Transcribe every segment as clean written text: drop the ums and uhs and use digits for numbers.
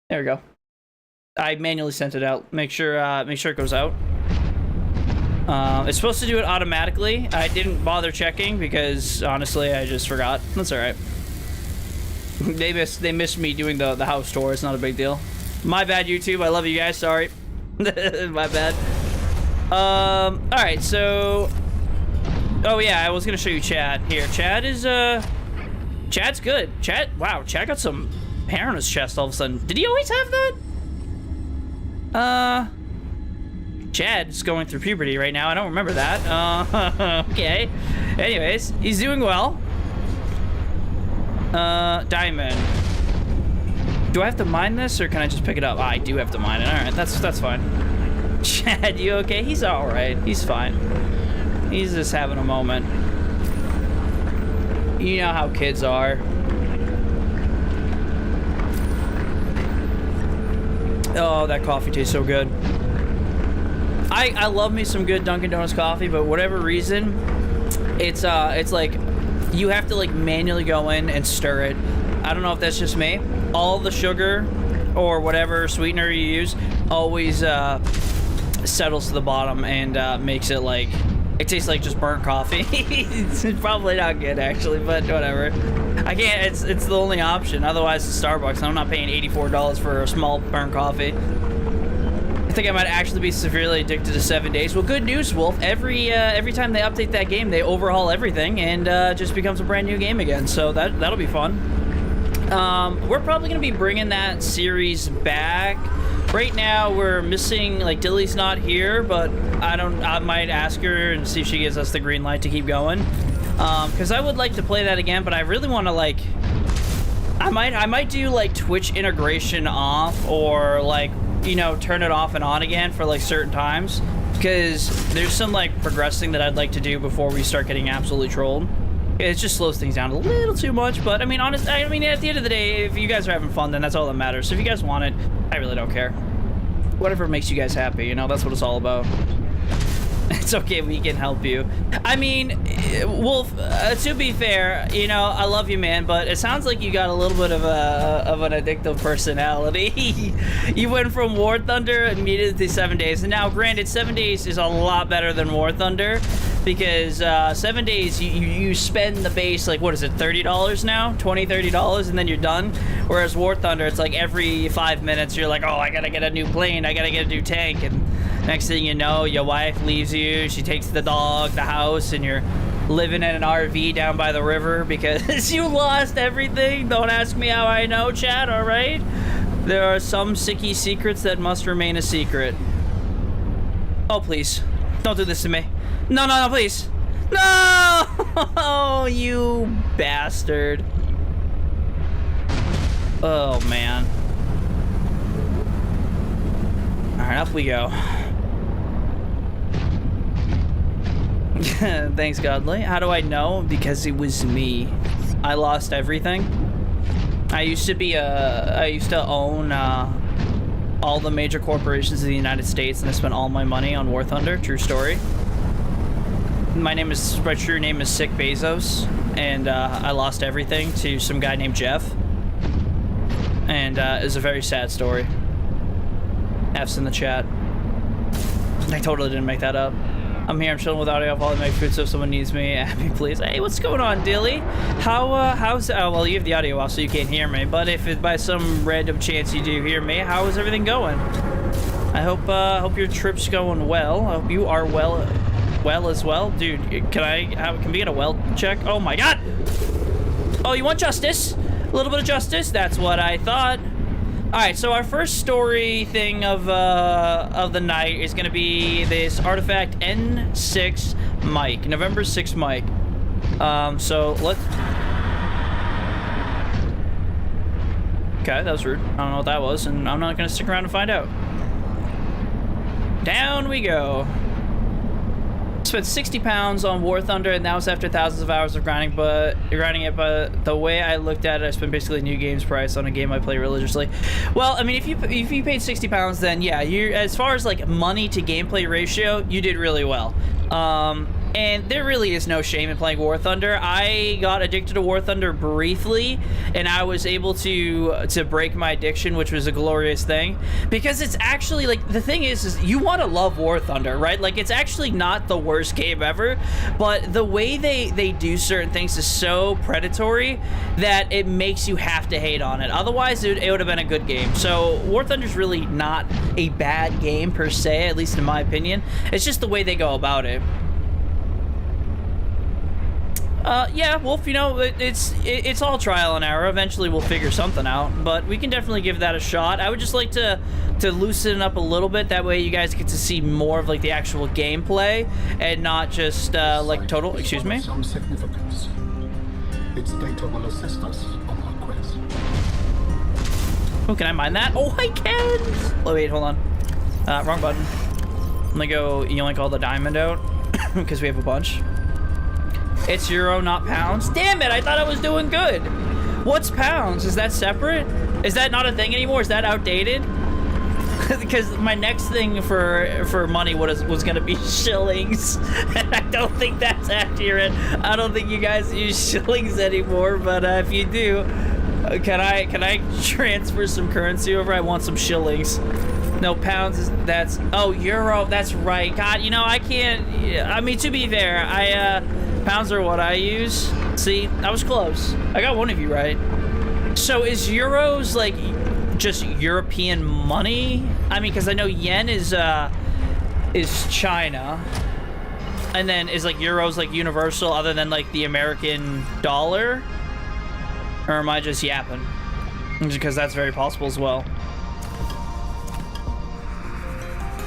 There we go. I manually sent it out. Make sure it goes out. It's supposed to do it automatically. I didn't bother checking because honestly, I just forgot. That's all right. They missed me doing the house tour. It's not a big deal. My bad, YouTube. I love you guys. Sorry. My bad. All right. So, oh yeah, I was gonna show you Chad here. Chad is Chad's good. Chad, wow, Chad got some hair on his chest all of a sudden. Did he always have that? Chad's going through puberty right now. I don't remember that. Okay. Anyways, he's doing well. Diamond. Do I have to mine this, or can I just pick it up? I do have to mine it. All right, that's fine. Chad, you okay? He's all right. He's fine. He's just having a moment. You know how kids are. Oh, that coffee tastes so good. I love me some good Dunkin' Donuts coffee, but whatever reason, it's like you have to like manually go in and stir it. I don't know if that's just me. All the sugar or whatever sweetener you use always settles to the bottom and makes it like it tastes like just burnt coffee. It's probably not good actually, but whatever. I can't. It's the only option. Otherwise, it's Starbucks, and I'm not paying $84 for a small burnt coffee. I think I might actually be severely addicted to 7 Days. Well, good news, Wolf. Every time they update that game, they overhaul everything and just becomes a brand new game again. So that'll be fun. We're probably gonna be bringing that series back. Right now, we're missing, like, Dilly's not here, but I might ask her and see if she gives us the green light to keep going. Because I would like to play that again, but I really want to, like, I might do, like, Twitch integration off, or, like, you know, turn it off and on again for, like, certain times. Because there's some, like, progressing that I'd like to do before we start getting absolutely trolled. It just slows things down a little too much, but I mean, honestly, I mean, at the end of the day, if you guys are having fun, then that's all that matters. So if you guys want it, I really don't care. Whatever makes you guys happy, you know, that's what it's all about. It's okay, we can help you. I mean, Wolf, to be fair, you know, I love you, man, but it sounds like you got a little bit of an addictive personality. You went from War Thunder immediately to 7 Days, and now, granted, 7 Days is a lot better than War Thunder, because 7 Days, you spend the base, like, what is it, $30 now? $20, $30, and then you're done. Whereas War Thunder, it's like every 5 minutes, you're like, oh, I gotta get a new plane, I gotta get a new tank, and next thing you know, your wife leaves you, she takes the dog, the house, and you're living in an RV down by the river because you lost everything. Don't ask me how I know, chat, all right? There are some sicky secrets that must remain a secret. Oh, please. Don't do this to me. No, no, no, please. No! Oh, you bastard. Oh, man. All right, up we go. Thanks, Godly. How do I know? Because it was me. I lost everything. I used to own all the major corporations in the United States, and I spent all my money on War Thunder. True story. My true name is Siick Bezos, and I lost everything to some guy named Jeff. And it's a very sad story. F's in the chat. I totally didn't make that up. I'm here, I'm chilling with audio while I make food, so if someone needs me, add me, please. Hey, what's going on, Dilly? How's, well, you have the audio off, so you can't hear me, but if by some random chance you do hear me, how is everything going? I hope your trip's going well. I hope you are well as well. Dude, can we get a well check? Oh my God! Oh, you want justice? A little bit of justice? That's what I thought. Alright, so our first story thing of the night is going to be this Artifact N6 mic, November 6 mic. So let's... Okay, that was rude. I don't know what that was, and I'm not going to stick around to find out. Down we go. Spent 60 pounds on War Thunder, and that was after thousands of hours of grinding it, but the way I looked at it, I spent basically new games price on a game I play religiously. Well, I mean, if you paid 60 pounds, then yeah, you, as far as like money to gameplay ratio, you did really well. And there really is no shame in playing War Thunder. I got addicted to War Thunder briefly, and I was able to break my addiction, which was a glorious thing. Because it's actually, like, the thing is you want to love War Thunder, right? Like, it's actually not the worst game ever, but the way they do certain things is so predatory that it makes you have to hate on it. Otherwise, it would have been a good game. So War Thunder's really not a bad game per se, at least in my opinion. It's just the way they go about it. Yeah, Wolf, you know, it's all trial and error. Eventually we'll figure something out, but we can definitely give that a shot. I would just like to loosen it up a little bit. That way you guys get to see more of, like, the actual gameplay and not just, like, total... Excuse me? Some significance. Its data will assist us on our quest. Oh, can I mine that? Oh, I can! Oh, wait, hold on. Wrong button. I'm gonna go yoink all the diamond out, because we have a bunch. It's euro, not pounds. Damn it, I thought I was doing good. What's pounds? Is that separate? Is that not a thing anymore? Is that outdated? Because my next thing for money was gonna be shillings. And I don't think that's accurate. I don't think you guys use shillings anymore, but if you do, can I transfer some currency over? I want some shillings. No, pounds that's... Oh, euro, that's right. God, you know, I can't... I mean, to be fair, pounds are what I use. See, I was close. I got one of you right. So is euros, like, just European money? I mean, because I know yen is China. And then is, like, euros, like, universal other than, like, the American dollar? Or am I just yapping? Because that's very possible as well.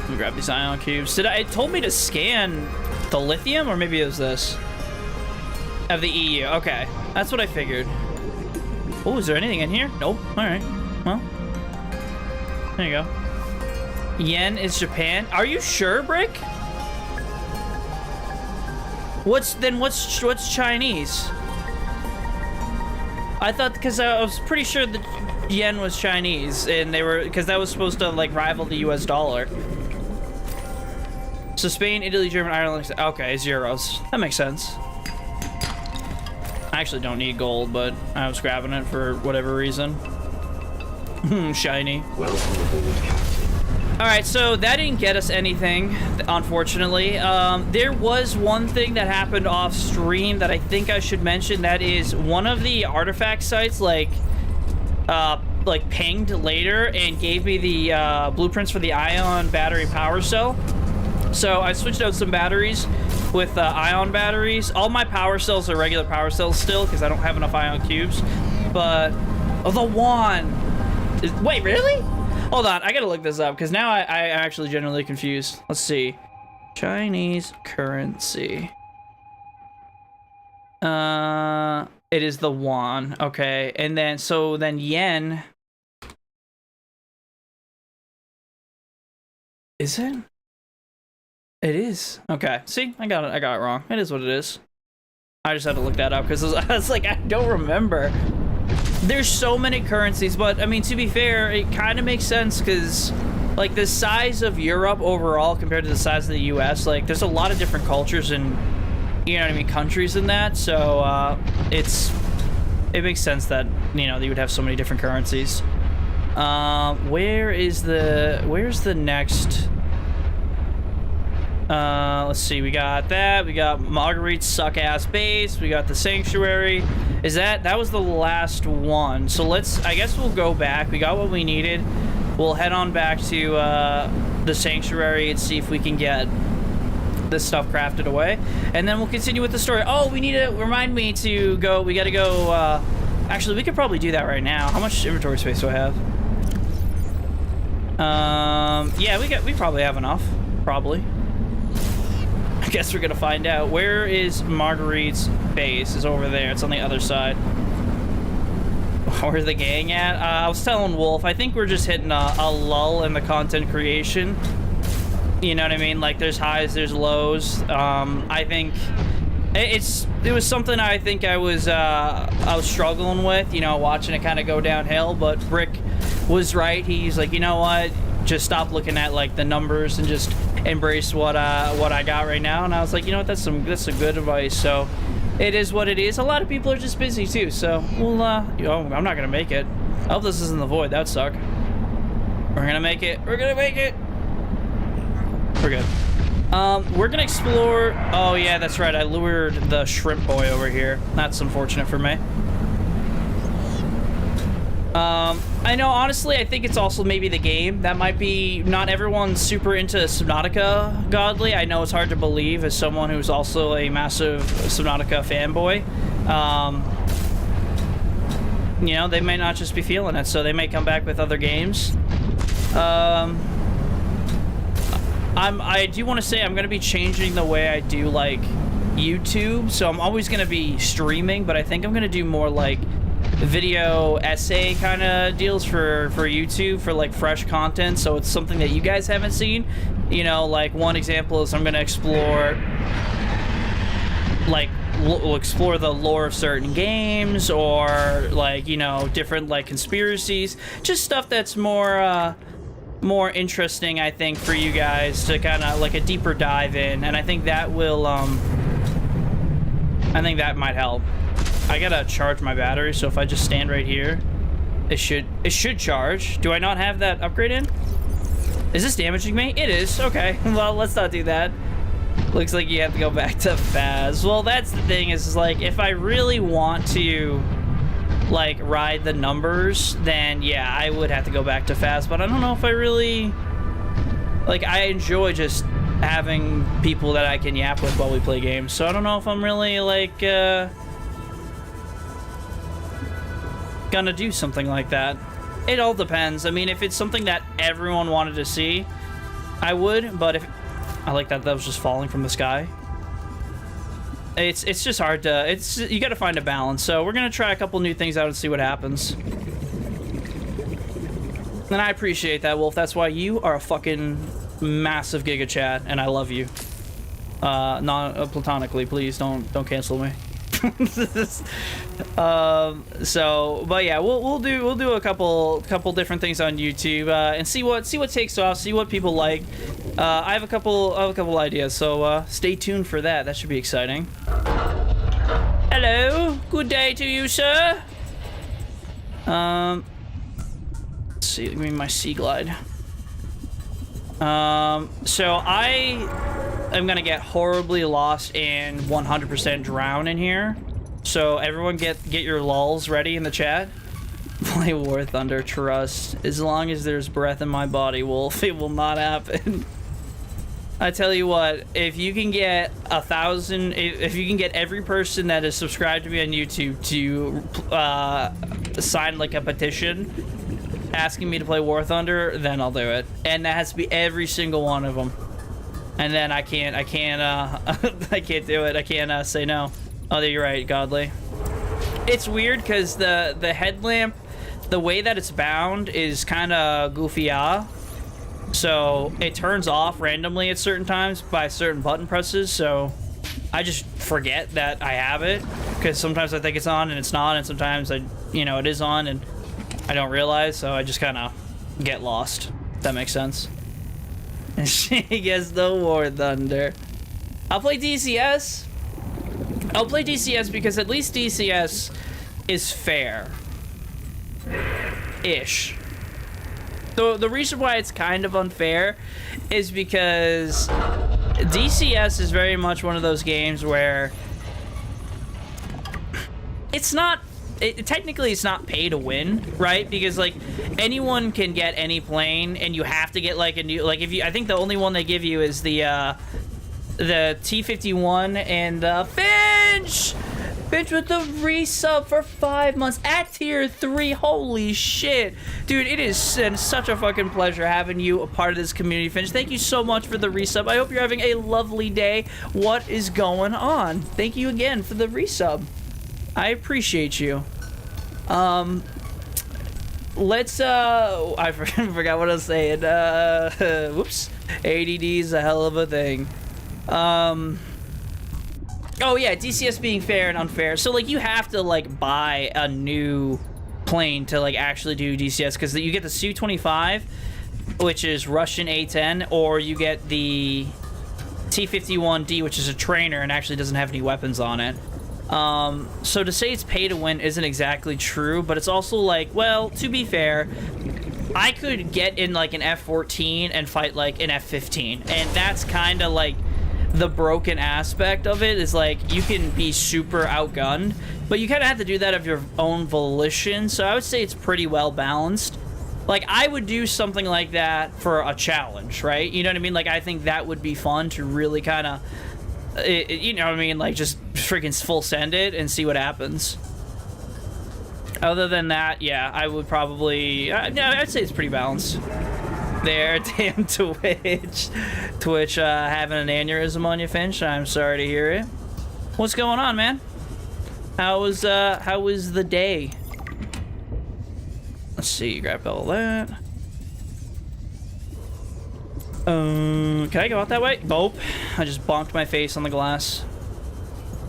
Let me grab these ion cubes. It told me to scan the lithium, or maybe it was this? Of the EU. Okay. That's what I figured. Oh, is there anything in here? Nope. Alright. Well. There you go. Yen is Japan. Are you sure, Brick? What's Chinese? I thought, because I was pretty sure the yen was Chinese, and they were, because that was supposed to, like, rival the US dollar. So Spain, Italy, Germany, Ireland. Okay, it's euros. That makes sense. I actually don't need gold, but I was grabbing it for whatever reason. Shiny. Alright, so that didn't get us anything, unfortunately. There was one thing that happened off stream that I think I should mention. That is one of the artifact sites, like pinged later and gave me the blueprints for the ion battery power cell. So I switched out some batteries with ion batteries. All my power cells are regular power cells still, because I don't have enough ion cubes. But, oh, the wand. Wait, really? Hold on, I gotta look this up, because now I'm actually genuinely confused. Let's see. Chinese currency. It is the won. Okay, and then, so then yen. Is it? It is. Okay. See, I got it wrong. It is what it is. I just had to look that up because I was like, I don't remember. There's so many currencies, but I mean, to be fair, it kind of makes sense because, like, the size of Europe overall compared to the size of the U.S., like, there's a lot of different cultures and, you know what I mean, countries in that. So it makes sense that, you know, you would have so many different currencies. Where's the next? Let's see, we got that, we got Marguerite's suck-ass base, we got the Sanctuary. That was the last one. So I guess we'll go back. We got what we needed. We'll head on back to, the Sanctuary and see if we can get this stuff crafted away. And then we'll continue with the story. Oh, we need to remind me to go, we gotta go, actually, we could probably do that right now. How much inventory space do I have? Yeah, we probably have enough. Probably. I guess we're gonna find out. Where is Marguerite's base? It's over there. It's on the other side. Where's the gang at? I was telling Wolf, I think we're just hitting a lull in the content creation. You know what I mean? Like, there's highs, there's lows. I think it was something I think I was struggling with, you know, watching it kind of go downhill, but Brick was right. He's like, you know what? Just stop looking at, like, the numbers and just embrace what I got right now, and I was like, you know what, that's some good advice. So it is what it is. A lot of people are just busy too, so we'll I'm not gonna make it. I hope this isn't the void. That would suck. We're gonna make it. We're gonna make it. We're good. We're gonna explore. Oh yeah, that's right. I lured the shrimp boy over here. That's unfortunate for me. I know, honestly, I think it's also maybe the game. That might be, not everyone's super into Subnautica godly. I know it's hard to believe as someone who's also a massive Subnautica fanboy. You know, they may not just be feeling it, so they may come back with other games. I do want to say I'm going to be changing the way I do, like, YouTube. So I'm always going to be streaming, but I think I'm going to do more, like, video essay kind of deals for YouTube for like fresh content, so it's something that you guys haven't seen. You know, like one example is I'm gonna explore like we'll explore the lore of certain games, or like, you know, different like conspiracies, just stuff that's more interesting, I think, for you guys to kind of like a deeper dive in, and I think that will I think that might help. I gotta charge my battery, so if I just stand right here, it should charge. Do I not have that upgrade in? Is this damaging me? It is. Okay, well, let's not do that. Looks like you have to go back to Faz. Well, that's the thing, is like, if I really want to like ride the numbers, then yeah, I would have to go back to Faz, but I don't know if I really like, I enjoy just having people that I can yap with while we play games, so I don't know if I'm really like gonna do something like that. It all depends. I mean, if it's something that everyone wanted to see, I would, but if I like that was just falling from the sky. It's just hard to, you gotta find a balance. So we're gonna try a couple new things out and see what happens. And I appreciate that, Wolf. That's why you are a fucking massive Giga Chat, and I love you. Platonically, please don't cancel me. So, but yeah, we'll do a couple different things on YouTube, and see what takes off, see what people like. I have a couple ideas, so stay tuned for that. That should be exciting. Hello, good day to you, sir. Let's see, give me my Sea Glide. So I'm gonna get horribly lost and 100% drown in here. So everyone get your lulls ready in the chat. Play War Thunder, trust. As long as there's breath in my body, Wolf, it will not happen. I tell you what, if you can get 1,000, if you can get every person that is subscribed to me on YouTube to sign like a petition asking me to play War Thunder, then I'll do it. And that has to be every single one of them. And then I can't I can't do it. I can't say no. Oh, you're right, Godly. It's weird because the headlamp, the way that it's bound is kind of goofy-ah. So it turns off randomly at certain times by certain button presses. So I just forget that I have it, because sometimes I think it's on and it's not, and sometimes it is on and I don't realize. So I just kind of get lost. If that makes sense. And she gets the War Thunder. I'll play DCS. I'll play DCS because at least DCS is fair-ish. So the reason why it's kind of unfair is because DCS is very much one of those games where it's not, technically it's not pay to win, right? Because like anyone can get any plane, and you have to get like a new, like I think the only one they give you is the T-51 and the Finch with the resub for 5 months at tier 3. Holy shit, dude, it is such a fucking pleasure having you a part of this community, Finch. Thank you so much for the resub. I hope you're having a lovely day. What is going on? Thank you again for the resub. I appreciate you. Let's I forgot what I was saying. Whoops. ADD is a hell of a thing. Oh yeah, DCS being fair and unfair. So like you have to like buy a new plane to like actually do DCS, because you get the Su-25 which is Russian A-10, or you get the T-51D, which is a trainer and actually doesn't have any weapons on it. So to say it's pay to win isn't exactly true, but it's also like, well, to be fair, I could get in like an F-14 and fight like an F-15, and that's kind of like the broken aspect of it, is like you can be super outgunned, but you kind of have to do that of your own volition. So I would say it's pretty well balanced. Like, I would do something like that for a challenge, right? You know what I mean? Like, I think that would be fun to really kind of, you know what I mean? Like, just freaking full send it and see what happens. Other than that, yeah, I would probably, I'd say it's pretty balanced. There, damn Twitch. Twitch having an aneurysm on you, Finch. I'm sorry to hear it. What's going on, man? How was the day? Let's see, grab all that. Can I go out that way? Nope. I just bonked my face on the glass.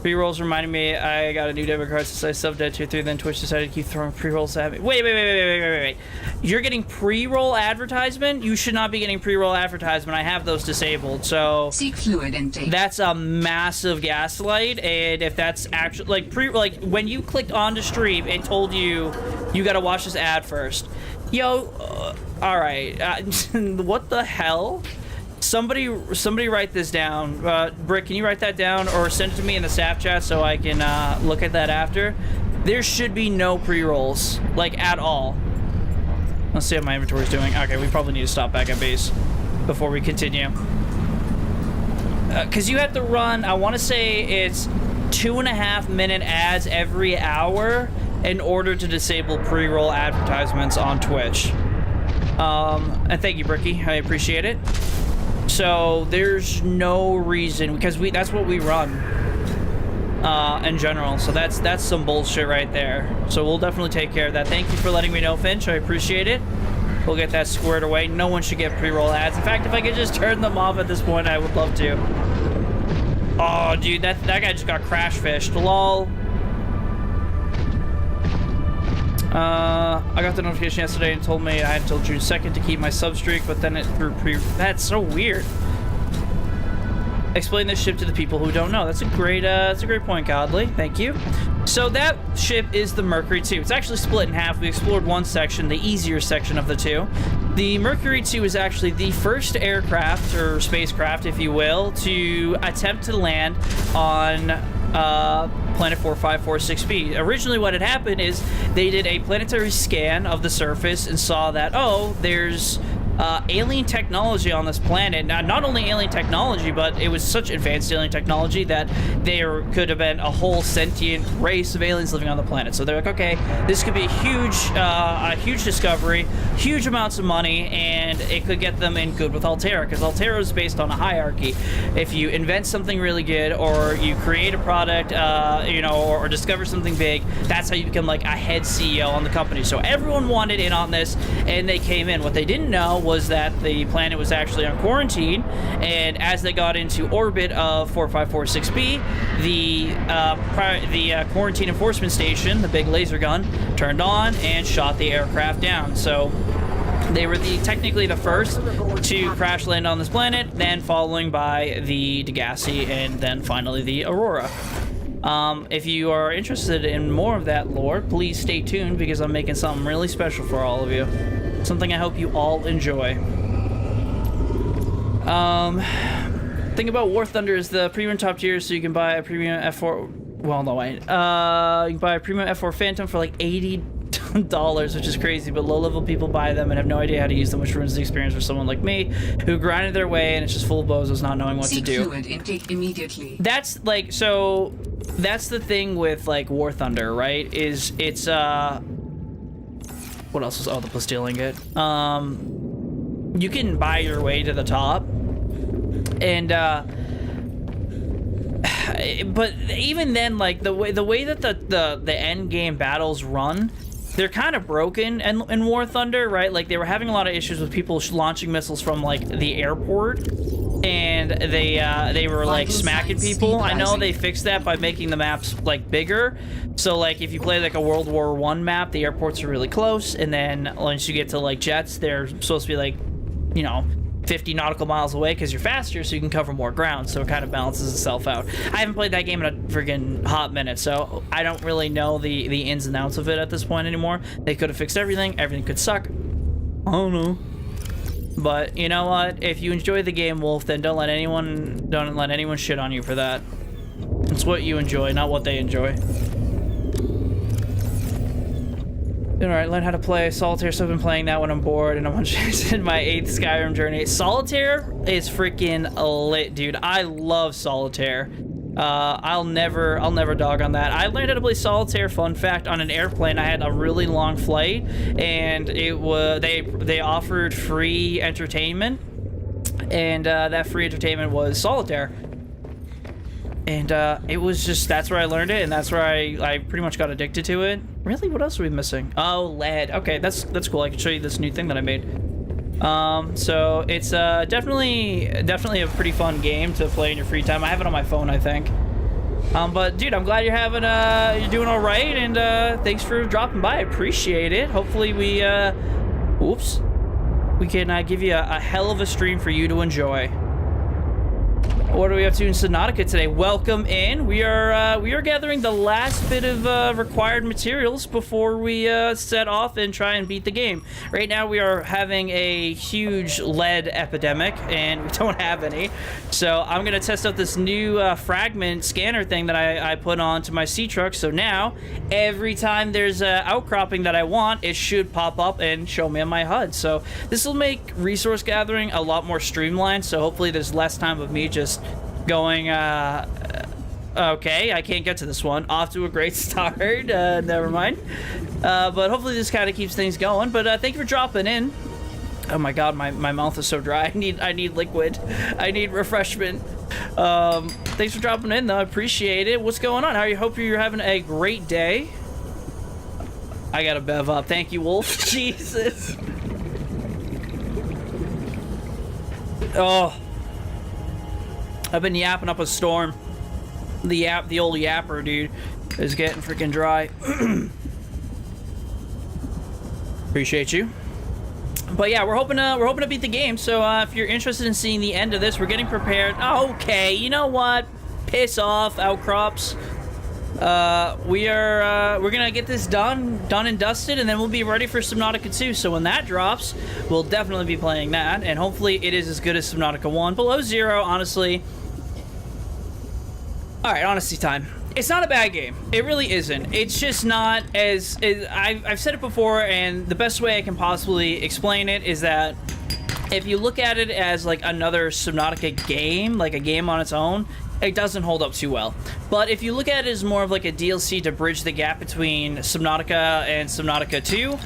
Pre-rolls reminded me I got a new debit card since I subbed at Tier 3, then Twitch decided to keep throwing pre-rolls at me. Wait. You're getting pre-roll advertisement? You should not be getting pre-roll advertisement. I have those disabled, so... Seek fluid intake. That's a massive gaslight, and if that's actually... Like, when you clicked on to stream, it told you, you gotta watch this ad first. Yo, alright. What the hell? Somebody write this down. Brick, can you write that down or send it to me in the staff chat so I can look at that after? There should be no pre-rolls, like, at all. Let's see how my inventory's doing. Okay, we probably need to stop back at base before we continue. Because you have to run, I want to say it's 2.5 minute ads every hour in order to disable pre-roll advertisements on Twitch. And thank you, Bricky. I appreciate it. So there's no reason, because that's what we run in general. So that's some bullshit right there. So we'll definitely take care of that. Thank you for letting me know, Finch. I appreciate it. We'll get that squared away. No one should get pre-roll ads. In fact, if I could just turn them off at this point, I would love to. Oh, dude, that guy just got crash fished. Lol. I got the notification yesterday and told me I had until June 2nd to keep my sub streak, but then it threw That's so weird. Explain this ship to the people who don't know. That's a great point, Godly. Thank you. So that ship is the Mercury 2. It's actually split in half. We explored one section, the easier section of the two. The Mercury 2 is actually the first aircraft, or spacecraft, if you will, to attempt to land on Planet 4546b. Originally what had happened is they did a planetary scan of the surface and saw that, oh, there's alien technology on this planet. Now, not only alien technology, but it was such advanced alien technology that there could have been a whole sentient race of aliens living on the planet. So they're like, okay, this could be a huge discovery, huge amounts of money, and it could get them in good with Altera, because Altera is based on a hierarchy. If you invent something really good, or you create a product, you know, or discover something big, that's how you become like a head CEO on the company. So everyone wanted in on this, and they came in. What they didn't know was that the planet was actually on quarantine, and as they got into orbit of 4546b, the quarantine enforcement station, the big laser gun, turned on and shot the aircraft down. So they were technically the first to crash land on this planet, then following by the Degassi, and then finally the Aurora. If you are interested in more of that lore, please stay tuned, because I'm making something really special for all of you. Something I hope you all enjoy. Thing about War Thunder is the premium top tier, so you can buy a premium F4. Well, no, wait. You can buy a premium F4 Phantom for like $80, which is crazy, but low-level people buy them and have no idea how to use them, which ruins the experience for someone like me, who grinded their way and it's just full of bozos not knowing what to do. Fluid intake immediately. That's like, so that's the thing with like War Thunder, right? Is it's what else was, oh, the Plasteel ingot. You can buy your way to the top, and but even then, like the way that the end game battles run, they're kind of broken in War Thunder, right? Like they were having a lot of issues with people launching missiles from like the airport, and they were like smacking people. I know they fixed that by making the maps like bigger. So like if you play like a World War I map, the airports are really close, and then once you get to like jets, they're supposed to be like you know, 50 nautical miles away because you're faster, so you can cover more ground, so it kind of balances itself out. I haven't played that game in a friggin' hot minute, so I don't really know the ins and outs of it at this point anymore. They could have fixed everything. Everything could suck. I don't know. But you know what? If you enjoy the game, Wolf, then don't let anyone shit on you for that. It's what you enjoy, not what they enjoy. Alright, learn how to play Solitaire, so I've been playing that when I'm bored and I'm in my 8th Skyrim journey. Solitaire is freaking lit, dude. I love Solitaire. I'll never dog on that. I learned how to play Solitaire, fun fact, on an airplane. I had a really long flight, and it was they offered free entertainment, and that free entertainment was Solitaire. And it was just, that's where I learned it, and that's where I pretty much got addicted to it. Really, what else are we missing? Oh, lead. Okay, that's cool. I can show you this new thing that I made. So it's definitely a pretty fun game to play in your free time. I have it on my phone, I think. But dude, I'm glad you're doing all right, and thanks for dropping by. I appreciate it. Hopefully we can give you a hell of a stream for you to enjoy. What are we up to in Subnautica today? Welcome in. We are gathering the last bit of required materials before we set off and try and beat the game. Right now we are having a huge lead epidemic and we don't have any. So I'm gonna test out this new fragment scanner thing that I put onto my sea truck. So now every time there's an outcropping that I want, it should pop up and show me on my HUD. So this will make resource gathering a lot more streamlined. So hopefully there's less time of me just going, okay, I can't get to this one. Off to a great start. Never mind. But hopefully this kind of keeps things going. But thank you for dropping in. Oh my god, my mouth is so dry. I need liquid. I need refreshment. Thanks for dropping in, though. I appreciate it. What's going on? Hope you're having a great day. I gotta bev up. Thank you, Wolf. Jesus. Oh. I've been yapping up a storm. The old yapper, dude, is getting freaking dry. Appreciate you. But yeah, we're hoping to beat the game. So if you're interested in seeing the end of this, we're getting prepared. Okay, you know what? Piss off, outcrops. We're gonna get this done and dusted, and then we'll be ready for Subnautica 2. So when that drops, we'll definitely be playing that, and hopefully it is as good as Subnautica 1. Below zero, honestly. Alright, honesty time. It's not a bad game. It really isn't. It's just not as I've said it before, and the best way I can possibly explain it is that if you look at it as like another Subnautica game, like a game on its own, it doesn't hold up too well. But if you look at it as more of like a DLC to bridge the gap between Subnautica and Subnautica 2,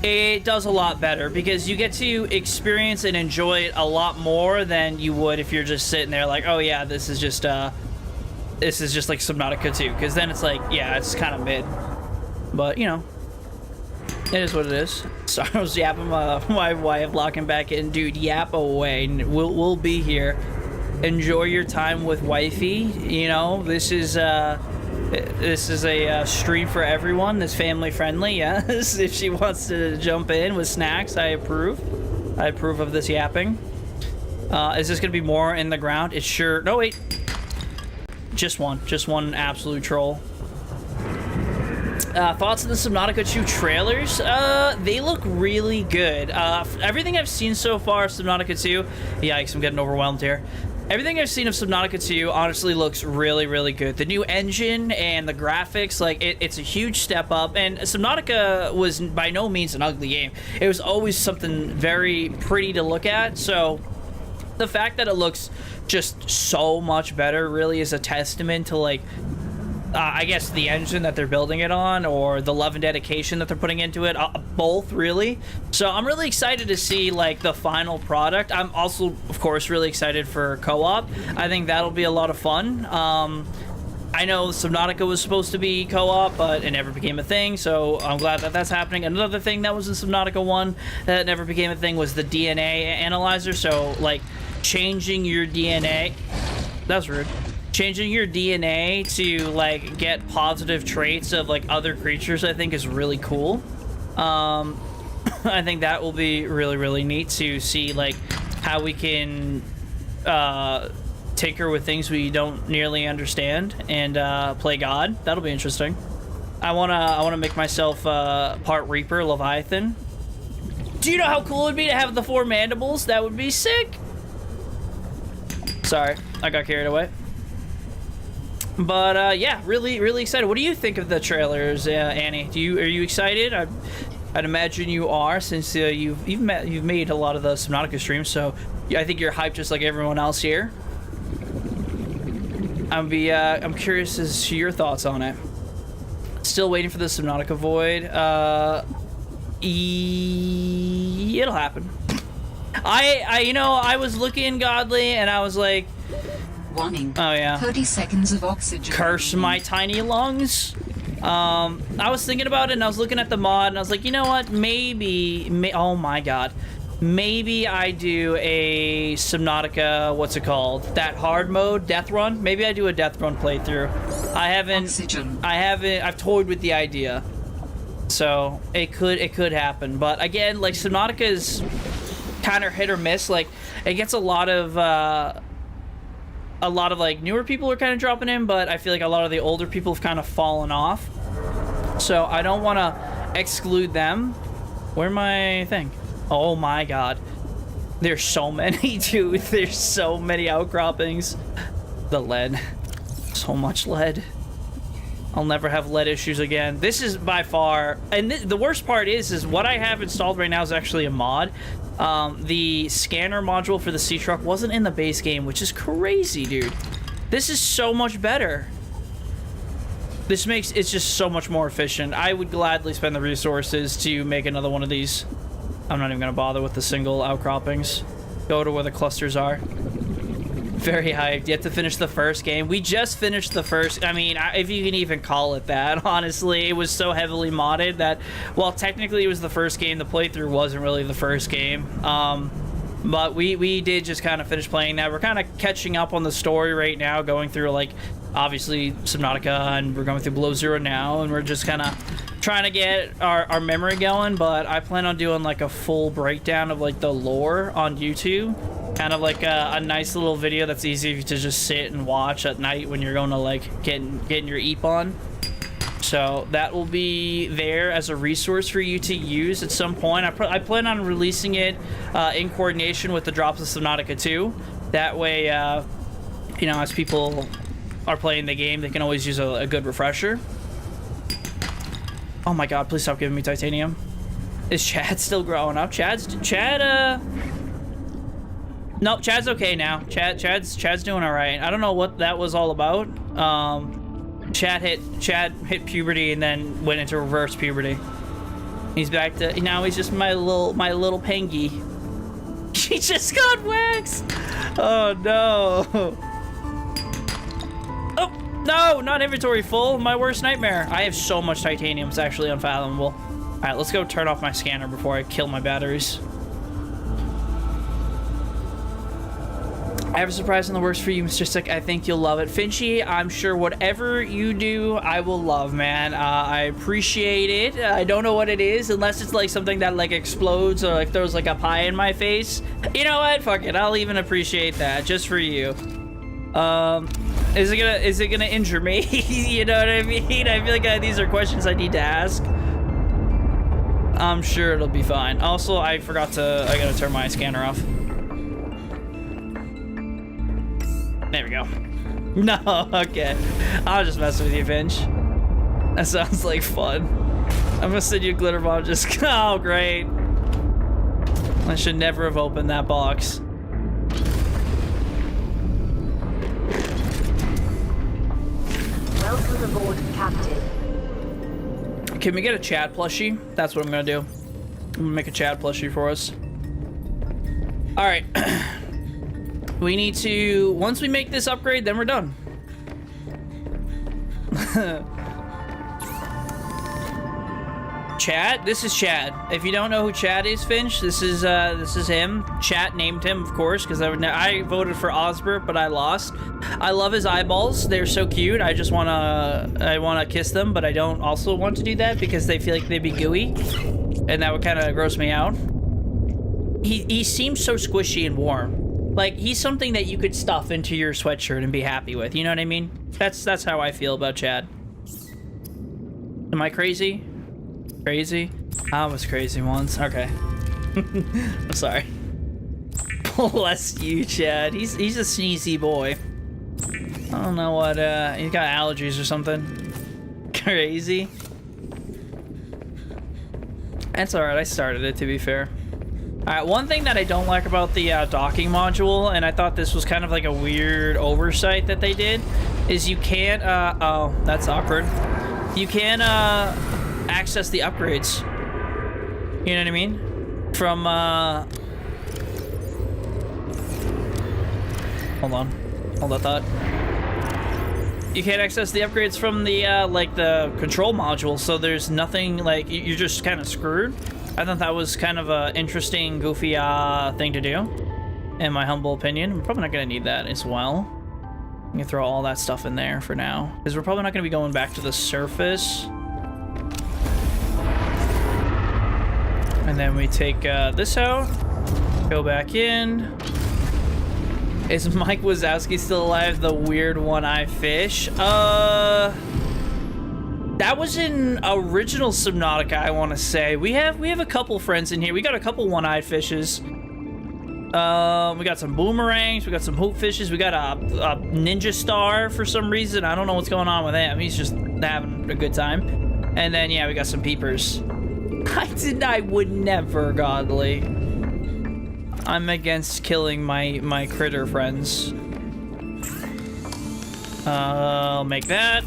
it does a lot better because you get to experience and enjoy it a lot more than you would if you're just sitting there like, oh yeah, this is just like Subnautica 2, because then it's like, yeah, it's kind of mid. But, you know, it is what it is. Sorry, I was yapping my wife, locking back in. Dude, yap away. We'll be here. Enjoy your time with wifey. You know, this is a stream for everyone. This family friendly, yes. If she wants to jump in with snacks, I approve. I approve of this yapping. Is this gonna be more in the ground? It's sure. No, wait. Just one absolute troll. Thoughts on the Subnautica 2 trailers? They look really good. Everything I've seen so far of Subnautica 2, yikes, I'm getting overwhelmed here. Everything I've seen of Subnautica 2 honestly looks really, really good. The new engine and the graphics, like, it's a huge step up. And Subnautica was by no means an ugly game. It was always something very pretty to look at, so the fact that it looks just so much better really is a testament to, like, I guess the engine that they're building it on, or the love and dedication that they're putting into it, both really. So I'm really excited to see like the final product. I'm also, of course, really excited for co-op. I think that'll be a lot of fun. I know Subnautica was supposed to be co-op, but it never became a thing, so I'm glad that that's happening. Another thing that was in Subnautica 1 that never became a thing was the DNA analyzer. So like changing your DNA, that's rude. Changing your DNA to like get positive traits of like other creatures, I think is really cool. I think that will be really, really neat to see, like, how we can tinker with things we don't nearly understand and play God. That'll be interesting. I wanna make myself part Reaper, Leviathan. Do you know how cool it would be to have the 4 mandibles? That would be sick. Sorry, I got carried away. But yeah, really, really excited. What do you think of the trailers, Annie? Are you excited? I'd imagine you are, since you've made a lot of the Subnautica streams. So I think you're hyped just like everyone else here. I'm curious as to your thoughts on it. Still waiting for the Subnautica Void. It'll happen. I was looking godly and I was like, Warning. oh yeah, 30 seconds of oxygen. curse my tiny lungs. I was thinking about it and I was looking at the mod and I was like, you know what, oh my god, maybe I do a Subnautica, what's it called, that hard mode, death run. Maybe I do a death run playthrough. I've toyed with the idea, so it could happen. But again, like, Subnautica is kind of hit or miss. Like, it gets a lot of like newer people are kind of dropping in, but I feel like a lot of the older people have kind of fallen off, so I don't want to exclude them. Where's my thing? Oh my god, there's so many, dude. There's so many outcroppings. The lead, so much lead. I'll never have lead issues again. This is by far, and the worst part is what I have installed right now is actually a mod. The scanner module for the sea truck wasn't in the base game, which is crazy, dude. This is so much better. This makes it's just so much more efficient. I would gladly spend the resources to make another one of these. I'm not even gonna bother with the single outcroppings. Go to where the clusters are. Very hyped. Yet to finish the first game. We just finished the first, I mean, if you can even call it that, honestly. It was so heavily modded that, while technically it was the first game, the playthrough wasn't really the first game. But we did just kind of finish playing that. We're kind of catching up on the story right now, going through, like, obviously Subnautica, and we're going through Below Zero now, and we're just kind of trying to get our memory going. But I plan on doing, like, a full breakdown of, like, the lore on YouTube. Kind of like a nice little video that's easy to just sit and watch at night when you're going to, like, getting your eep on. So that will be there as a resource for you to use at some point. I plan on releasing it in coordination with the drops of Subnautica 2. That way, you know, as people are playing the game, they can always use a good refresher. Oh my god, please stop giving me titanium. Is Chad still growing up? Nope, Chad's okay now. Chad's doing all right. I don't know what that was all about. Chad hit puberty and then went into reverse puberty. He's back to now. He's just my little pengy. He just got waxed. Oh no. Oh no, not inventory full. My worst nightmare. I have so much titanium. It's actually unfathomable. All right, let's go turn off my scanner before I kill my batteries. I have a surprise in the works for you, Mr. Siick. I think you'll love it. Finchy, I'm sure whatever you do, I will love, man. I appreciate it. I don't know what it is, unless it's like something that like explodes or like throws like a pie in my face. You know what? Fuck it. I'll even appreciate that just for you. Is it gonna injure me? You know what I mean? I feel like these are questions I need to ask. I'm sure it'll be fine. Also, I gotta turn my scanner off. There we go. No, okay. I was just messing with you, Finch. That sounds like fun. I'm gonna send you a glitter bomb just... Oh, great. I should never have opened that box. Welcome aboard, Captain. Can we get a Chad plushie? That's what I'm gonna do. I'm gonna make a Chad plushie for us. Alright. We need to... Once we make this upgrade, then we're done. Chad? This is Chad. If you don't know who Chad is, Finch, this is him. Chat named him, of course, because I voted for Osbert, but I lost. I love his eyeballs. They're so cute. I wanna kiss them, but I don't also want to do that because they feel like they'd be gooey. and that would kind of gross me out. He seems so squishy and warm. Like, he's something that you could stuff into your sweatshirt and be happy with. You know what I mean? That's how I feel about Chad. Am I crazy? Crazy? I was crazy once. Okay. I'm sorry. Bless you, Chad. He's a sneezy boy. I don't know what, he's got allergies or something. Crazy. That's alright, I started it, to be fair. Alright, one thing that I don't like about the docking module, and I thought this was kind of like a weird oversight that they did, is you can't, oh, that's awkward. You can't, access the upgrades. You know what I mean? From, hold on. Hold that thought. You can't access the upgrades from the, like, the control module, so there's nothing, like, you're just kind of screwed. I thought that was kind of a interesting, goofy, thing to do, in my humble opinion. I'm probably not gonna need that as well. I'm gonna throw all that stuff in there for now, because we're probably not gonna be going back to the surface. And then we take, this out, go back in. Is Mike Wazowski still alive? The weird one-eyed fish? That was in original Subnautica, I want to say. We have a couple friends in here. We got a couple one-eyed fishes. We got some boomerangs. We got some hoop fishes. We got a ninja star for some reason. I don't know what's going on with him. He's just having a good time. And then, yeah, we got some peepers. I would never, Godly. I'm against killing my critter friends. I'll make that.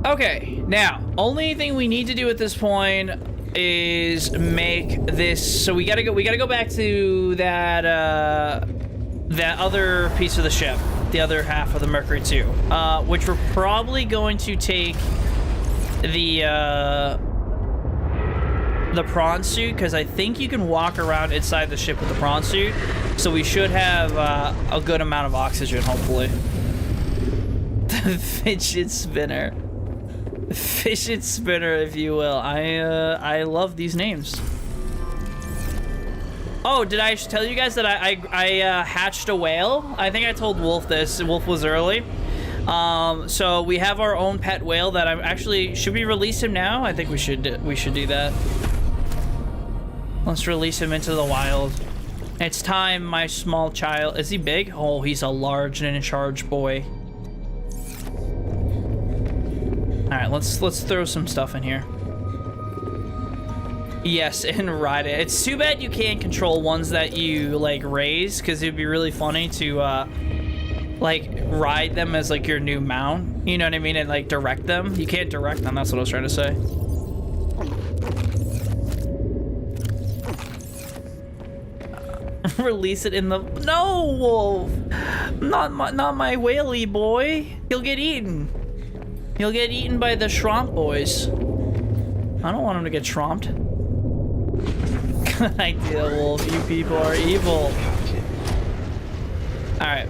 Okay, now, only thing we need to do at this point is make this. So we gotta go back to that that other piece of the ship, the other half of the Mercury 2, which we're probably going to take the prawn suit, because I think you can walk around inside the ship with the prawn suit, so we should have a good amount of oxygen, hopefully. The fidget spinner. Fidget spinner, if you will. I love these names. Oh, did I tell you guys that I hatched a whale? I think I told Wolf this. Wolf was early. So we have our own pet whale that I'm actually, should we release him now? I think we should do that. Let's release him into the wild. It's time, my small child. Is he big? Oh, he's a large and in charge boy. All right, let's throw some stuff in here. Yes, and ride it. It's too bad you can't control ones that you like raise, because it'd be really funny to like ride them as like your new mount. You know what I mean? And like direct them. You can't direct them. That's what I was trying to say. Release it in the... No, Wolf! Not my whaley boy. He'll get eaten. He'll get eaten by the Shromp boys. I don't want him to get shromped. Good idea, Wolf. You people are evil. Alright.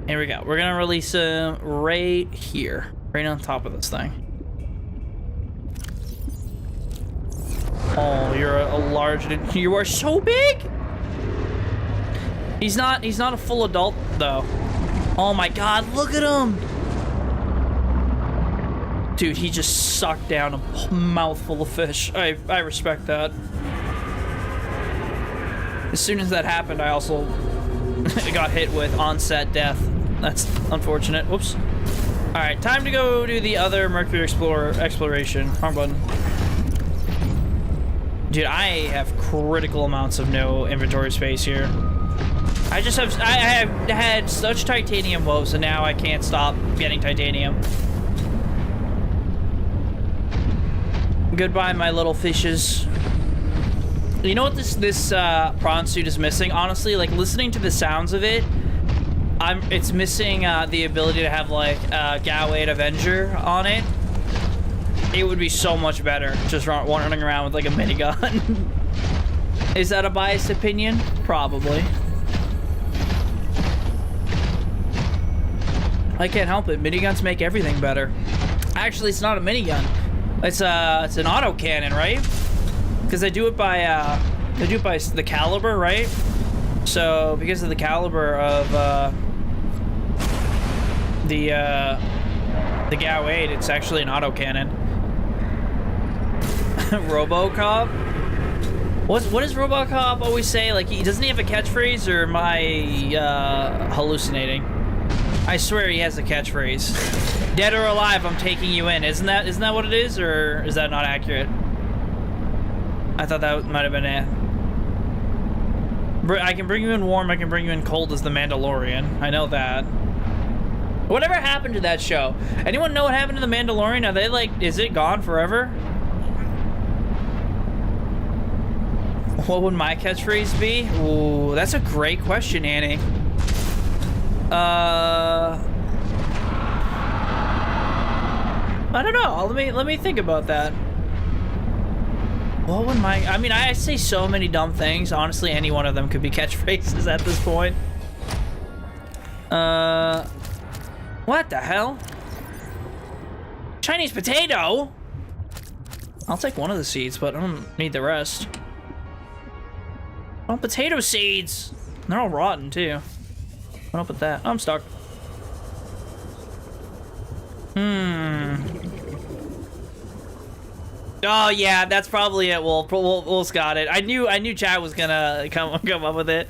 Here we go. We're gonna release him right here. Right on top of this thing. Oh, you're a large... You are so big! He's not a full adult, though. Oh my god, look at him! Dude, he just sucked down a mouthful of fish. I respect that. As soon as that happened, I also got hit with onset death. That's unfortunate. Whoops. Alright, time to go do the other Mercury exploration. Wrong button. Dude, I have critical amounts of no inventory space here. I have had such titanium woes, and now I can't stop getting titanium. Goodbye, my little fishes. You know what this prawn suit is missing? Honestly, like listening to the sounds of it, it's missing the ability to have like Galwade Avenger on it. It would be so much better just running around with like a minigun. Is that a biased opinion? Probably. I can't help it. Miniguns make everything better. Actually, it's not a minigun. It's an autocannon, right? Because they do it by the caliber, right? So because of the caliber of the GAU 8, it's actually an autocannon. RoboCop. What does RoboCop always say? Like, doesn't he have a catchphrase, or am I hallucinating? I swear he has a catchphrase. Dead or alive, I'm taking you in. Isn't that what it is, or is that not accurate? I thought that might have been it. I can bring you in warm, I can bring you in cold as the Mandalorian. I know that. Whatever happened to that show? Anyone know what happened to the Mandalorian? Are they like, is it gone forever? What would my catchphrase be? Ooh, that's a great question, Annie. I don't know. Let me think about that. What would my... I mean, I say so many dumb things. Honestly, any one of them could be catchphrases at this point. What the hell? Chinese potato? I'll take one of the seeds, but I don't need the rest. Oh, potato seeds! They're all rotten, too. What up with that? Oh, I'm stuck. Oh yeah, that's probably it. Wolf's got it. I knew Chad was gonna come up with it.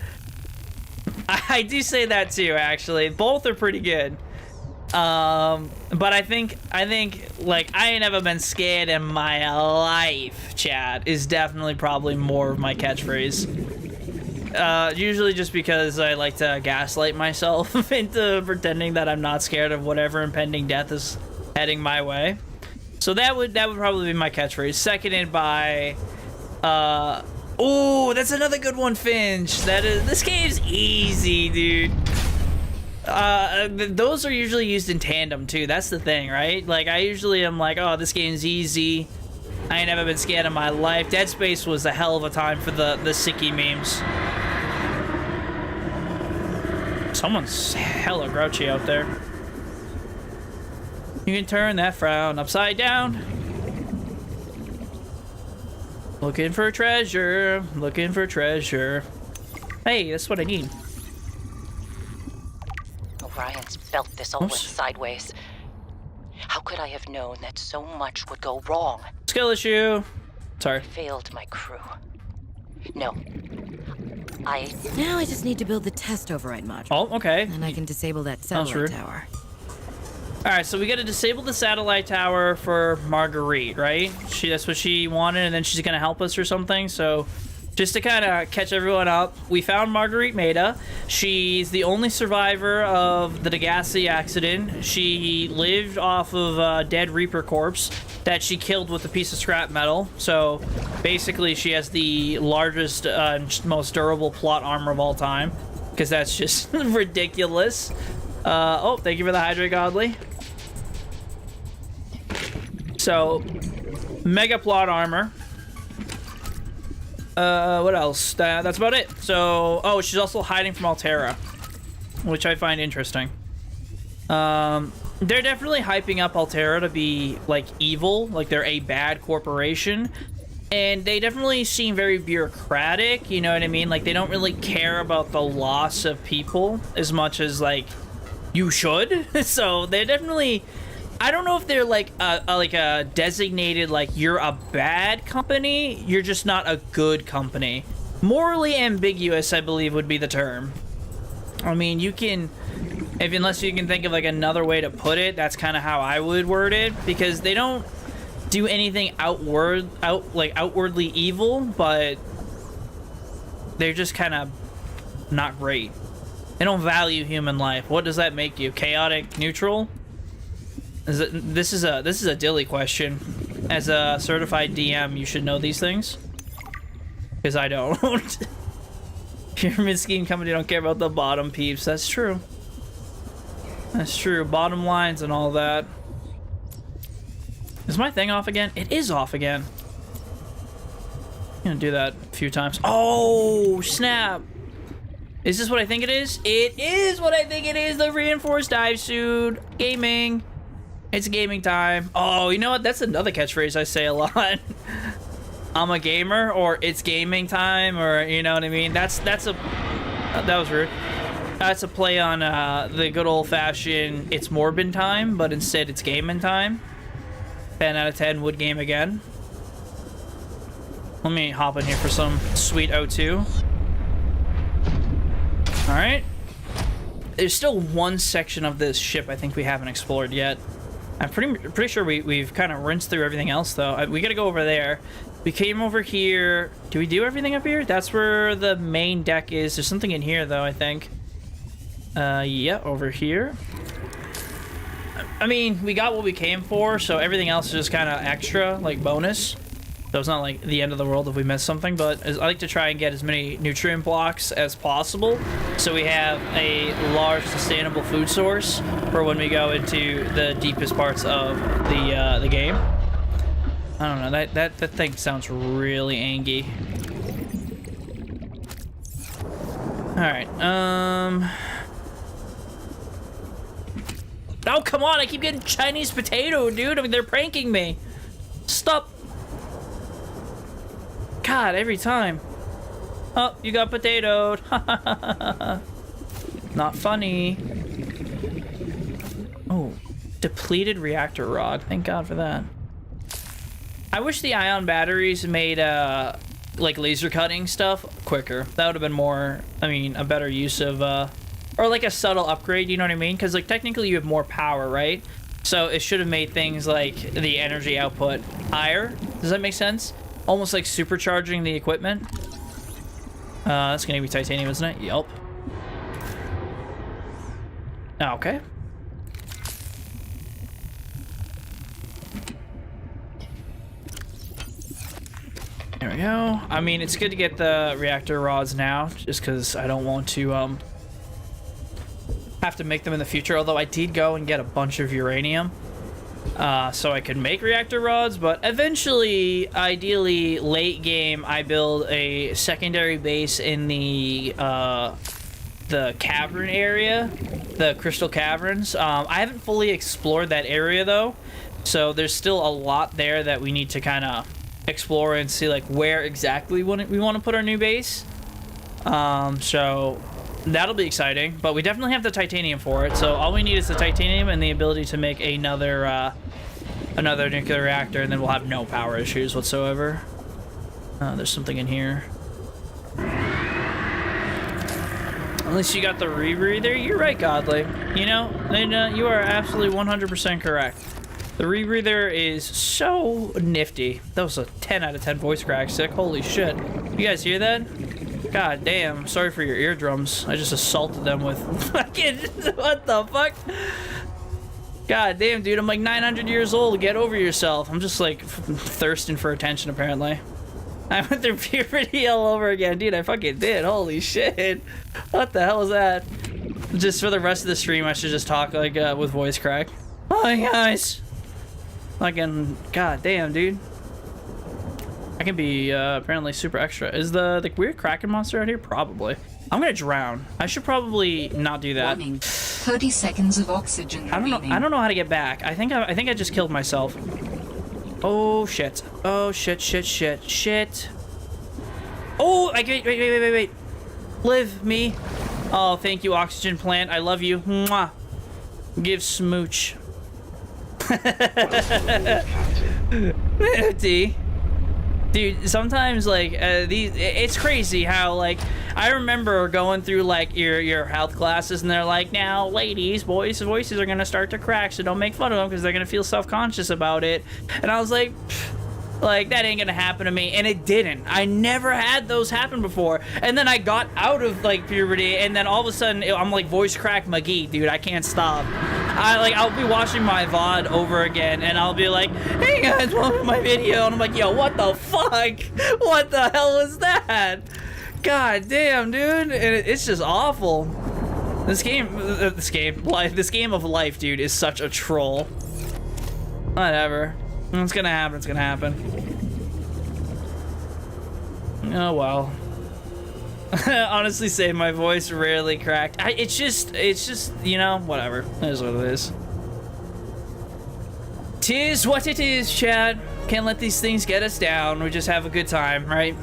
I do say that too, actually. Both are pretty good. But I think like I ain't never been scared in my life, Chad, is definitely probably more of my catchphrase. Usually just because I like to gaslight myself into pretending that I'm not scared of whatever impending death is heading my way. So that would probably be my catchphrase, seconded by oh, that's another good one, Finch. This game's easy, dude. Those are usually used in tandem too. That's the thing, right? Like I usually am like, oh, this game's easy. I ain't never been scared in my life. Dead Space was a hell of a time for the Siick memes. Someone's hella grouchy out there. You can turn that frown upside down. Looking for treasure. Looking for treasure. Hey, that's what I need. Orion's belt this all went sideways. How could I have known that so much would go wrong? Skill issue. Sorry. I failed my crew. No. Now I just need to build the test override module. Oh, okay. And I can disable that satellite tower. Alright, so we gotta disable the satellite tower for Marguerite, right? That's what she wanted, and then she's gonna help us or something, so... Just to kind of catch everyone up, we found Marguerite Maida. She's the only survivor of the Degassi accident. She lived off of a dead Reaper corpse that she killed with a piece of scrap metal. So basically she has the largest, most durable plot armor of all time, because that's just ridiculous. Oh, thank you for the Hydrate Godly. So, mega plot armor. What else? That's about it. So, oh, she's also hiding from Altera, which I find interesting. They're definitely hyping up Altera to be, like, evil, like they're a bad corporation, and they definitely seem very bureaucratic, you know what I mean? Like, they don't really care about the loss of people as much as, like, you should. So, they're definitely... I don't know if they're like a designated, like, you're a bad company, you're just not a good company. Morally ambiguous, I believe, would be the term. I mean, you can, unless you can think of like another way to put it, that's kind of how I would word it, because they don't do anything outwardly evil, but they're just kind of not great. They don't value human life. What does that make you? Chaotic neutral? This is a dilly question. As a certified DM, you should know these things, because I don't. Pyramid scheme company don't care about the bottom peeps. That's true. That's true. Bottom lines and all that. Is my thing off again? It is off again. I'm gonna do that a few times. Oh snap! Is this what I think it is? It is what I think it is. The reinforced dive suit. Gaming. It's gaming time. Oh, you know what? That's another catchphrase I say a lot. I'm a gamer, or it's gaming time, or you know what I mean? That was rude. That's a play on the good old-fashioned it's Morbin time, but instead it's gaming time. 10 out of 10 would game again. Let me hop in here for some sweet O2. Alright. There's still one section of this ship I think we haven't explored yet. I'm pretty sure we've kind of rinsed through everything else, though. We gotta go over there. We came over here. Do we do everything up here? That's where the main deck is. There's something in here, though, I think. Yeah, over here. I mean, we got what we came for, so everything else is just kind of extra, like bonus. So it's not like the end of the world if we miss something, but I like to try and get as many nutrient blocks as possible, so we have a large sustainable food source for when we go into the deepest parts of the game. I don't know, that thing sounds really angy. Alright, oh, come on, I keep getting Chinese potato, dude. I mean, they're pranking me. Stop. God, every time. Oh, you got potatoed. Not funny. Oh, depleted reactor rod. Thank God for that. I wish the ion batteries made, like, laser cutting stuff quicker. That would have been more, I mean, a better use of, or like a subtle upgrade, you know what I mean? Because, like, technically you have more power, right? So it should have made things like the energy output higher. Does that make sense? Almost like supercharging the equipment. That's gonna be titanium, isn't it? Yep. Okay. There we go. I mean, it's good to get the reactor rods now, just because I don't want to, have to make them in the future, although I did go and get a bunch of uranium so I could make reactor rods, but eventually, ideally, late game, I build a secondary base in the cavern area, the crystal caverns. I haven't fully explored that area though, so there's still a lot there that we need to kind of explore and see like where exactly we want to put our new base. So that'll be exciting, but we definitely have the titanium for it, so all we need is the titanium and the ability to make another nuclear reactor, and then we'll have no power issues whatsoever. There's something in here. At least you got the rebreather. You're right, Godly. You know, and you are absolutely 100% correct. The rebreather is so nifty. That was a 10 out of 10 voice crack, Siick. Holy shit. You guys hear that? God damn, sorry for your eardrums. I just assaulted them with fucking, what the fuck? God damn, dude, I'm like 900 years old. Get over yourself. I'm just like thirsting for attention, apparently. I went through puberty all over again. Dude, I fucking did. Holy shit. What the hell is that? Just for the rest of the stream, I should just talk like with voice crack. Hi, guys. Fucking, god damn, dude. I can be apparently super extra. Is the weird Kraken monster out here? Probably. I'm gonna drown. I should probably not do that. Warning. 30 seconds of oxygen remaining. I don't know how to get back. I think I just killed myself. Oh shit. Oh shit. Oh, wait. Live me. Oh, thank you, oxygen plant. I love you. Mwah. Give smooch. Empty. Dude, sometimes like it's crazy how like I remember going through like your health classes and they're like, now ladies, voices are gonna start to crack, so don't make fun of them because they're gonna feel self-conscious about it. And I was like that ain't gonna happen to me, and it didn't. I never had those happen before. And then I got out of like puberty, and then all of a sudden I'm like voice crack McGee, dude. I can't stop. I'll be watching my VOD over again, and I'll be like, hey guys, welcome to my video, and I'm like, yo, what the fuck? What the hell is that? God damn, dude, and it's just awful. This game of life, dude, is such a troll. Whatever. It's gonna happen. Oh well. Honestly, say my voice rarely cracked. It's just, you know, whatever. It is what it is. 'Tis what it is, Chad. Can't let these things get us down. We just have a good time, right?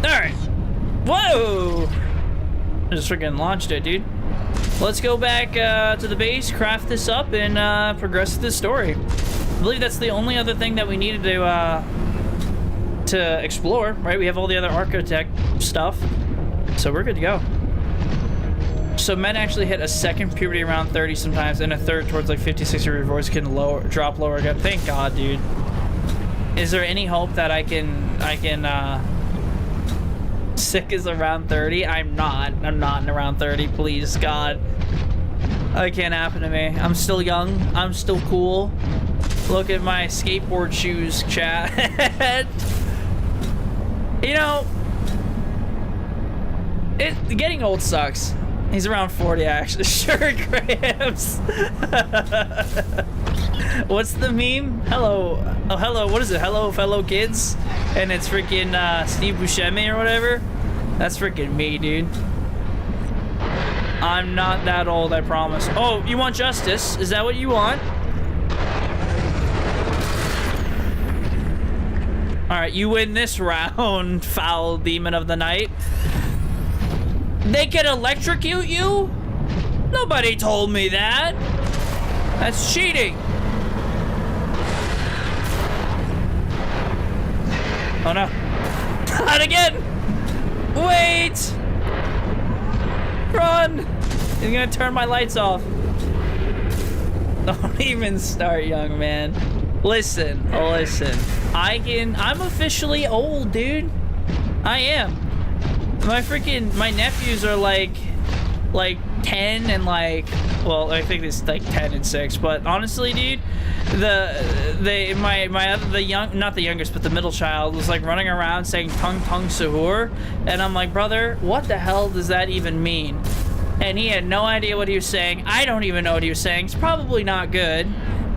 All right. Whoa! I just freaking launched it, dude. Let's go back to the base, craft this up, and progress this story. I believe that's the only other thing that we needed to explore, right? We have all the other architect stuff, so we're good to go. So men actually hit a second puberty around 30 sometimes, and a third towards like 56 year voice can drop lower again. Thank God, dude. Is there any hope that I can Siick is around 30? I'm not in around 30, please, God. That can't happen to me. I'm still young. I'm still cool. Look at my skateboard shoes, chat. You know, getting old sucks. He's around 40, actually. Sure, Grams. What's the meme? Hello. Oh, hello. What is it? Hello, fellow kids? And it's freaking Steve Buscemi or whatever. That's freaking me, dude. I'm not that old, I promise. Oh, you want justice? Is that what you want? Alright, you win this round, foul demon of the night. They can electrocute you? Nobody told me that. That's cheating. Oh no. Not again! Wait! Run! He's gonna turn my lights off. Don't even start, young man. Listen. I'm officially old, dude. I am. My nephews are like 10 and well, I think it's like 10 and 6, but honestly, dude, not the youngest, but the middle child was like running around saying tung sahur, and I'm like, brother, what the hell does that even mean? And he had no idea what he was saying. I don't even know what he was saying. It's probably not good.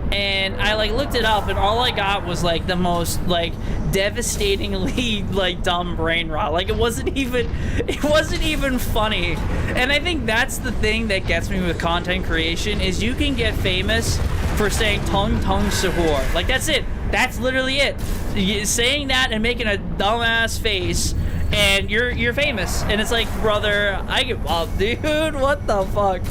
And I like looked it up, and all I got was like the most like devastatingly like dumb brain rot. Like it wasn't even funny. And I think that's the thing that gets me with content creation is you can get famous for saying tung sahur. Like that's it. That's literally it. Saying that and making a dumbass face, and you're famous. And it's like, brother, I give up, dude. What the fuck?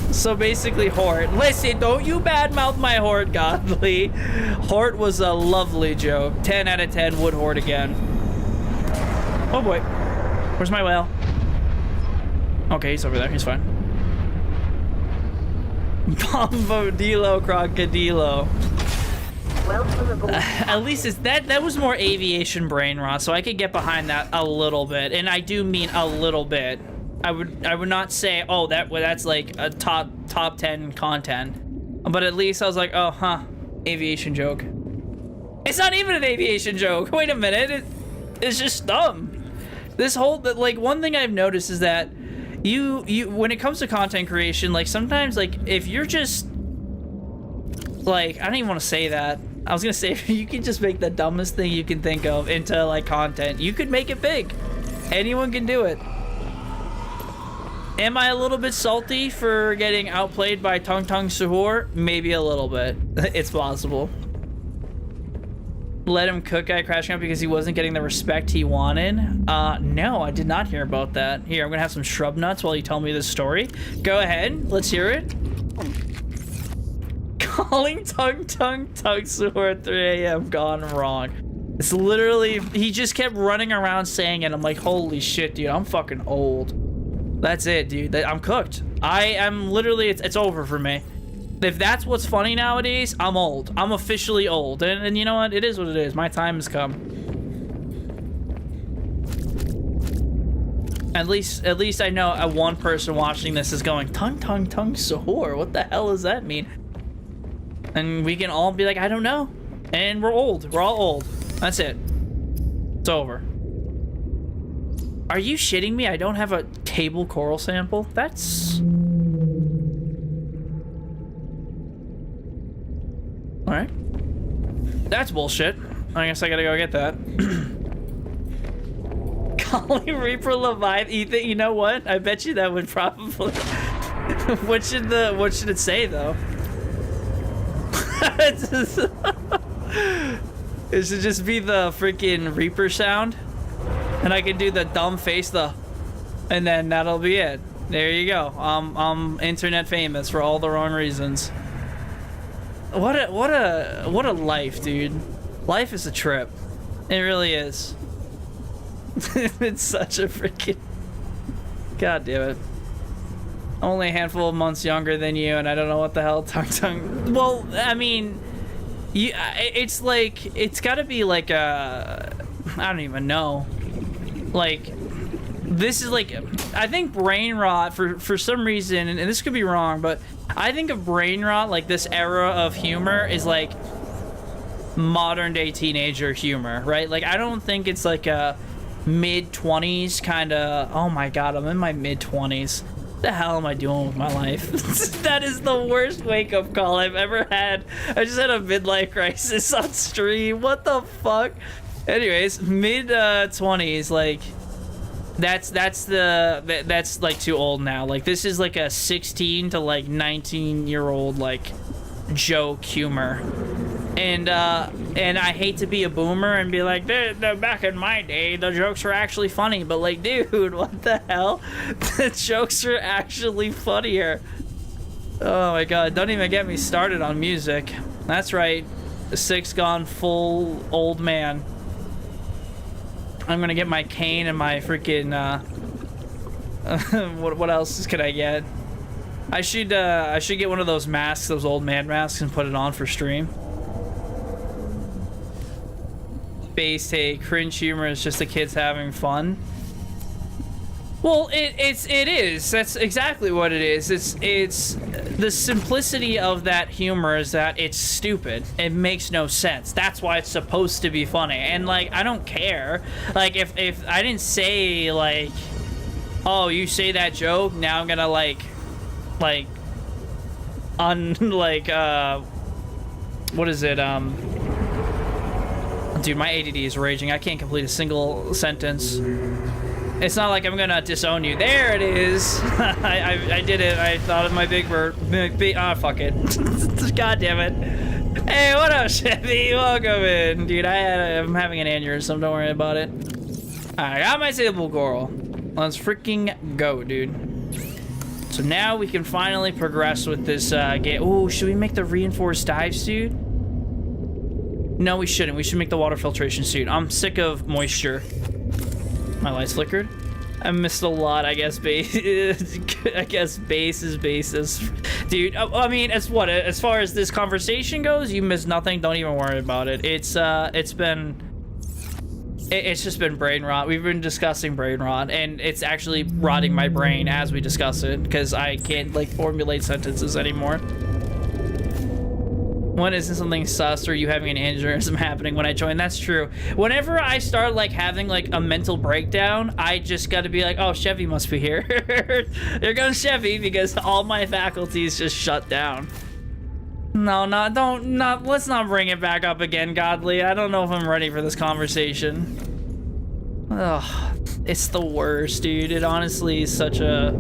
So basically, Hort. Listen, don't you badmouth my Hort, Godly. Hort was a lovely joke. 10 out of 10 would Hort again. Oh boy. Where's my whale? Okay, he's over there. He's fine. Bombodilo crocodilo. At least it's that was more aviation brain rot, so I could get behind that a little bit, and I do mean a little bit. I would not say, oh, that's like a top 10 content, but at least I was like, oh, huh, aviation joke. It's not even an aviation joke. Wait a minute, it's just dumb. This whole like one thing I've noticed is that you when it comes to content creation, like sometimes like if you're just like, I don't even want to say that. I was gonna say you can just make the dumbest thing you can think of into like content. You could make it big. Anyone can do it. Am I a little bit salty for getting outplayed by tung sahur? Maybe a little bit. It's possible. Let him cook guy crashing out because he wasn't getting the respect he wanted. No, I did not hear about that. Here, I'm gonna have some shrub nuts while you tell me this story. Go ahead, let's hear it. Calling tung sahur at 3 a.m. gone wrong. It's literally, he just kept running around saying it. I'm like, holy shit, dude, I'm fucking old. That's it, dude. I'm cooked. I am literally, it's over for me. If that's what's funny nowadays, I'm old. I'm officially old. And you know what? It is what it is. My time has come. At least I know one person watching this is going, tung sahur. What the hell does that mean? And we can all be like, I don't know. And we're old. We're all old. That's it. It's over. Are you shitting me? I don't have a table coral sample? That's... Alright. That's bullshit. I guess I gotta go get that. Calling Reaper Leviathan. You know what? I bet you that would probably. What should it say though? It should just be the freaking Reaper sound, and I can do the dumb face, and then that'll be it. There you go. I'm internet famous for all the wrong reasons. What a life, dude. Life is a trip. It really is. It's such a freaking... God damn it. Only a handful of months younger than you, and I don't know what the hell tongue. Well, I mean, it's like, it's gotta be like a... I don't even know. Like, this is like... I think brain rot, for some reason, and this could be wrong, but I think of brain rot, like this era of humor, is like modern day teenager humor, right? Like, I don't think it's like a mid-20s kind of, oh my god, I'm in my mid-20s. What the hell am I doing with my life? That is the worst wake-up call I've ever had. I just had a midlife crisis on stream. What the fuck? Anyways, mid-20s, like, that's like too old now. Like, this is like a 16 to like 19-year-old like joke humor. And I hate to be a boomer and be like, back in my day, the jokes were actually funny. But like, dude, what the hell? The jokes are actually funnier. Oh my god, don't even get me started on music. That's right, Siick's gone full old man. I'm gonna get my cane and my freaking, what else could I get? I should get one of those masks, those old man masks, and put it on for stream. Base take, cringe humor is just the kids having fun. Well, it is. That's exactly what it is. It's the simplicity of that humor is that it's stupid. It makes no sense. That's why it's supposed to be funny. And like, I don't care. Like, if I didn't say like, oh, you say that joke, now I'm gonna like what is it? Dude, my ADD is raging. I can't complete a single sentence. It's not like I'm gonna disown you. There it is. I did it. I thought of my big bird. Fuck it. God damn it. Hey, what up, Chevy? Welcome in. Dude, I'm having an aneurysm. Don't worry about it. I got my table coral. Let's freaking go, dude. So now we can finally progress with this game. Oh, should we make the reinforced dive suit? No, we shouldn't. We should make the water filtration suit. I'm sick of moisture. My lights flickered. I missed a lot, I guess. I guess base is basis. Dude, I mean, as far as this conversation goes, you missed nothing. Don't even worry about it. It's just been brain rot. We've been discussing brain rot, and it's actually rotting my brain as we discuss it, because I can't, like, formulate sentences anymore. When isn't something sus or you having an aneurysm happening when I join? That's true. Whenever I start like having like a mental breakdown, I just gotta be like, oh, Chevy must be here. There goes Chevy, because all my faculties just shut down. No, let's not bring it back up again, Godly. I don't know if I'm ready for this conversation. Ugh, it's the worst, dude. It honestly is such a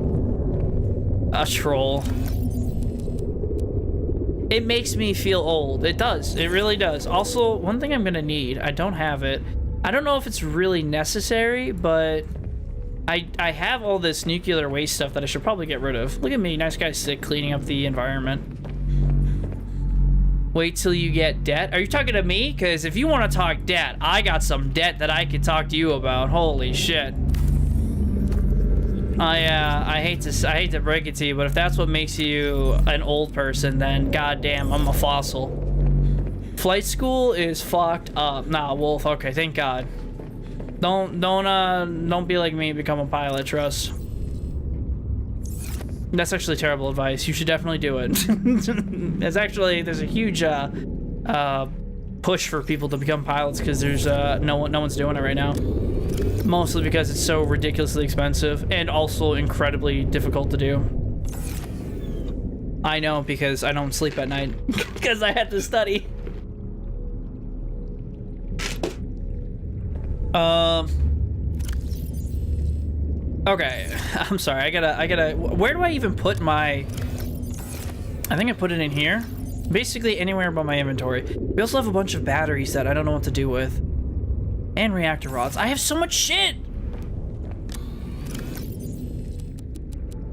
troll. It makes me feel old. It does. It really does. Also, one thing I'm gonna need, I don't have it. I don't know if it's really necessary, but I have all this nuclear waste stuff that I should probably get rid of. Look at me, nice guy Siick, cleaning up the environment. Wait till you get debt. Are you talking to me? Because if you want to talk debt, I got some debt that I could talk to you about. Holy shit. I hate to break it to you, but if that's what makes you an old person, then goddamn, I'm a fossil. Flight school is fucked up. Nah, Wolf. Okay, thank God. Don't be like me. Become a pilot. Trust. That's actually terrible advice. You should definitely do it. There's a huge push for people to become pilots because there's no one's doing it right now. Mostly because it's so ridiculously expensive and also incredibly difficult to do. I know, because I don't sleep at night because I had to study. Okay, I'm sorry. I gotta. Where do I even put my? I think I put it in here. Basically anywhere but my inventory. We also have a bunch of batteries that I don't know what to do with, and reactor rods. I have so much shit.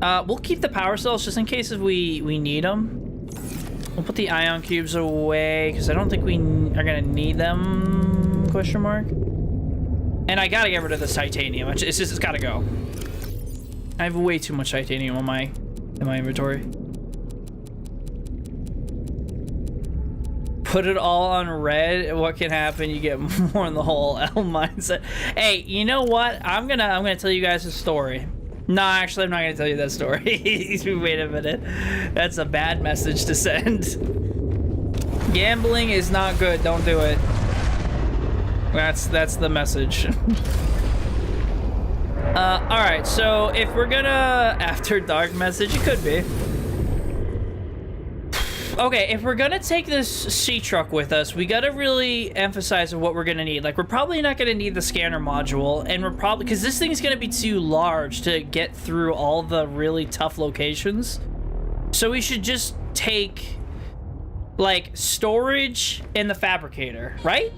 We'll keep the power cells just in case if we need them. We'll put the ion cubes away because I don't think we are gonna need them. Question mark. And I gotta get rid of this titanium. It's gotta go. I have way too much titanium in my inventory. Put it all on red. What can happen? You get more in the whole L mindset. Hey, you know what? I'm gonna tell you guys a story. No, actually, I'm not gonna tell you that story. Wait a minute. That's a bad message to send. Gambling is not good. Don't do it. That's the message. All right. So if we're gonna after dark message, it could be. Okay, if we're gonna take this sea truck with us, we gotta really emphasize what we're gonna need. Like, we're probably not gonna need the scanner module, and we're probably, because this thing's gonna be too large to get through all the really tough locations. So we should just take, like, storage and the fabricator, right?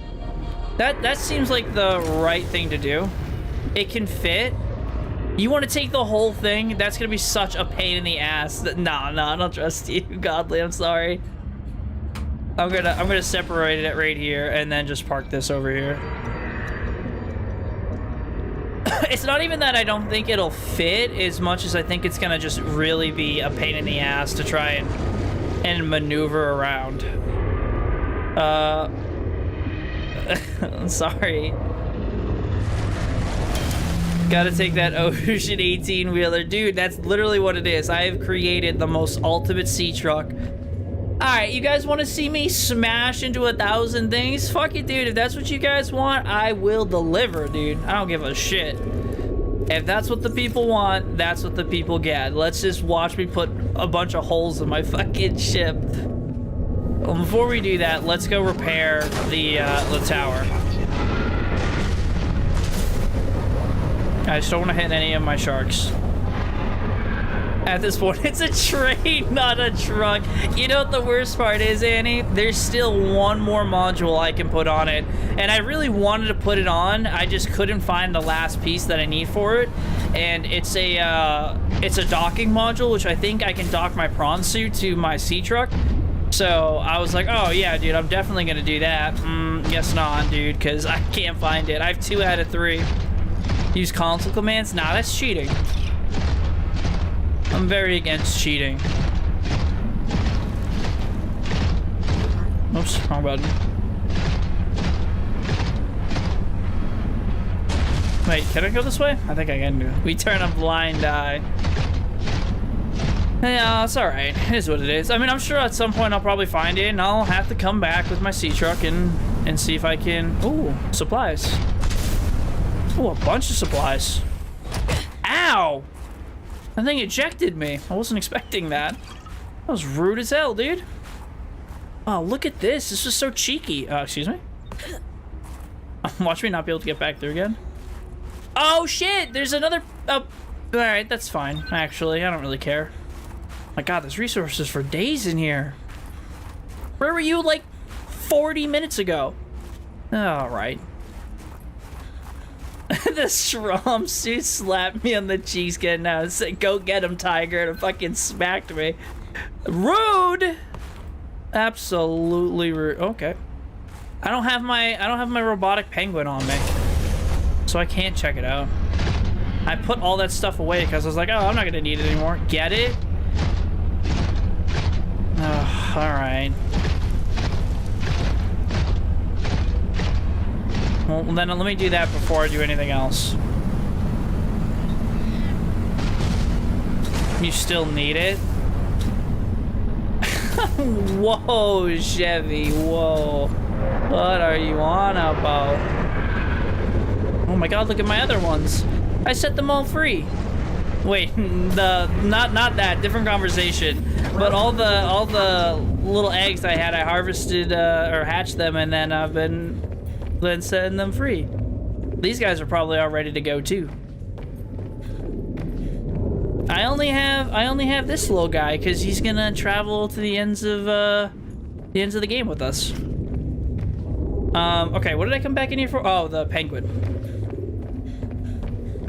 That seems like the right thing to do. It can fit. You want to take the whole thing? That's gonna be such a pain in the ass. No, I don't trust you, Godly. I'm sorry. I'm gonna separate it right here and then just park this over here. It's not even that I don't think it'll fit as much as I think it's gonna just really be a pain in the ass to try and maneuver around. I'm sorry. Gotta take that Ocean 18-wheeler. Dude, that's literally what it is. I have created the most ultimate sea truck. Alright, you guys want to see me smash into 1,000 things? Fuck it, dude. If that's what you guys want, I will deliver, dude. I don't give a shit. If that's what the people want, that's what the people get. Let's just watch me put a bunch of holes in my fucking ship. Well, before we do that, let's go repair the tower. I just don't want to hit any of my sharks. At this point, it's a train, not a truck. You know what the worst part is, Annie? There's still one more module I can put on it. And I really wanted to put it on. I just couldn't find the last piece that I need for it. And it's a docking module, which I think I can dock my prawn suit to my sea truck. So I was like, oh yeah, dude, I'm definitely gonna do that. Guess not, dude, because I can't find it. I have 2 out of 3. Use console commands? Nah, that's cheating. I'm very against cheating. Oops, wrong button. Wait, can I go this way? I think I can do it. We turn a blind eye. Yeah, it's alright. It is what it is. I mean, I'm sure at some point I'll probably find it, and I'll have to come back with my sea truck and see if I can... Ooh, supplies. Ooh, a bunch of supplies. Ow! That thing ejected me. I wasn't expecting that. That was rude as hell, dude. Oh, look at this. This is so cheeky. Excuse me? Watch me not be able to get back there again. Oh, shit! There's another... alright, that's fine, actually. I don't really care. My god, there's resources for days in here. Where were you, like, 40 minutes ago? Alright. The Strom suit slapped me on the cheeks getting out and said, go get him, Tiger, and fucking smacked me. Rude! Absolutely rude. Okay. I don't have my robotic penguin on me, so I can't check it out. I put all that stuff away because I was like, oh, I'm not gonna need it anymore. Get it? Oh, alright. Well, then let me do that before I do anything else. You still need it? Whoa, Chevy, whoa. What are you on about? Oh my god, look at my other ones. I set them all free. Wait, not that, different conversation. But all the little eggs I had, I harvested or hatched them, and then I've been setting them free. These guys are probably all ready to go too. I only have this little guy because he's gonna travel to the ends of the game with us. Okay, what did I come back in here for? Oh, the penguin.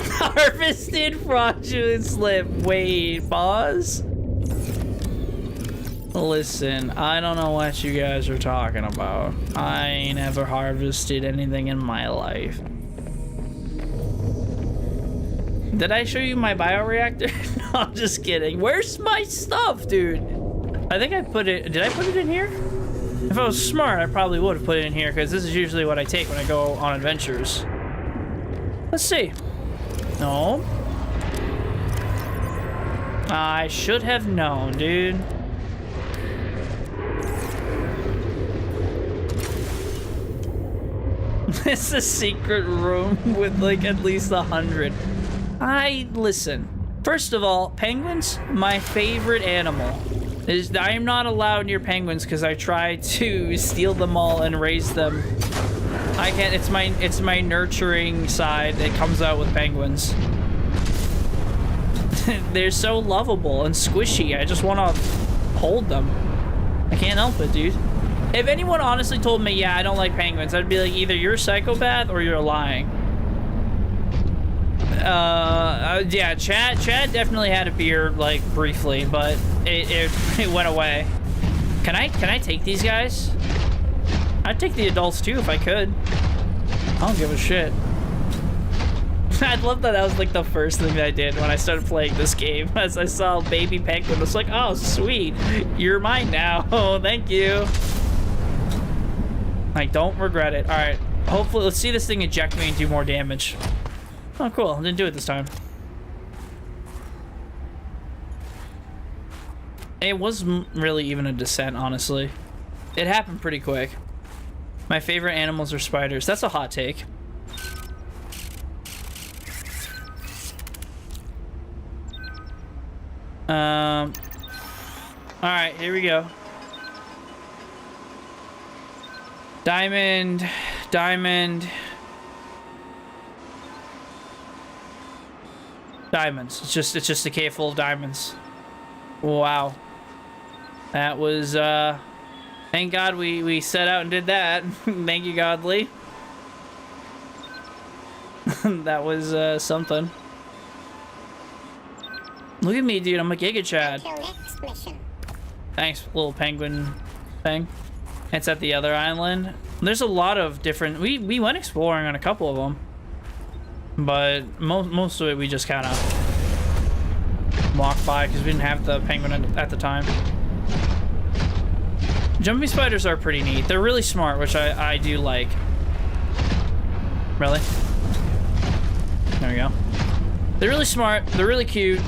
Harvested fraudulent slip. Wait, pause. Listen, I don't know what you guys are talking about. I ain't never harvested anything in my life. Did I show you my bioreactor? No, I'm just kidding. Where's my stuff, dude? I think I put it... Did I put it in here? If I was smart, I probably would have put it in here, because this is usually what I take when I go on adventures. Let's see. No. I should have known, dude. It's a secret room with like at least 100. Listen. First of all, penguins, my favorite animal. I am not allowed near penguins because I tried to steal them all and raise them. I can't. It's my nurturing side that comes out with penguins. They're so lovable and squishy. I just want to hold them. I can't help it, dude. If anyone honestly told me, yeah, I don't like penguins, I'd be like, either you're a psychopath or you're lying. Yeah, Chad definitely had a beer, like, briefly, but it went away. Can I take these guys? I'd take the adults too if I could. I don't give a shit. I'd love that was like the first thing that I did when I started playing this game. As I saw a baby penguin, I was like, oh, sweet. You're mine now. Oh, thank you. I don't regret it. All right. Hopefully, let's see this thing eject me and do more damage. Oh, cool. I didn't do it this time. It wasn't really even a descent, honestly. It happened pretty quick. My favorite animals are spiders. That's a hot take. All right, here we go. Diamond. Diamonds. It's just a cave full of diamonds. Wow. That was, thank God we set out and did that. Thank you, Godly. That was, something. Look at me, dude. I'm a Giga Chad. Thanks, little penguin thing. It's at the other island. There's a lot of different... We went exploring on a couple of them. But most of it we just kind of walked by because we didn't have the penguin at the time. Jumping spiders are pretty neat. They're really smart, which I do like. Really? There we go. They're really smart. They're really cute.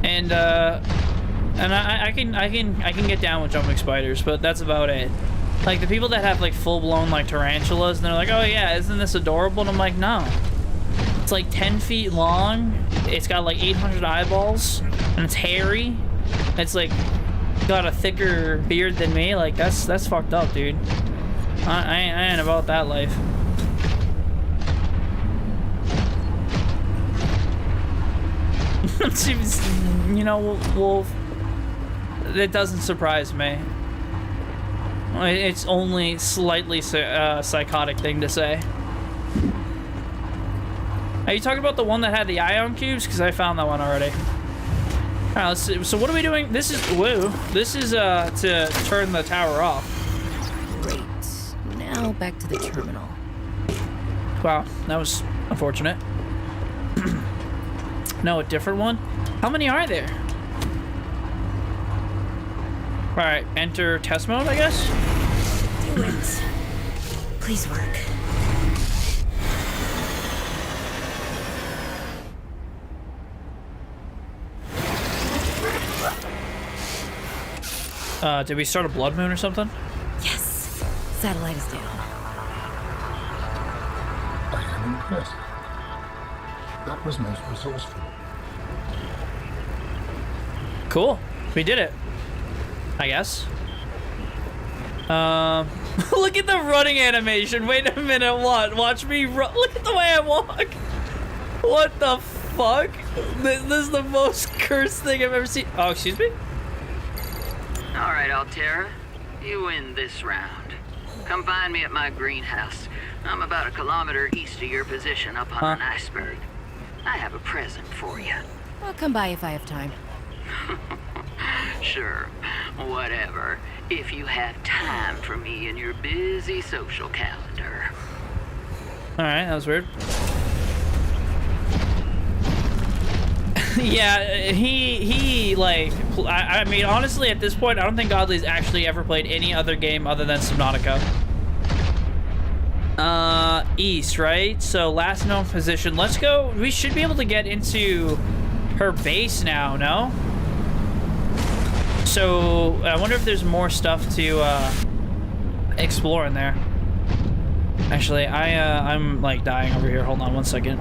And I can get down with jumping spiders, but that's about it. Like the people that have like full-blown like tarantulas, and they're like, oh yeah, isn't this adorable? And I'm like, no. It's like 10 feet long. It's got like 800 eyeballs, and it's hairy. It's like got a thicker beard than me. Like that's fucked up, dude. I ain't about that life. You know, Wolf. It doesn't surprise me. It's only slightly psychotic thing to say. Are you talking about the one that had the ion cubes? Because I found that one already. All right, let's see. So what are we doing? This is to turn the tower off. Great. Now back to the terminal. Wow, that was unfortunate. No, a different one? How many are there? All right, enter test mode, I guess? Do it. Please work. Did we start a blood moon or something? Yes. Satellite is down. I am impressed. That was most resourceful. Cool. We did it. I guess. Look at the running animation. Wait a minute. What? Watch me run. Look at the way I walk. What the fuck? This is the most cursed thing I've ever seen. Oh, excuse me? All right, Altera. You win this round. Come find me at my greenhouse. I'm about 1 kilometer east of your position up on an iceberg. I have a present for you. I'll come by if I have time. Sure, whatever. If you have time for me in your busy social calendar. Alright, that was weird. Yeah, he like, I mean, honestly, at this point, I don't think Godly's actually ever played any other game other than Subnautica. East, right? So, last known position. Let's go. We should be able to get into her base now, no? So, I wonder if there's more stuff to, explore in there. Actually, I'm, like, dying over here. Hold on one second.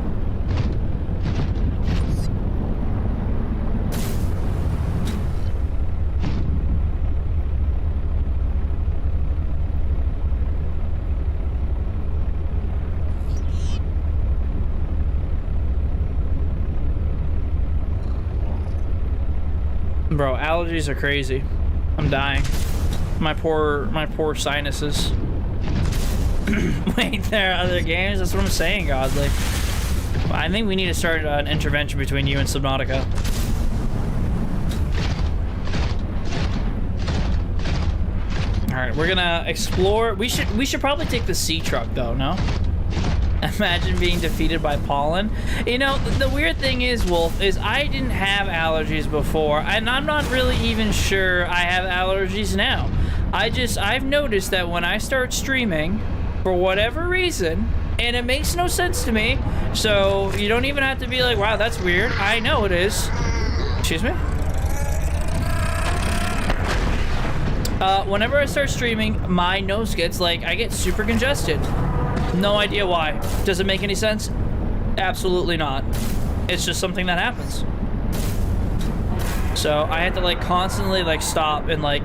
Bro, allergies are crazy. I'm dying. My poor sinuses. Wait, there are other games? That's what I'm saying, Godly. I think we need to start an intervention between you and Subnautica. Alright, we're gonna explore. We should probably take the sea truck though, no? Imagine being defeated by pollen. You know, the weird thing is, Wolf, is I didn't have allergies before, and I'm not really even sure I have allergies now. I've noticed that when I start streaming, for whatever reason, and it makes no sense to me, so you don't even have to be like, wow, that's weird. I know it is. Excuse me? Whenever I start streaming, my nose gets like, I get super congested. No idea why. Does it make any sense? Absolutely not. It's just something that happens. So I had to like constantly like stop and like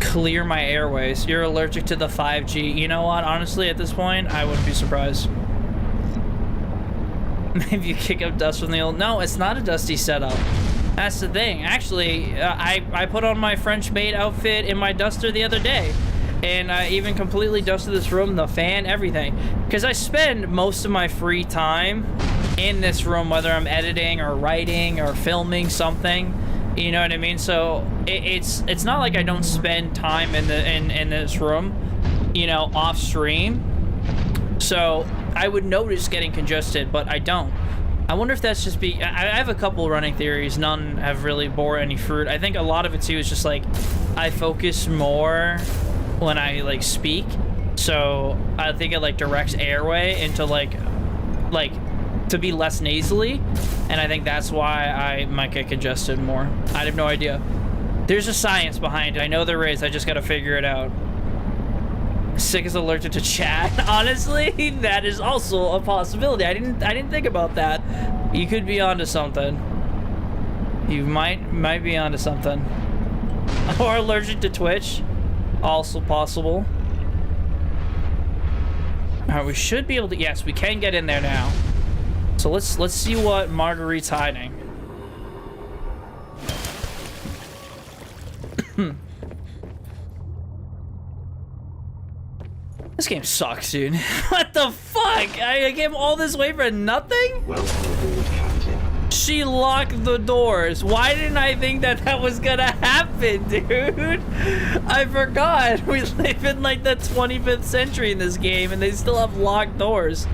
clear my airways. You're allergic to the 5G. You know what? Honestly, at this point, I wouldn't be surprised. Maybe you kick up dust from the old... No, it's not a dusty setup. That's the thing. Actually, I put on my French maid outfit in my duster the other day. And I even completely dusted this room, the fan, everything. Because I spend most of my free time in this room, whether I'm editing or writing or filming something. You know what I mean? So it's not like I don't spend time in this room, you know, off stream. So I would notice getting congested, but I don't. I wonder if that's just I have a couple running theories. None have really bore any fruit. I think a lot of it too is just like I focus more when I like speak, so I think it like directs airway into like to be less nasally, and I think that's why I might get congested more. I have no idea. There's a science behind it. I know there is. I just gotta figure it out. Siick is allergic to chat. Honestly, that is also a possibility. I didn't think about that. You could be onto something. You might be onto something. Or allergic to Twitch. Also possible. Alright, we should be able to... Yes, we can get in there now. So let's see what Marguerite's hiding. This game sucks, dude. What the fuck? I came all this way for nothing? She locked the doors. Why didn't I think that was gonna happen, dude? I forgot. We live in like the 25th century in this game and they still have locked doors.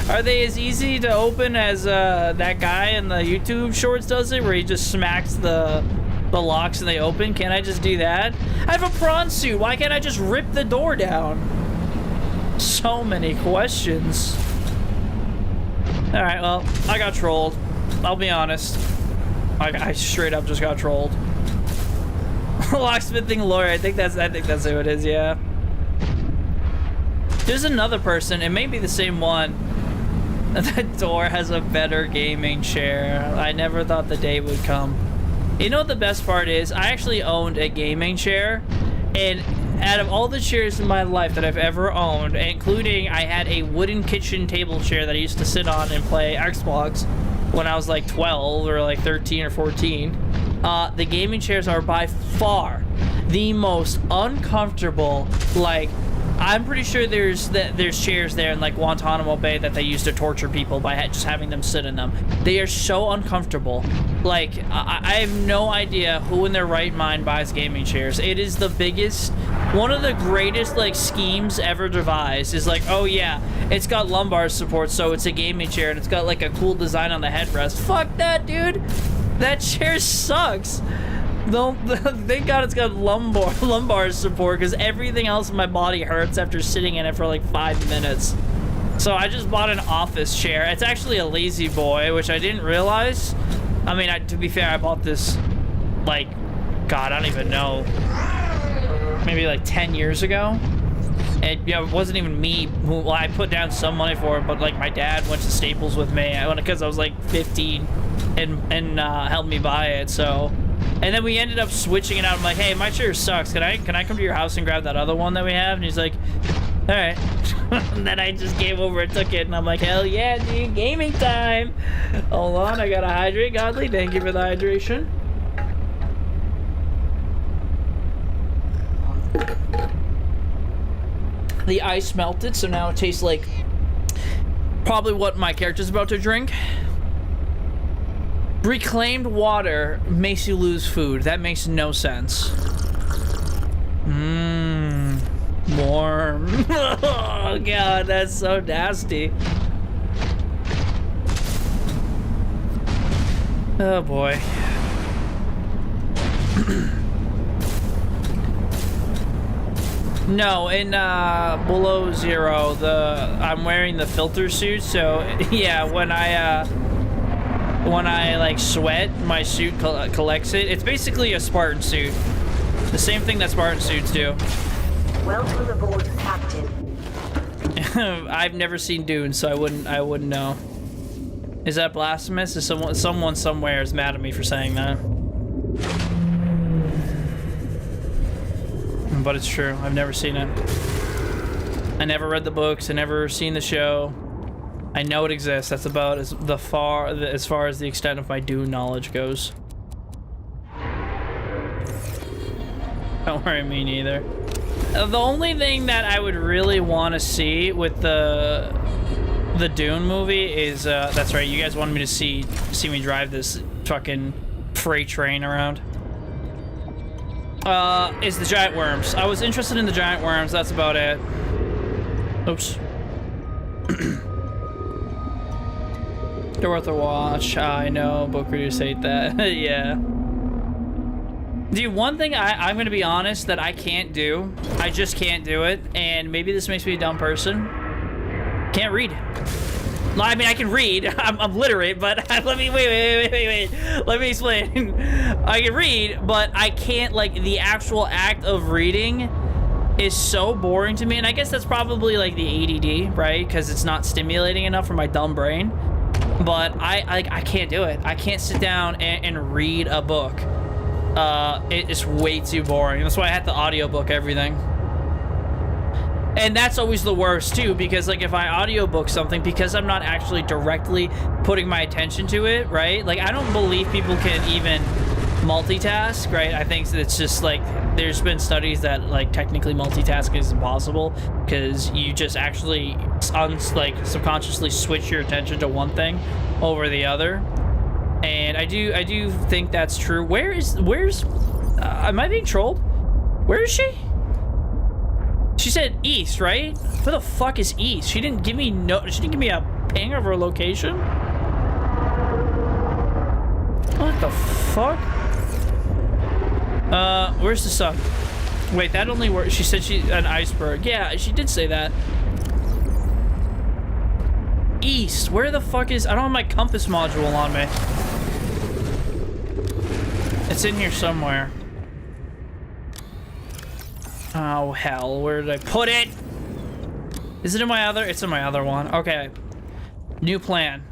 Are they as easy to open as that guy in the YouTube shorts does it, where he just smacks the locks and they open? Can't I just do that? I have a prawn suit. Why can't I just rip the door down? So many questions. Alright, well, I got trolled. I'll be honest. I straight up just got trolled. Locksmithing lawyer. I think that's who it is, yeah. There's another person. It may be the same one. That door has a better gaming chair. I never thought the day would come. You know what the best part is? I actually owned a gaming chair, and out of all the chairs in my life that I've ever owned, including I had a wooden kitchen table chair that I used to sit on and play Xbox when I was like 12 or like 13 or 14, the gaming chairs are by far the most uncomfortable. Like, I'm pretty sure there's chairs there in like Guantanamo Bay that they use to torture people by just having them sit in them. They are so uncomfortable. Like, I have no idea who in their right mind buys gaming chairs. It is the biggest, one of the greatest like schemes ever devised is like, oh yeah, it's got lumbar support, so it's a gaming chair, and it's got like a cool design on the headrest. Fuck that, dude. That chair sucks. Thank God it's got lumbar support, because everything else in my body hurts after sitting in it for like 5 minutes. So I just bought an office chair. It's actually a Lazy Boy, which I didn't realize. I mean, to be fair, I bought this like, God, I don't even know, maybe like 10 years ago. And it wasn't even me who, well, I put down some money for it, but like my dad went to Staples with me because I was like 15 and helped me buy it. So, and then we ended up switching it out. I'm like, hey, my chair sucks. Can I come to your house and grab that other one that we have? And he's like, all right. And then I just came over and took it, and I'm like, hell yeah, dude, gaming time. Hold on, I gotta hydrate. Godly, thank you for the hydration. The ice melted, so now it tastes like probably what my character's about to drink. Reclaimed water makes you lose food. That makes no sense. Warm. Oh God, that's so nasty. Oh boy. No, in Below Zero, I'm wearing the filter suit, so yeah, when I like sweat, my suit collects it. It's basically a Spartan suit. The same thing that Spartan suits do. Welcome aboard, Captain. I've never seen Dune, so I wouldn't know. Is that blasphemous? Is someone somewhere is mad at me for saying that? But it's true. I've never seen it. I never read the books. I never seen the show. I know it exists. That's about as far as the extent of my Dune knowledge goes. Don't worry, me neither. The only thing that I would really want to see with the Dune movie is that's right. You guys wanted me to see me drive this fucking freight train around. Is the giant worms. I was interested in the giant worms. That's about it. Oops. They're worth a watch. I know, book readers hate that. Yeah. Dude, one thing I'm gonna be honest that I can't do. I just can't do it, and maybe this makes me a dumb person. Can't read. I mean, I can read. I'm literate, but let me wait. Let me explain. I can read, but I can't, like, the actual act of reading is so boring to me, and I guess that's probably like the ADD, right? Because it's not stimulating enough for my dumb brain. But I can't do it. I can't sit down and read a book. It's way too boring. That's why I had to audiobook everything. And that's always the worst too, because like if I audiobook something, because I'm not actually directly putting my attention to it, right? Like I don't believe people can even multitask, right? I think it's just like there's been studies that like technically multitasking is impossible because you just actually like subconsciously switch your attention to one thing over the other. And I do think that's true. Where's am I being trolled? Where is she? She said east, right? Where the fuck is east? She didn't give me a ping of her location. What the fuck? Where's the sun? Wait, that only works. She said she's an iceberg. Yeah, she did say that. East. Where the fuck is? I don't have my compass module on me. It's in here somewhere. Oh hell, where did I put it? Is it in my other? It's in my other one. Okay. New plan.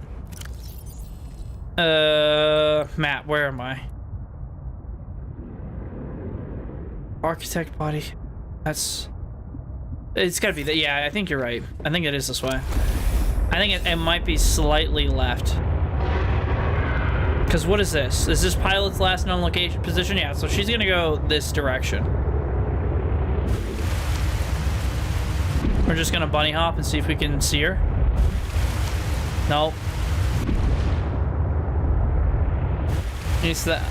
Map, where am I? Architect body. It's gotta be that. Yeah, I think you're right. I think it is this way. I think it might be slightly left. Because what is this? Is this pilot's last known location position? Yeah, so she's gonna go this direction. We're just gonna bunny hop and see if we can see her. Nope. It's that.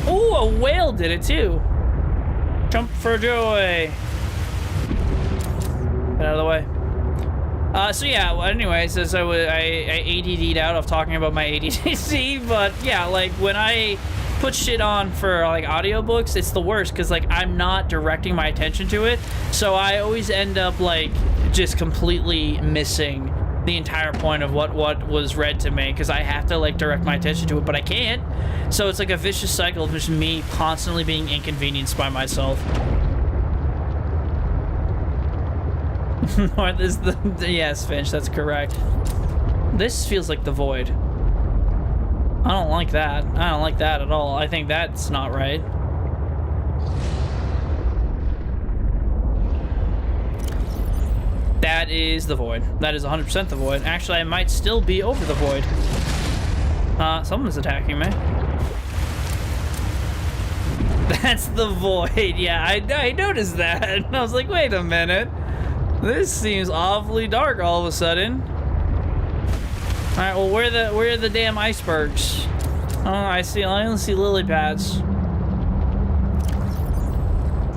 Oh, a whale did it too. Jump for joy. Get out of the way. So yeah, well, anyways, as I ADD'd out of talking about my ADD, but yeah, like when I put shit on for like audiobooks, it's the worst because like I'm not directing my attention to it, so I always end up like just completely missing the entire point of what was read to me because I have to like direct my attention to it, but I can't. So it's like a vicious cycle of just me constantly being inconvenienced by myself. North is the yes, Finch, that's correct. This feels like the void. I don't like that. I don't like that at all. I think that's not right. That is the void. That is 100% the void. Actually, I might still be over the void. Someone's attacking me. That's the void. Yeah, I noticed that. And I was like, wait a minute. This seems awfully dark all of a sudden. All right, well, where are the damn icebergs? Oh, I only see lily pads.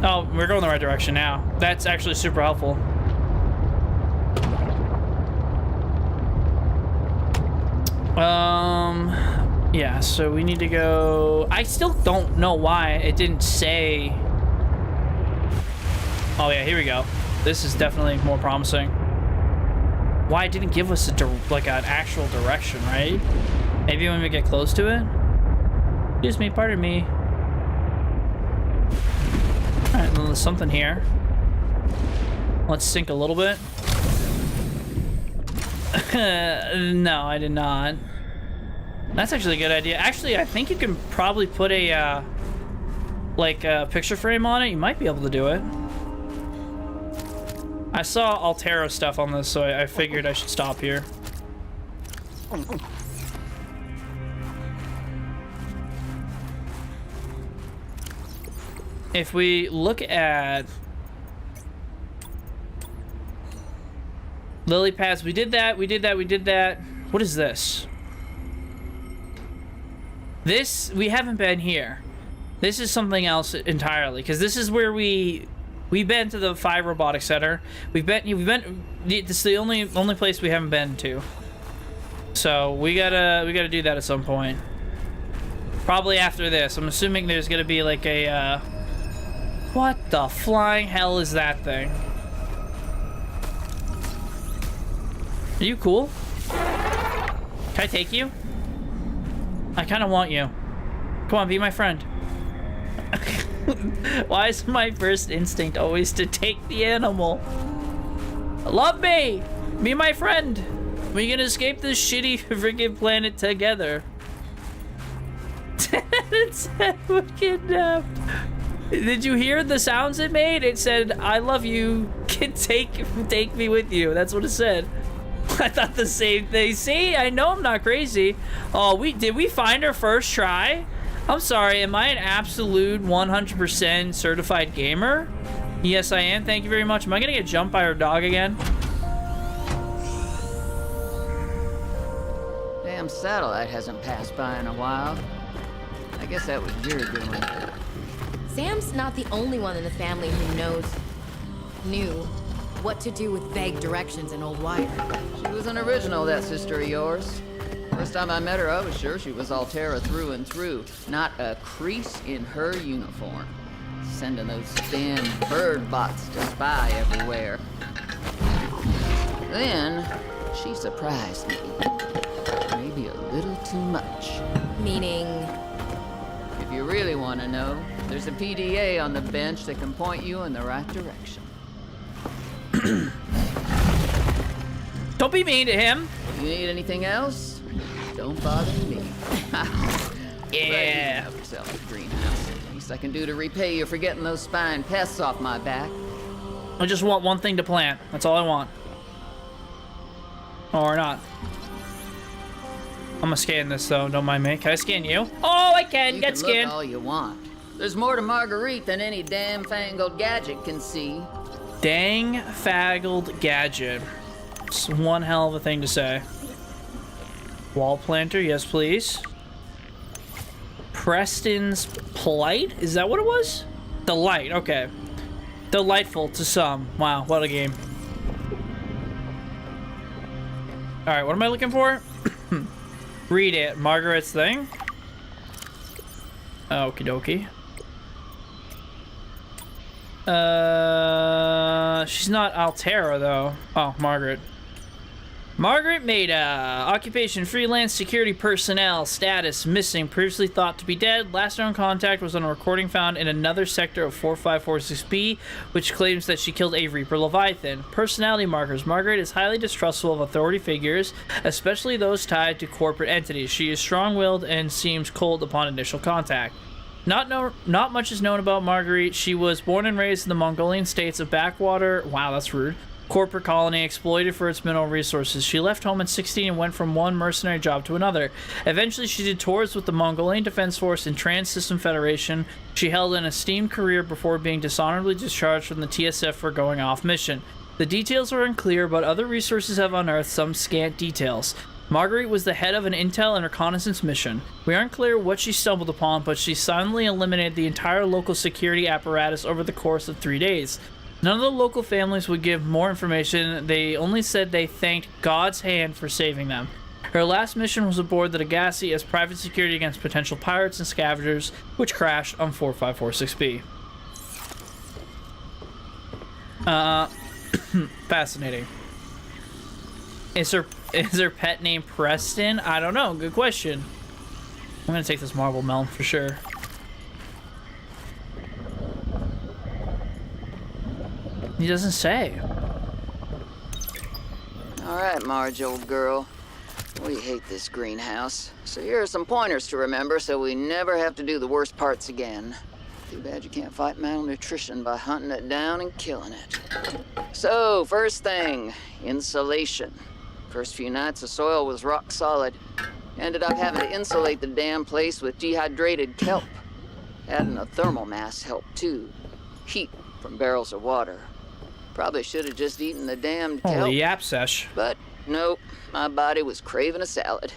Oh, we're going the right direction now. That's actually super helpful. Yeah, so we need to go. I still don't know why it didn't say. Oh yeah, here we go. This is definitely more promising. Why it didn't give us like an actual direction, right? Maybe when we get close to it. Excuse me, pardon me. All right, well, there's something here. Let's sink a little bit. No, I did not. That's actually a good idea. Actually, I think you can probably put a like a picture frame on it. You might be able to do it. I saw Altera stuff on this, so I figured I should stop here. If we look at lily pads, we did that. What is this? This, we haven't been here. This is something else entirely, because this is where we've been to the 5 Robotics Center. We've been. This is the only place we haven't been to. So we gotta do that at some point. Probably after this. I'm assuming there's gonna be like a. What the flying hell is that thing? Are you cool? Can I take you? I kind of want you. Come on, be my friend. Why is my first instinct always to take the animal? Love me! Be my friend! We can escape this shitty freaking planet together. It said we're kidnapped. Did you hear the sounds it made? It said, I love you. Take me with you. That's what it said. I thought the same thing. See, I know I'm not crazy. Oh, did we find our first try? I'm sorry, am I an absolute 100% certified gamer? Yes, I am. Thank you very much. Am I gonna get jumped by our dog again? Damn satellite hasn't passed by in a while. I guess that was your doing. Sam's not the only one in the family who knew what to do with vague directions in old wire. She was an original, that sister of yours. First time I met her, I was sure she was Altera through and through. Not a crease in her uniform. Sending those damn bird bots to spy everywhere. Then, she surprised me. Maybe a little too much. Meaning? If you really want to know, there's a PDA on the bench that can point you in the right direction. Don't be mean to him. If you need anything else, don't bother me. Yeah. Have yourself a greenhouse. Least I can do to repay you for getting those spine pests off my back. I just want one thing to plant. That's all I want. Or not. I'm gonna scan this though, don't mind me. Can I scan you? Oh, I can! Get scanned! You can look all you want. There's more to Marguerite than any damn fangled gadget can see. Dang faggled gadget. It's one hell of a thing to say. Wall planter, yes please. Preston's Plight? Is that what it was? Delight, okay. Delightful to some. Wow, what a game. Alright, what am I looking for? Read it. Margaret's thing? Okie dokie. She's not Altera, though. Oh, Margaret. Margaret Maida. Occupation, freelance security personnel. Status, missing. Previously thought to be dead. Last known contact was on a recording found in another sector of 4546B, which claims that she killed a Reaper Leviathan. Personality markers. Margaret is highly distrustful of authority figures, especially those tied to corporate entities. She is strong-willed and seems cold upon initial contact. Not much is known about Marguerite. She was born and raised in the Mongolian states of backwater. Wow, that's rude. Corporate colony exploited for its mineral resources. She left home at 16 and went from one mercenary job to another. Eventually, she did tours with the Mongolian Defense Force and Trans-System Federation. She held an esteemed career before being dishonorably discharged from the TSF for going off mission. The details are unclear, but other resources have unearthed some scant details. Marguerite was the head of an intel and reconnaissance mission. We aren't clear what she stumbled upon, but she silently eliminated the entire local security apparatus over the course of 3 days. None of the local families would give more information. They only said they thanked God's hand for saving them. Her last mission was aboard the Degassi as private security against potential pirates and scavengers, which crashed on 4546B. Fascinating. Is her pet named Preston? I don't know. Good question. I'm gonna take this marble melon for sure. He doesn't say. All right, Marge, old girl. We hate this greenhouse. So here are some pointers to remember so we never have to do the worst parts again. Too bad you can't fight malnutrition by hunting it down and killing it. So, first thing, insulation. First few nights, the soil was rock solid. Ended up having to insulate the damn place with dehydrated kelp. Adding a thermal mass helped too. Heat from barrels of water. Probably should have just eaten the damned kelp. Holy yap sesh. But nope, my body was craving a salad.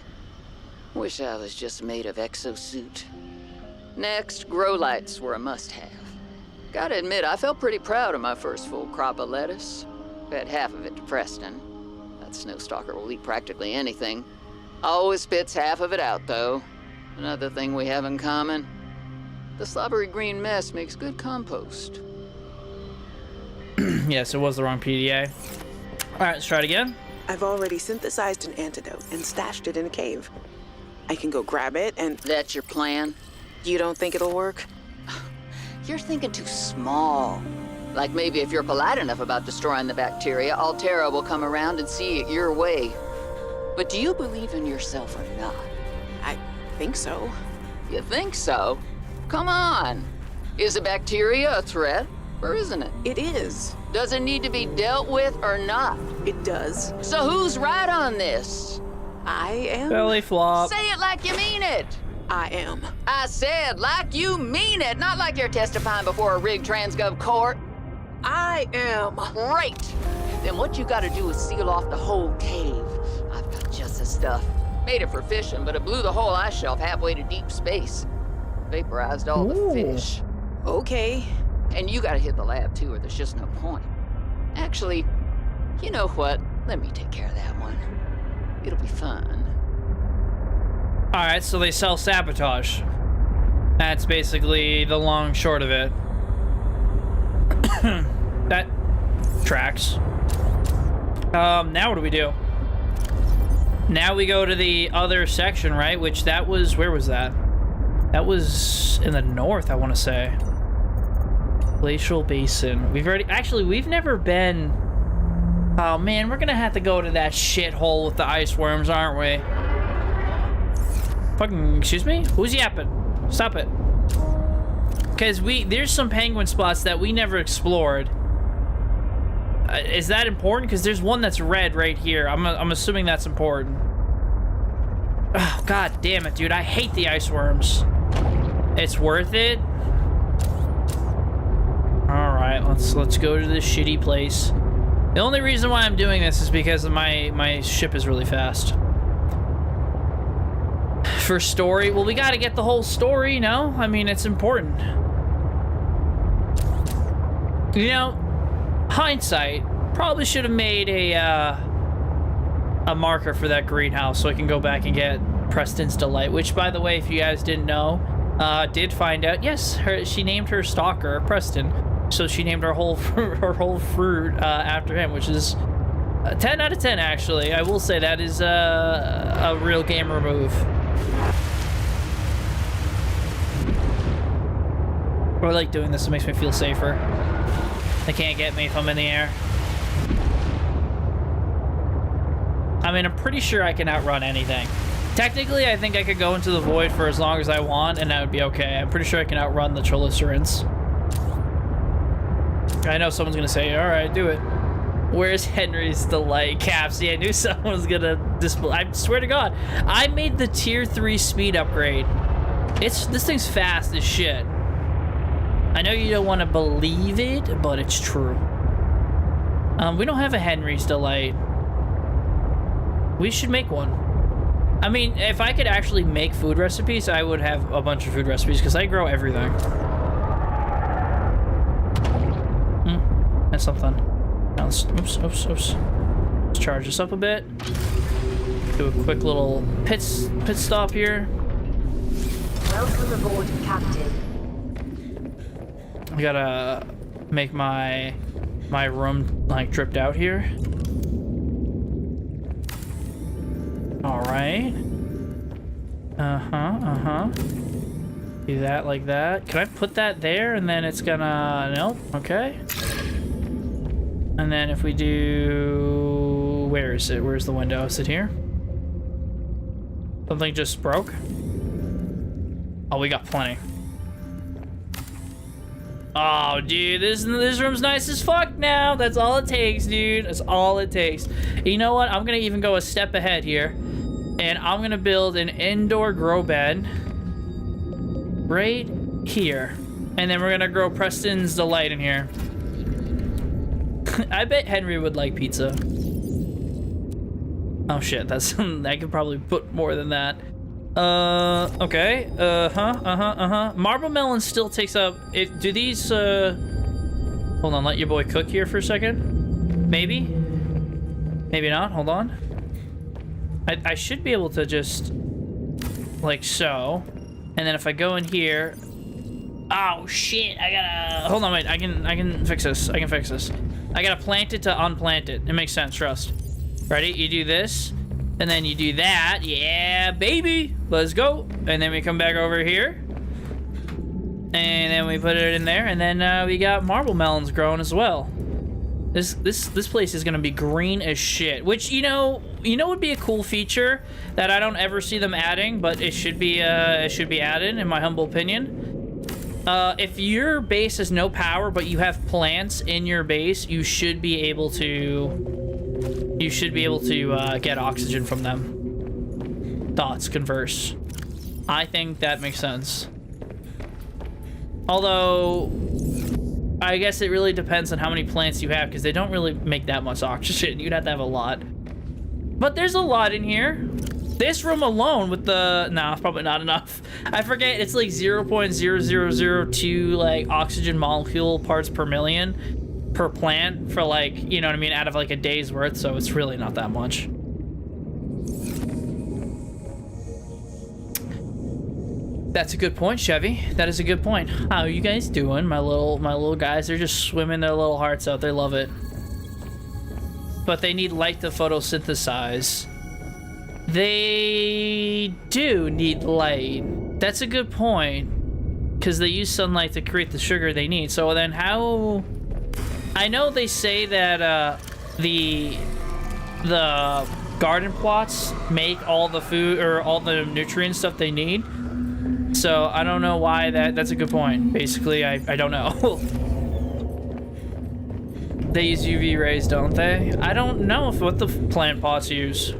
Wish I was just made of exosuit. Next, grow lights were a must-have. Gotta admit, I felt pretty proud of my first full crop of lettuce. Fed half of it to Preston. That snowstalker will eat practically anything. Always spits half of it out, though. Another thing we have in common. The slobbery green mess makes good compost. Yes, it was the wrong PDA. Alright, let's try it again. I've already synthesized an antidote and stashed it in a cave. I can go grab it and... That's your plan? You don't think it'll work? You're thinking too small. Like maybe if you're polite enough about destroying the bacteria, Altera will come around and see it your way. But do you believe in yourself or not? I think so. You think so? Come on. Is a bacteria a threat, or isn't it? It is. Does it need to be dealt with or not? It does. So who's right on this? I am. Belly flop. Say it like you mean it. I am. I said like you mean it, not like you're testifying before a rigged transgov court. I am. Great. Then what you gotta do is seal off the whole cave. I've got just the stuff. Made it for fishing, but it blew the whole ice shelf halfway to deep space. Vaporized all the fish. Okay. And you gotta hit the lab too, or there's just no point. Actually, you know what? Let me take care of that one. It'll be fun. Alright, so they sell sabotage. That's basically the long short of it. That tracks. Now what do we do? Now we go to the other section, right? Which that was, where was that? That was in the north, I want to say. Glacial Basin. We've never been... Oh man, we're gonna have to go to that shithole with the ice worms, aren't we? Fucking, excuse me? Who's yapping? Stop it. Because there's some penguin spots that we never explored. Is that important? Because there's one that's red right here. I'm assuming that's important. Oh, god damn it, dude. I hate the ice worms. It's worth it. Alright, let's go to this shitty place. The only reason why I'm doing this is because my ship is really fast. For story, well, we gotta get the whole story, no? I mean, it's important. You know, hindsight, probably should have made a marker for that greenhouse so I can go back and get Preston's Delight, which, by the way, if you guys didn't know, did find out, yes, she named her stalker Preston, so she named her whole fruit after him, which is 10 out of 10, actually. I will say that is a real gamer move. I like doing this, it makes me feel safer. They can't get me if I'm in the air. I mean, I'm pretty sure I can outrun anything. Technically, I think I could go into the void for as long as I want, and that would be okay. I'm pretty sure I can outrun the Trolicerans. I know someone's gonna say, alright, do it. Where's Henry's Delight? Capsy, I knew someone was gonna display. I swear to God, I made the tier 3 speed upgrade. This thing's fast as shit. I know you don't want to believe it, but it's true. We don't have a Henry's Delight. We should make one. I mean, if I could actually make food recipes, I would have a bunch of food recipes because I grow everything. That's something. Now let's, oops. Let's charge this up a bit. Do a quick little pit stop here. Welcome aboard, Captain. I gotta make my room like dripped out here. All right. Do that like that. Can I put that there and then it's gonna, nope, okay. And then if we do, where is it? Where's the window? Is it here? Something just broke. Oh, we got plenty. Oh, dude, this room's nice as fuck now. That's all it takes, dude. That's all it takes. You know what? I'm gonna even go a step ahead here. And I'm gonna build an indoor grow bed right here. And then we're gonna grow Preston's Delight in here. I bet Henry would like pizza. Oh shit, that's I could probably put more than that. Okay. Marble melon still takes up it. Do these hold on, let your boy cook here for a second. Maybe not. Hold on. I should be able to just like so. And then if I go in here, oh shit, I gotta hold on, wait, I can fix this. I can fix this. I gotta plant it to unplant it. It makes sense, trust. Ready? You do this, and then you do that. Yeah, baby. Let's go. And then we come back over here. And then we put it in there, and then we got marble melons growing as well. This place is gonna be green as shit. Which, you know would be a cool feature that I don't ever see them adding, but it should be added in my humble opinion. If your base has no power, but you have plants in your base, you should be able to get oxygen from them. Thoughts, converse. I think that makes sense. Although, I guess it really depends on how many plants you have, because they don't really make that much oxygen. You'd have to have a lot. But there's a lot in here. This room alone with the... Nah, probably not enough. I forget, it's like 0.0002 like oxygen molecule parts per million per plant for like, you know what I mean, out of like a day's worth, so it's really not that much. That's a good point, Chevy. That is a good point. How are you guys doing, my little guys? They're just swimming their little hearts out. They love it. But they need light to photosynthesize. They do need light. That's a good point. Because they use sunlight to create the sugar they need. So then how... I know they say that the garden plots make all the food or all the nutrient stuff they need. So I don't know why that's a good point. Basically, I don't know. They use UV rays, don't they? I don't know what the plant pots use.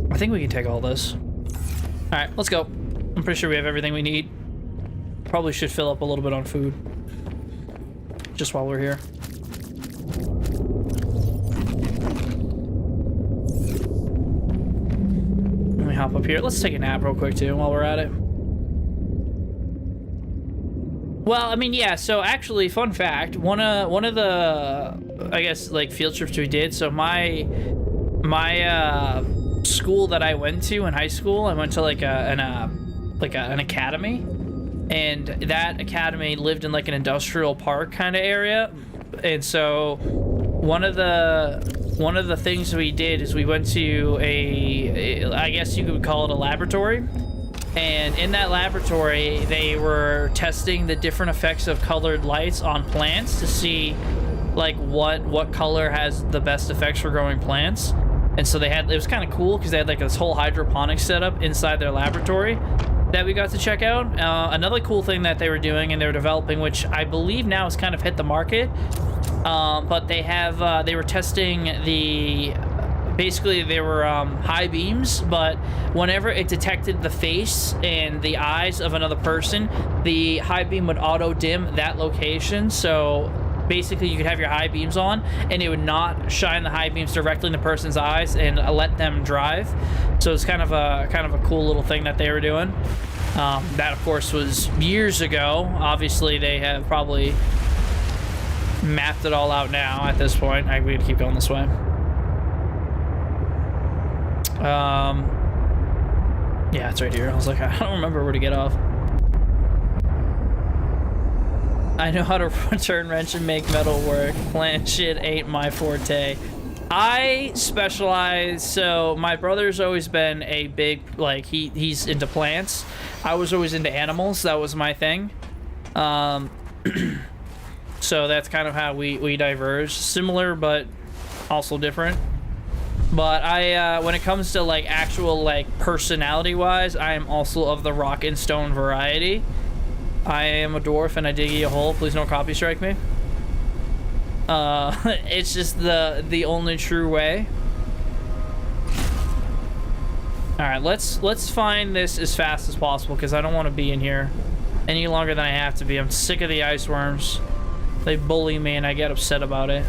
I think we can take all this. All right, let's go. I'm pretty sure we have everything we need. Probably should fill up a little bit on food. Just while we're here. Let me hop up here. Let's take a nap real quick too while we're at it. Well, I mean, yeah, so actually, fun fact, one of the, I guess, like, field trips we did, so my school that I went to in high school, I went to, like, an academy, and that academy lived in, like, an industrial park kind of area, and so one of the things we did is we went to I guess you could call it a laboratory. And in that laboratory, they were testing the different effects of colored lights on plants to see, like, what color has the best effects for growing plants. And so it was kind of cool because they had, like, this whole hydroponics setup inside their laboratory that we got to check out. Another cool thing that they were doing and they were developing, which I believe now has kind of hit the market, but they were testing basically, they were high beams, but whenever it detected the face and the eyes of another person, the high beam would auto-dim that location. So basically, you could have your high beams on, and it would not shine the high beams directly in the person's eyes and let them drive. So it's kind of a cool little thing that they were doing. That, of course, was years ago. Obviously, they have probably mapped it all out now at this point. We gotta keep going this way. Yeah, it's right here. I was like, I don't remember where to get off. I know how to turn wrench and make metal work. Plant shit ain't my forte. I specialize, so my brother's always been a big, like, he's into plants. I was always into animals. That was my thing. So that's kind of how we diverge. Similar, but also different. But when it comes to, like, actual, like, personality-wise, I am also of the rock and stone variety. I am a dwarf and I dig you a hole. Please don't copy strike me. It's just the only true way. All right, let's find this as fast as possible because I don't want to be in here any longer than I have to be. I'm sick of the ice worms. They bully me and I get upset about it.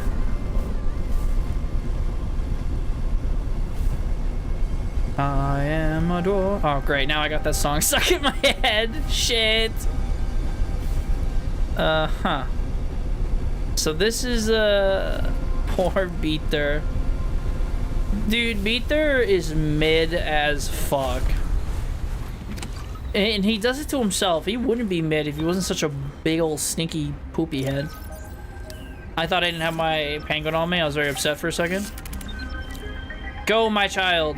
I am a dwarf. Oh, great. Now I got that song stuck in my head. Shit. So this is poor Beater. Dude, Beater is mid as fuck. And he does it to himself. He wouldn't be mid if he wasn't such a big old stinky poopy head. I thought I didn't have my penguin on me. I was very upset for a second. Go, my child.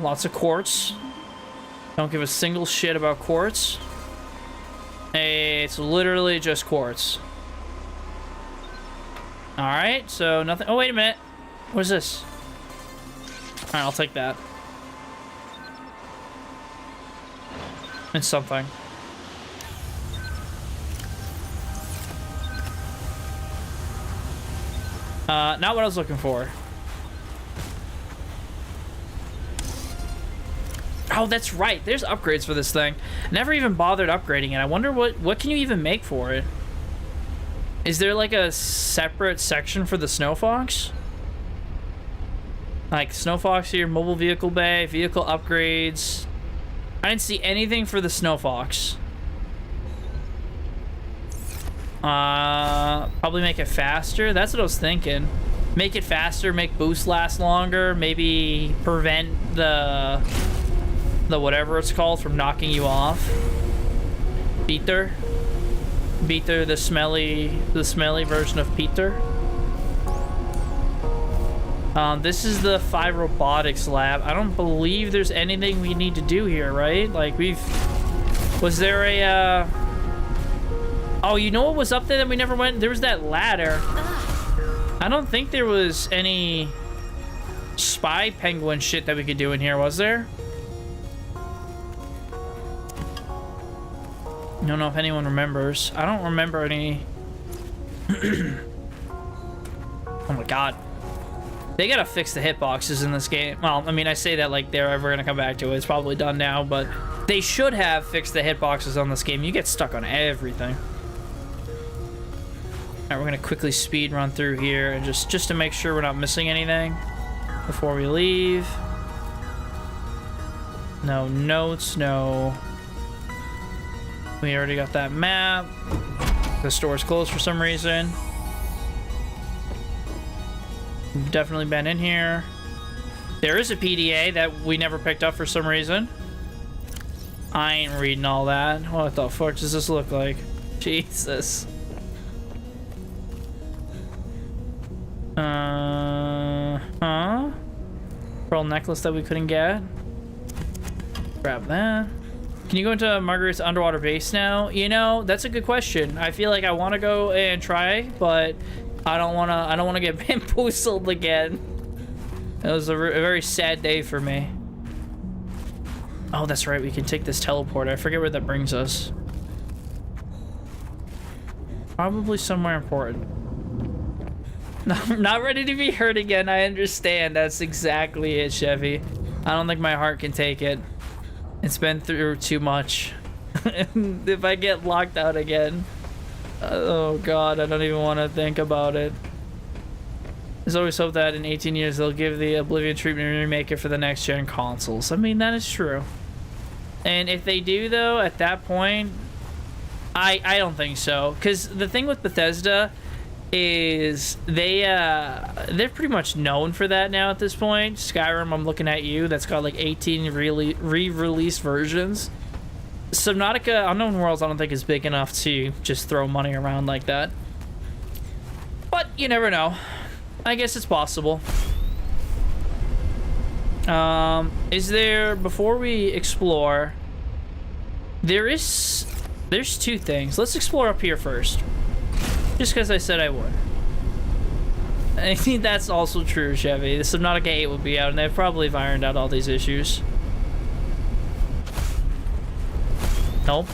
Lots of quartz. Don't give a single shit about quartz. It's literally just quartz. Alright, so nothing. Oh, wait a minute. What is this? Alright, I'll take that. It's something. Not what I was looking for. Oh, that's right. There's upgrades for this thing. Never even bothered upgrading it. I wonder what can you even make for it? Is there like a separate section for the Snow Fox? Like Snow Fox here, mobile vehicle bay, vehicle upgrades. I didn't see anything for the Snow Fox. Probably make it faster. That's what I was thinking. Make it faster, make boost last longer, maybe prevent the whatever it's called from knocking you off. Beater, the smelly version of Peter. This is the 5 robotics lab. I don't believe there's anything we need to do here, right? Like we've Was there a, Oh, you know what was up there that we never went? There was that ladder. I don't think there was any spy penguin shit that we could do in here, was there? I don't know if anyone remembers. I don't remember any. Oh my god. They gotta fix the hitboxes in this game. Well, I mean, I say that like they're ever gonna come back to it. It's probably done now, but they should have fixed the hitboxes on this game. You get stuck on everything. Alright, we're gonna quickly speed run through here and just to make sure we're not missing anything before we leave. No notes, no. We already got that map. The store's closed for some reason. We've definitely been in here. There is a PDA that we never picked up for some reason. I ain't reading all that. What the fuck does this look like? Jesus. Huh? Pearl necklace that we couldn't get. Grab that. Can you go into Margaret's underwater base now? You know, that's a good question. I feel like I want to go and try, but I don't want to get bamboozled again. It was a very sad day for me. Oh, that's right. We can take this teleporter. I forget where that brings us. Probably somewhere important. No, I'm not ready to be hurt again. I understand. That's exactly it, Chevy. I don't think my heart can take it. It's been through too much. If I get locked out again, oh god, I don't even want to think about it. There's always hope that in 18 years they'll give the Oblivion treatment and remake it for the next gen consoles. I mean, that is true. And if they do, though, at that point, I don't think so. Because the thing with Bethesda is they're pretty much known for that now at this point. Skyrim, I'm looking at you, that's got like 18 re-released versions. Subnautica Unknown Worlds I don't think is big enough to just throw money around like that. But you never know. I guess it's possible. Is there, before we explore, there's two things. Let's explore up here first. Just because I said I would. I think that's also true, Chevy. The Subnautica 8 will be out, and they've probably ironed out all these issues. Nope.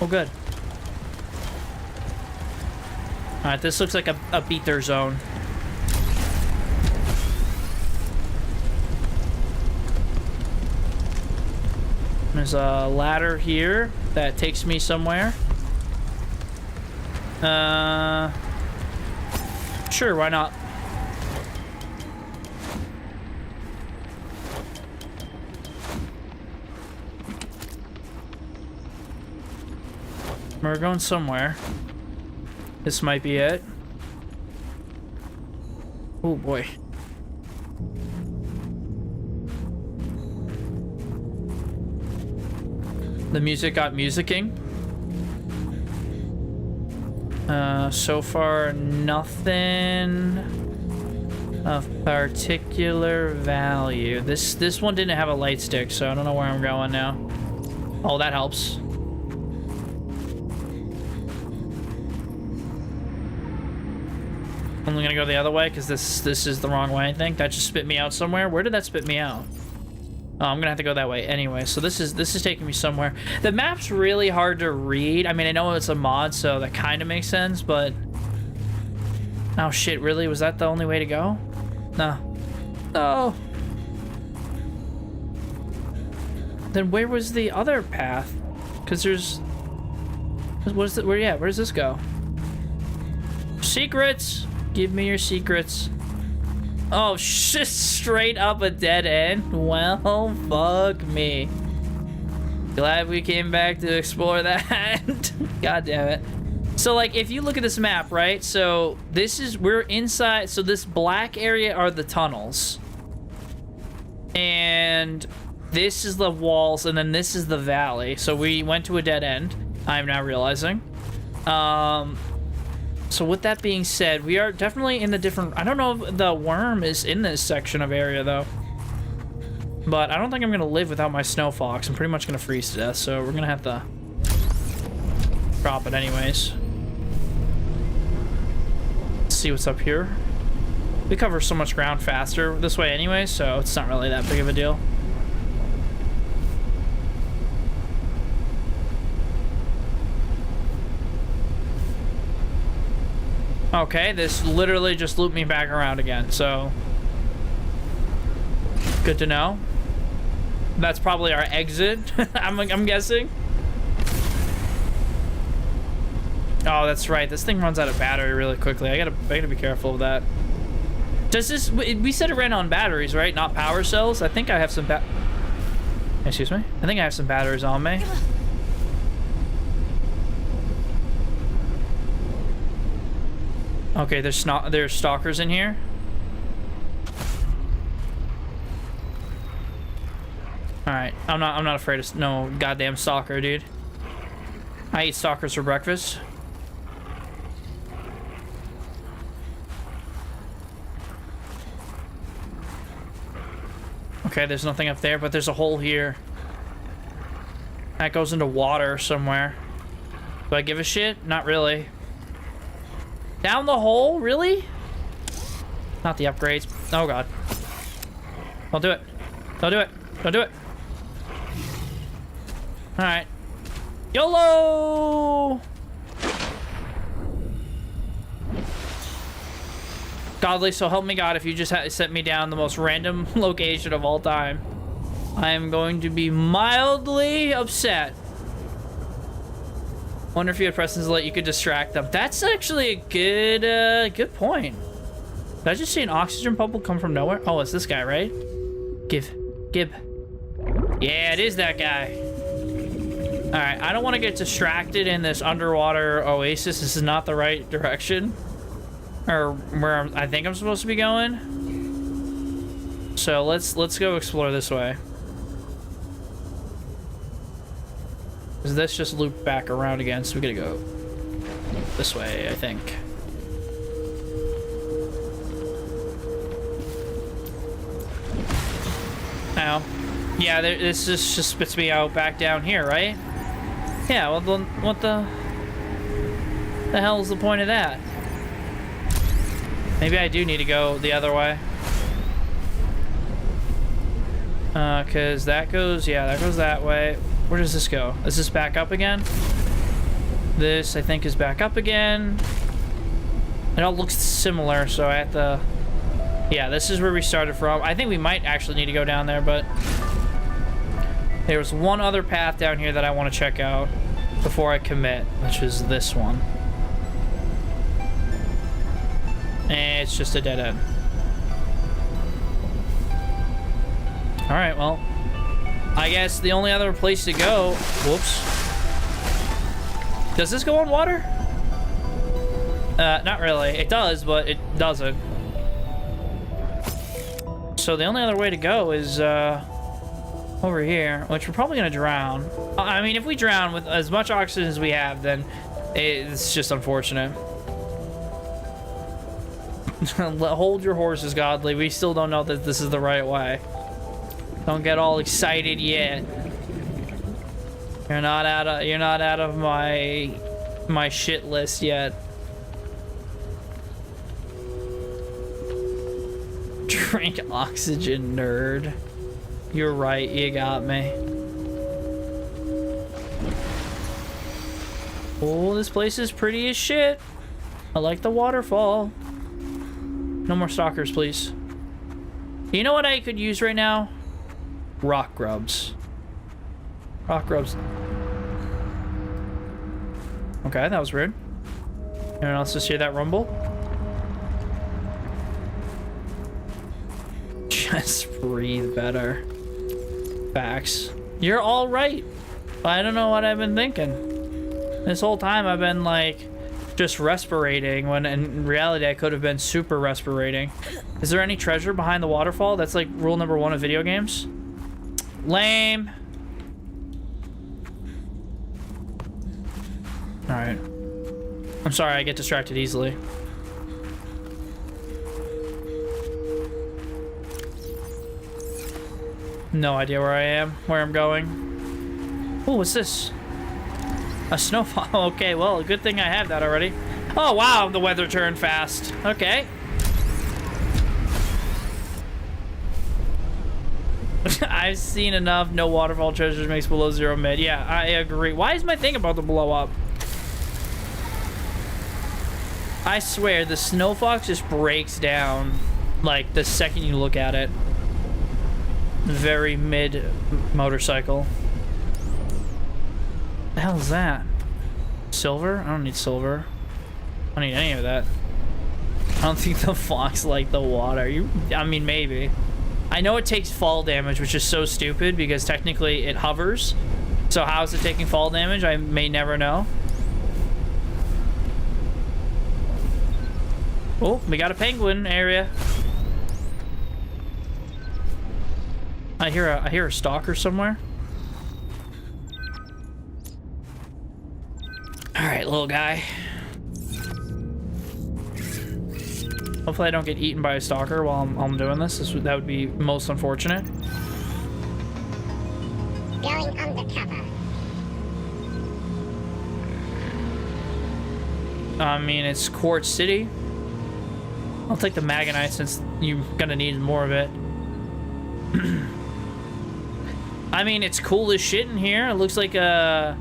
Oh, good. Alright, this looks like a beat their zone. There's a ladder here that takes me somewhere. Sure, why not? We're going somewhere. This might be it. Oh boy. The music got musicking. So far, nothing of particular value. This one didn't have a light stick, so I don't know where I'm going now. Oh, that helps. I'm gonna go the other way because this is the wrong way. I think that just spit me out somewhere. Where did that spit me out? Oh, I'm gonna have to go that way anyway. So this is taking me somewhere. The map's really hard to read. I mean, I know it's a mod, so that kind of makes sense, but oh shit, really? Was that the only way to go? No. No. Then where was the other path? Because there's what's it? Where does this go? Secrets. Give me your secrets. Oh, shit, straight up a dead end? Well, fuck me. Glad we came back to explore that. God damn it. So, like, if you look at this map, right? So, we're inside, so this black area are the tunnels. And this is the walls, and then this is the valley. So we went to a dead end, I'm now realizing. So with that being said, we are definitely in the different... I don't know if the worm is in this section of area, though. But I don't think I'm gonna live without my snow fox. I'm pretty much gonna freeze to death, so we're gonna have to drop it anyways. Let's see what's up here. We cover so much ground faster this way anyway, so it's not really that big of a deal. Okay, this literally just looped me back around again, so good to know. That's probably our exit, I'm guessing. Oh, that's right. This thing runs out of battery really quickly. I gotta be careful of that. Does this... We said it ran on batteries, right? Not power cells? I think I have some Excuse me? I think I have some batteries on me. Okay, there's stalkers in here. Alright, I'm not afraid of no goddamn stalker, dude. I eat stalkers for breakfast. Okay, there's nothing up there, but there's a hole here. That goes into water somewhere. Do I give a shit? Not really. Down the hole? Really? Not the upgrades. Oh god. Don't do it. Don't do it. Don't do it. Alright. YOLO! Godly, so help me God, if you just sent me down the most random location of all time, I am going to be mildly upset. Wonder if you had Preston's Light, you could distract them. That's actually a good point. Did I just see an oxygen bubble come from nowhere? Oh, it's this guy, right? Gib. Yeah, it is that guy. Alright, I don't want to get distracted in this underwater oasis. This is not the right direction. Or where I think I'm supposed to be going. So let's go explore this way. Because this just looped back around again, so we gotta go this way, I think. Ow. Yeah, this just spits me out back down here, right? Yeah, well, then what the hell is the point of that? Maybe I do need to go the other way. Cause that goes, yeah, that goes that way. Where does this go? Is this back up again? This, I think, is back up again. It all looks similar, so I have to... Yeah, this is where we started from. I think we might actually need to go down there, but... There's one other path down here that I want to check out before I commit, which is this one. And it's just a dead end. Alright, well... I guess the only other place to go... Whoops. Does this go on water? Not really. It does, but it doesn't. So the only other way to go is, over here, which we're probably gonna drown. I mean, if we drown with as much oxygen as we have, then it's just unfortunate. Hold your horses, Godly. We still don't know that this is the right way. Don't get all excited yet. You're not out of my shit list yet. Drink oxygen, nerd. You're right, you got me. Oh, this place is pretty as shit. I like the waterfall. No more stalkers, please. You know what I could use right now? Rock grubs. Rock grubs. Okay, that was rude. Anyone else just hear that rumble? Just breathe better. Facts. You're all right. I don't know what I've been thinking. This whole time I've been like just respirating when in reality I could have been super respirating. Is there any treasure behind the waterfall? That's like rule number 1 of video games. Lame. Alright. I'm sorry, I get distracted easily. No idea where I am, where I'm going. Oh, what's this? A snowfall. Okay, well, good thing I have that already. Oh, wow, the weather turned fast. Okay. I've seen enough. No waterfall treasures makes below zero mid. Yeah, I agree. Why is my thing about to blow up? I swear, the snow fox just breaks down, like, the second you look at it. Very mid motorcycle. The hell is that? Silver? I don't need silver. I don't need any of that. I don't think the fox liked the water. I mean, maybe. I know it takes fall damage, which is so stupid because technically it hovers. So how is it taking fall damage? I may never know. Oh, we got a penguin area. I hear a stalker somewhere. All right, little guy. Hopefully I don't get eaten by a stalker while I'm doing this. That would be most unfortunate. Going undercover. I mean, it's Quartz City. I'll take the Magonite since you're gonna need more of it. I mean, it's cool as shit in here. It looks like the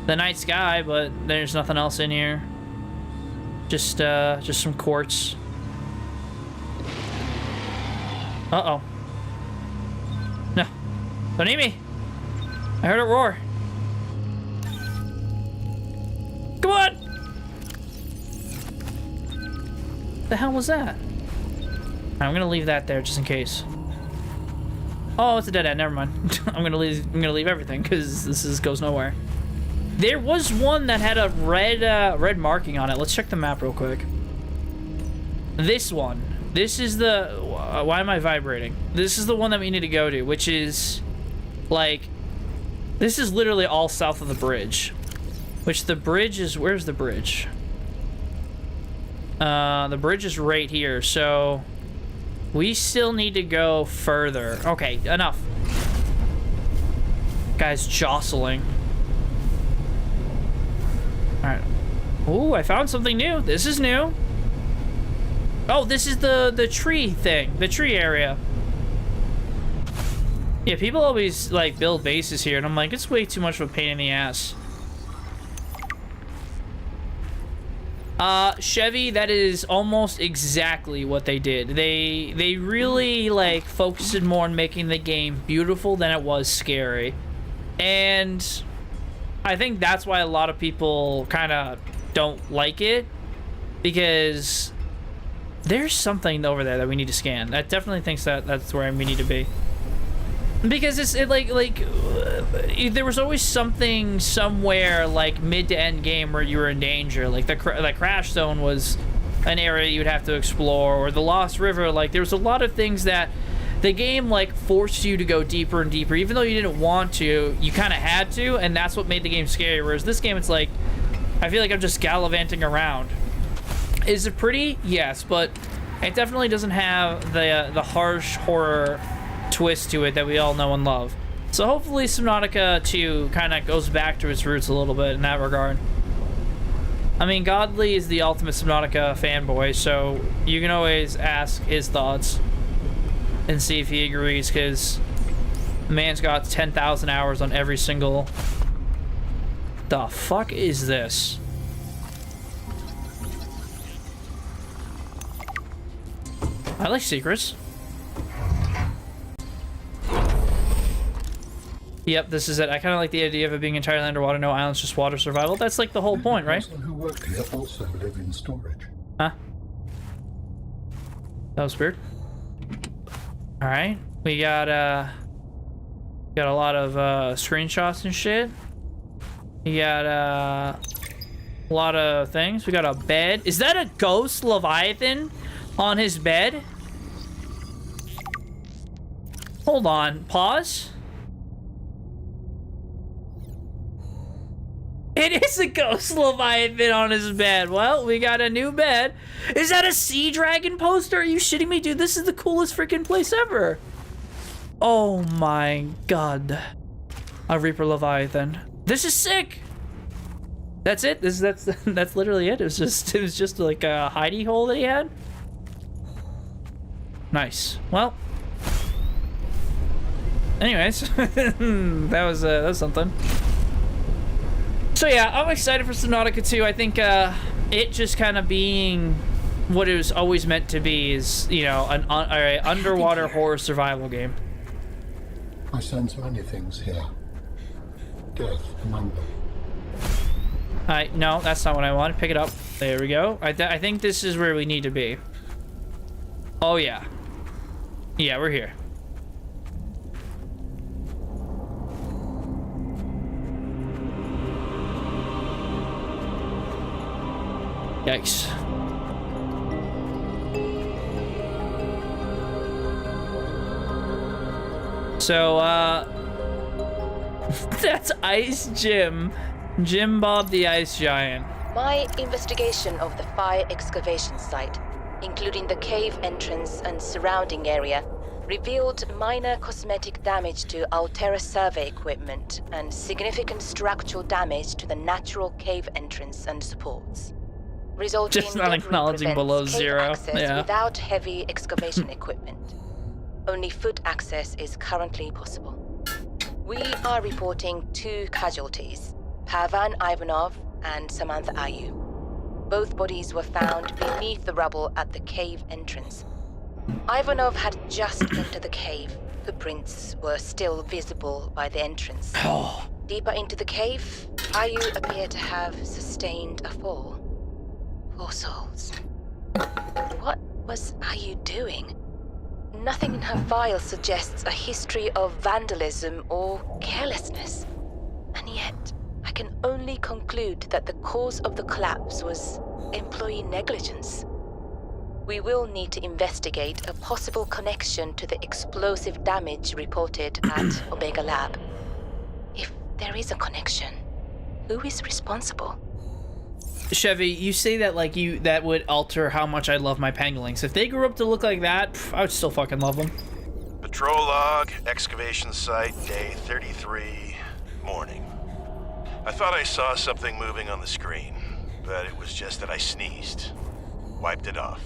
night sky, but there's nothing else in here. Just some quartz. Uh-oh. No. Don't eat me. I heard it roar. Come on! The hell was that? I'm gonna leave that there just in case. Oh, it's a dead end. Never mind. I'm gonna leave everything because this goes nowhere. There was one that had a red marking on it. Let's check the map real quick. This one. This is the. Why am I vibrating? This is the one that we need to go to, which is like. This is literally all south of the bridge. Which the bridge is. Where's the bridge? The bridge is right here, so we still need to go further. Okay, enough. Guys jostling. Alright. Ooh, I found something new. This is new. Oh, this is the tree thing. The tree area. Yeah, people always, like, build bases here, and I'm like, it's way too much of a pain in the ass. Chevy, that is almost exactly what they did. They really, like, focused more on making the game beautiful than it was scary. And I think that's why a lot of people kind of don't like it, because there's something over there that we need to scan. I definitely think that's where we need to be. Because there was always something somewhere like mid to end game where you were in danger. Like the crash zone was an area you'd have to explore, or the Lost River. Like there was a lot of things that the game like forced you to go deeper and deeper, even though you didn't want to. You kind of had to, and that's what made the game scary. Whereas this game, it's like I feel like I'm just gallivanting around. Is it pretty? Yes, but it definitely doesn't have the harsh horror twist to it that we all know and love. So hopefully Subnautica 2 kind of goes back to its roots a little bit in that regard. I mean, Godly is the ultimate Subnautica fanboy, so you can always ask his thoughts and see if he agrees, because the man's got 10,000 hours on every single... The fuck is this? I like secrets. Yep, this is it. I kind of like the idea of it being entirely underwater, no islands, just water survival. That's like the whole point, right? The person who worked here also live in storage. Huh? That was weird. All right, we got a lot of screenshots and shit. We got a lot of things. We got a bed. Is that a ghost Leviathan on his bed? Hold on, pause. It is a ghost Leviathan on his bed. Well, we got a new bed. Is that a sea dragon poster? Are you shitting me, dude? This is the coolest freaking place ever. Oh my god. A Reaper Leviathan. This is sick! That's it? That's literally it? It was just like a hidey hole that he had? Nice. Well. Anyways, that was something. So yeah, I'm excited for Subnautica 2. I think it just kind of being what it was always meant to be is, you know, an underwater horror survival game. I sense many things here. Death among them. No, that's not what I want. Pick it up. There we go. I think this is where we need to be. Oh yeah. Yeah, we're here. Yikes. So, that's Ice Jim. Jim Bob the Ice Giant. My investigation of the fire excavation site, including the cave entrance and surrounding area, revealed minor cosmetic damage to Altera survey equipment and significant structural damage to the natural cave entrance and supports, resulting Just in not debris acknowledging prevents below cave zero. access Yeah. without heavy excavation equipment. Only foot access is currently possible. We are reporting 2 casualties, Pavan Ivanov and Samantha Ayu. Both bodies were found beneath the rubble at the cave entrance. Ivanov had just entered the cave. Footprints were still visible by the entrance. Deeper into the cave, Ayu appeared to have sustained a fall. Poor souls. What was Ayu doing? Nothing in her file suggests a history of vandalism or carelessness. And yet, I can only conclude that the cause of the collapse was employee negligence. We will need to investigate a possible connection to the explosive damage reported at Omega Lab. If there is a connection, who is responsible? Chevy, you say that like that would alter how much I love my pangolins. If they grew up to look like that, I would still fucking love them. Patrol log, excavation site, day 33, morning. I thought I saw something moving on the screen, but it was just that I sneezed. Wiped it off.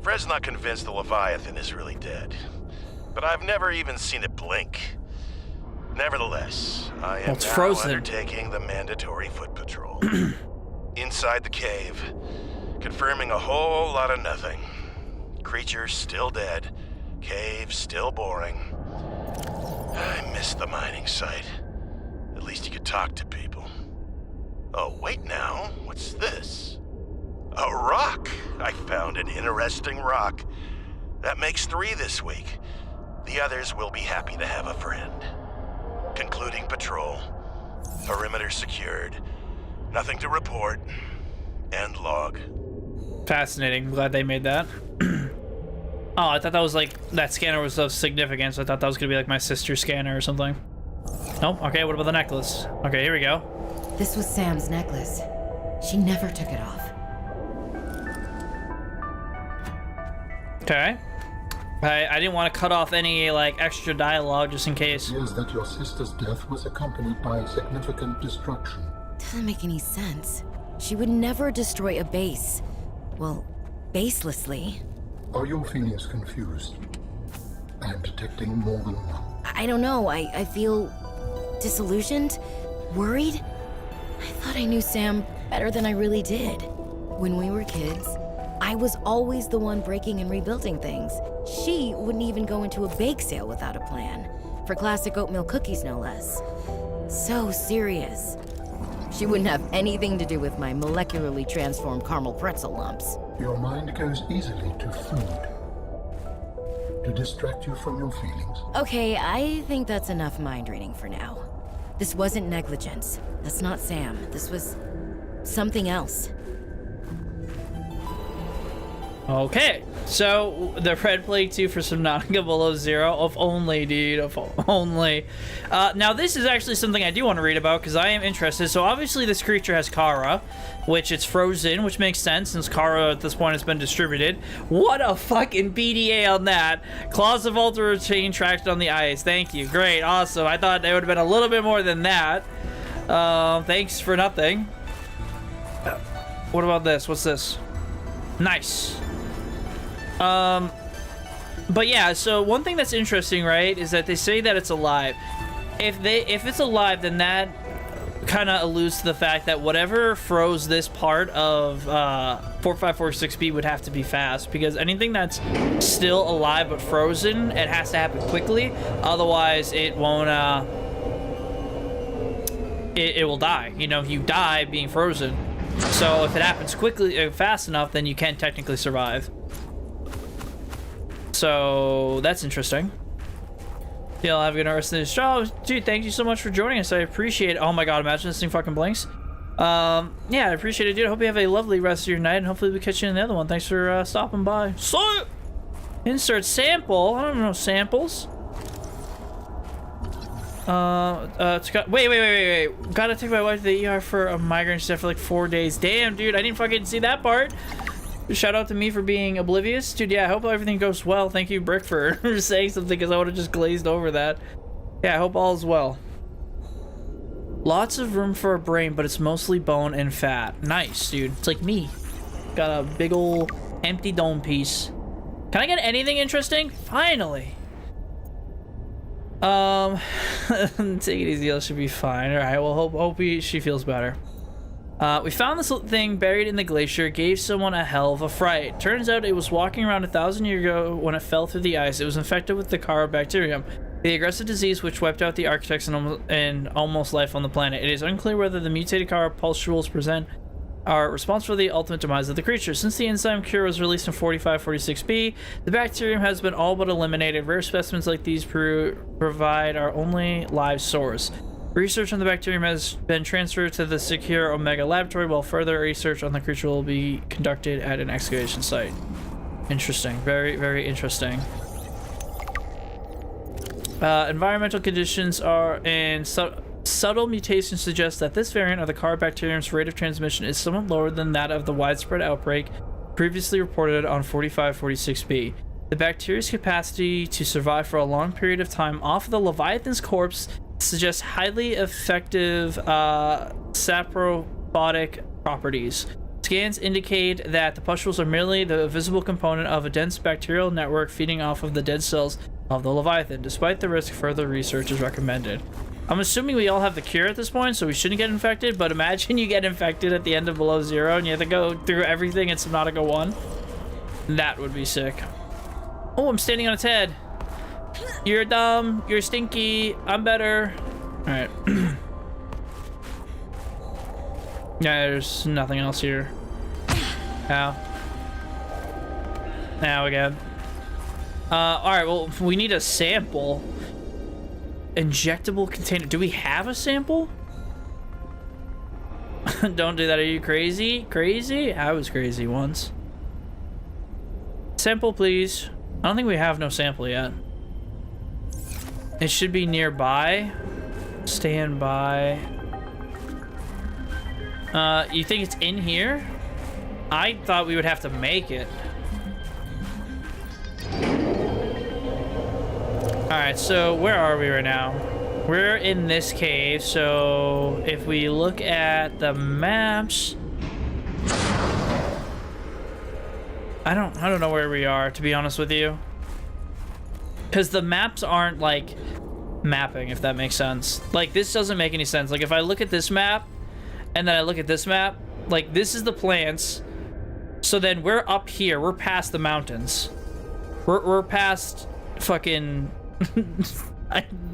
Fred's not convinced the Leviathan is really dead, but I've never even seen it blink. Nevertheless, I am now frozen. undertaking the mandatory foot patrol. Inside the cave, confirming a whole lot of nothing. Creatures still dead, cave still boring. I miss the mining site. At least you could talk to people. Oh, wait now, what's this? A rock! I found an interesting rock. That makes 3 this week. The others will be happy to have a friend. Concluding patrol. Perimeter secured. Nothing to report. End log. Fascinating. Glad they made that. Oh, I thought that was like, that scanner was of significance. I thought that was gonna be like my sister's scanner or something. Nope. Okay, what about the necklace? Okay, here we go. This was Sam's necklace. She never took it off. Okay. I didn't want to cut off any like extra dialogue just in case. It appears that your sister's death was accompanied by significant destruction. Doesn't make any sense. She would never destroy a base. Well, baselessly. Are your feelings confused? I am detecting more than one. I don't know. I feel disillusioned, worried. I thought I knew Sam better than I really did. When we were kids, I was always the one breaking and rebuilding things. She wouldn't even go into a bake sale without a plan. For classic oatmeal cookies, no less. So serious. She wouldn't have anything to do with my molecularly transformed caramel pretzel lumps. Your mind goes easily to food. To distract you from your feelings. Okay, I think that's enough mind reading for now. This wasn't negligence. That's not Sam. This was something else. Okay. So, the Red Plague 2 for Subnautica Below Zero. If only, dude. If only. Now, this is actually something I do want to read about, because I am interested. So, obviously, this creature has Kara, which it's frozen, which makes sense, since Kara, at this point, has been distributed. What a fucking PDA on that. Claws of Ultra Chain tracked on the ice. Thank you. Great. Awesome. I thought it would have been a little bit more than that. Thanks for nothing. What about this? What's this? Nice. But yeah, so one thing that's interesting, right, is that they say that it's alive. If it's alive, then that kind of alludes to the fact that whatever froze this part of 4546B would have to be fast, because anything that's still alive but frozen, it has to happen quickly. Otherwise, it won't. It will die. You know, you die being frozen. So if it happens quickly, fast enough, then you can technically survive. So that's interesting. Yeah, I'll have a good rest of this show. Dude, thank you so much for joining us. I appreciate it. Oh my god, imagine this thing fucking blinks. Yeah, I appreciate it, dude. I hope you have a lovely rest of your night, and hopefully we catch you in the other one. Thanks for stopping by. So, insert sample. I don't know samples. Wait. Gotta take my wife to the ER for a migraine. She's had for like 4 days. Damn, dude, I didn't fucking see that part. Shout out to me for being oblivious. Dude, yeah, I hope everything goes well. Thank you, Brick, for saying something, because I would have just glazed over that. Yeah, I hope all is well. Lots of room for a brain, but it's mostly bone and fat. Nice, dude. It's like me. Got a big ol' empty dome piece. Can I get anything interesting? Finally. Take it easy. It should be fine. All right. Well, hope she feels better. We found this thing buried in the glacier. Gave someone a hell of a fright. Turns out it was walking around 1,000 years ago when it fell through the ice. It was infected with the Carobacterium, the aggressive disease which wiped out the architects and almost life on the planet. It is unclear whether the mutated Carapustules present are responsible for the ultimate demise of the creature. Since the enzyme cure was released in 4546B, the bacterium has been all but eliminated. Rare specimens like these provide our only live source. Research on the bacterium has been transferred to the secure Omega laboratory, while further research on the creature will be conducted at an excavation site. Interesting. Very, very interesting. Environmental conditions and subtle mutations suggest that this variant of the Carobacterium's rate of transmission is somewhat lower than that of the widespread outbreak previously reported on 4546B. The bacteria's capacity to survive for a long period of time off of the Leviathan's corpse suggests highly effective saprophotic properties. Scans indicate that the pustules are merely the visible component of a dense bacterial network feeding off of the dead cells of the Leviathan. Despite the risk, further research is recommended. I'm assuming we all have the cure at this point, so we shouldn't get infected, but imagine you get infected at the end of Below Zero and you have to go through everything in Subnautica 1. That would be sick. Oh, I'm standing on its head. You're dumb, you're stinky, I'm better. Alright. Yeah, there's nothing else here. Ow. Now again. Alright, well, we need a sample. Injectable container. Do we have a sample? Don't do that. Are you crazy? Crazy? I was crazy once. Sample, please. I don't think we have no sample yet. It should be nearby. Stand by. You think it's in here? I thought we would have to make it. Alright, so where are we right now? We're in this cave, so if we look at the maps, I don't know where we are, to be honest with you. Because the maps aren't like mapping, if that makes sense. Like, this doesn't make any sense. Like, if I look at this map and then I look at this map, like, this is the plants. So then we're up here, we're past the mountains. We're past fucking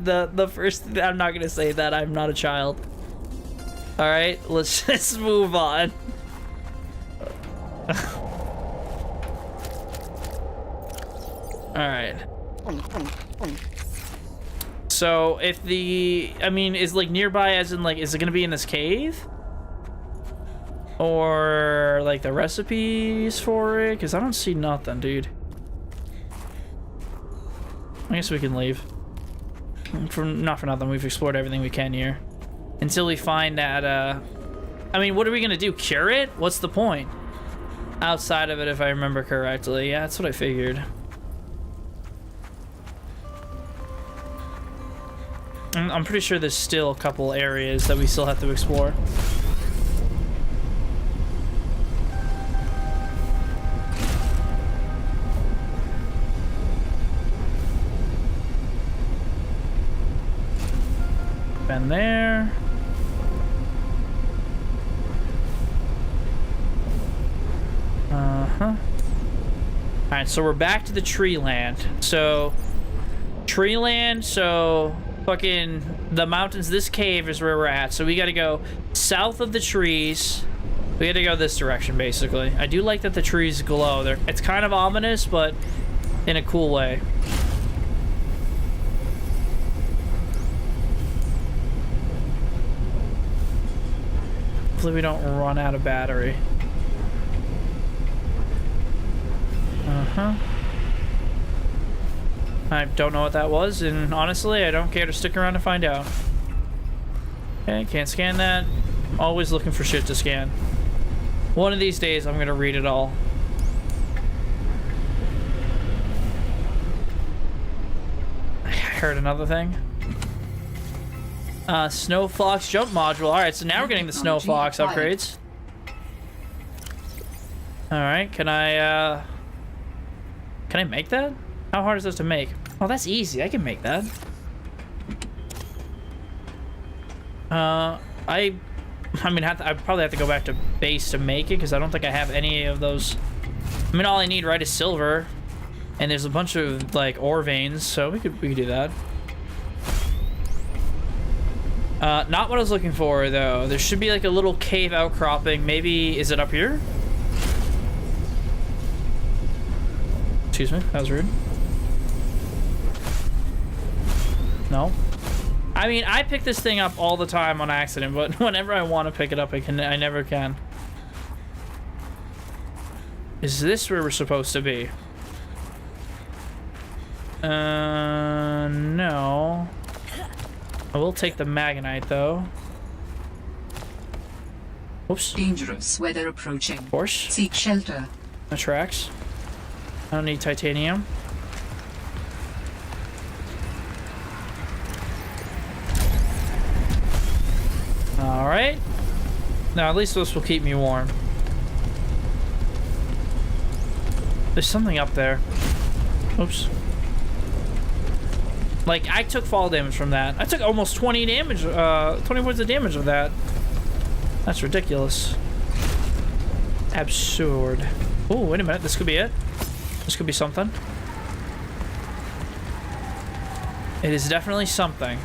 the first, I'm not gonna say that, I'm not a child. All right, let's just move on. All right. So if the, I mean, is like nearby as in like, is it gonna be in this cave? Or like the recipes for it? Because I don't see nothing, dude. I guess we can leave. Not for nothing, we've explored everything we can here. Until we find that, I mean, what are we gonna do? Cure it? What's the point? Outside of it, if I remember correctly. Yeah, that's what I figured. I'm pretty sure there's still a couple areas that we still have to explore. Been there. Alright, so we're back to the tree land. So, tree land, so fucking the mountains, this cave is where we're at. So we gotta go south of the trees. We gotta go this direction, basically. I do like that the trees glow. It's kind of ominous, but in a cool way. Hopefully we don't run out of battery. I don't know what that was, and honestly, I don't care to stick around to find out. Okay, can't scan that. Always looking for shit to scan. One of these days, I'm gonna read it all. I heard another thing. Snow Fox jump module. Alright, so now we're getting the Snow Fox upgrades. Alright, can I make that? How hard is this to make? Oh, that's easy. I can make that. I mean, I probably have to go back to base to make it because I don't think I have any of those. I mean, all I need, right, is silver, and there's a bunch of like ore veins, so we could do that. Not what I was looking for though. There should be like a little cave outcropping. Maybe is it up here? Excuse me, that was rude. No. I mean, I pick this thing up all the time on accident, but whenever I want to pick it up, I never can. Is this where we're supposed to be? No. I will take the Magnite, though. Oops. Dangerous weather approaching. Of course. Seek shelter. That tracks. I don't need titanium. Alright. Now, at least this will keep me warm. There's something up there. Oops. Like, I took fall damage from that. I took almost 20 damage, 20 points of damage of that. That's ridiculous. Absurd. Oh, wait a minute. This could be it. This could be something. It is definitely something.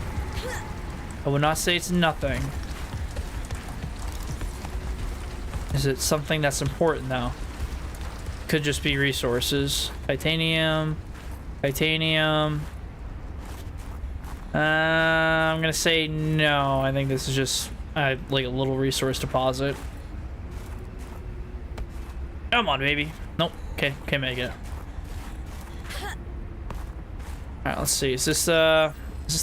I would not say it's nothing. Is it something that's important, though? Could just be resources. Titanium. Titanium. I'm gonna say no. I think this is just like a little resource deposit. Come on, baby. Nope. Okay, can't make it. All right, let's see. Is this the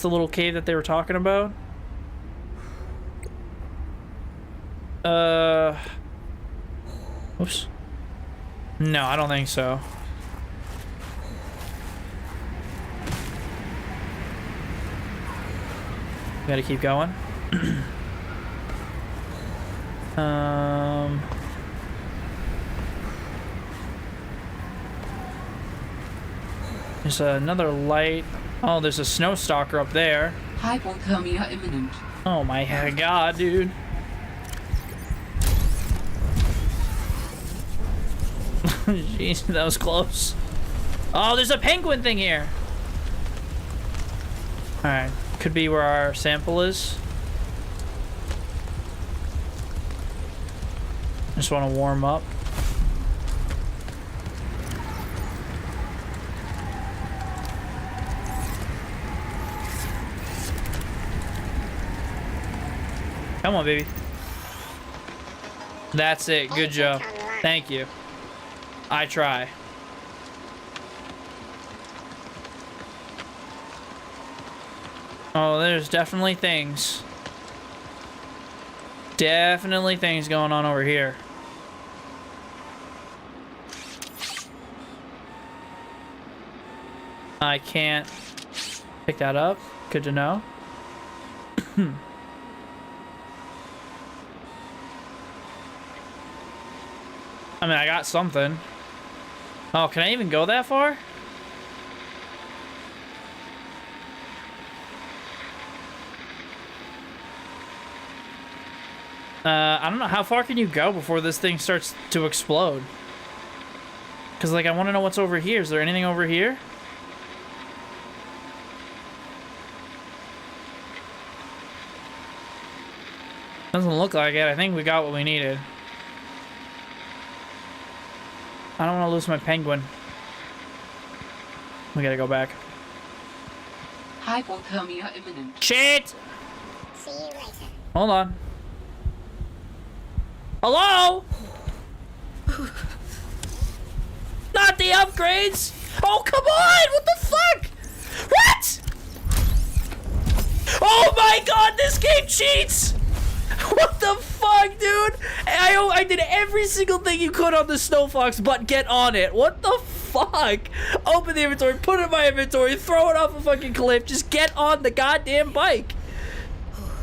little cave that they were talking about? Oops. No, I don't think so. Gotta keep going. There's another light. Oh, there's a snow stalker up there. Hypothermia imminent. Oh my god, dude. Jeez, that was close. Oh, there's a penguin thing here. Alright, could be where our sample is. Just want to warm up. Come on, baby. That's it. Good job. Thank you. I try. Oh, there's definitely things. Definitely things going on over here. I can't pick that up. Good to know. I mean, I got something. Oh, can I even go that far? I don't know. How far can you go before this thing starts to explode? Because, like, I want to know what's over here. Is there anything over here? Doesn't look like it. I think we got what we needed. I don't want to lose my penguin. We gotta go back. Hypothermia imminent. Shit! See you later. Hold on. Hello? Not the upgrades! Oh, come on! What the fuck? What? Oh my god, this game cheats! What the fuck, dude? I did every single thing you could on the Snow Fox, but get on it. What the fuck? Open the inventory, put it in my inventory, throw it off a fucking cliff, just get on the goddamn bike.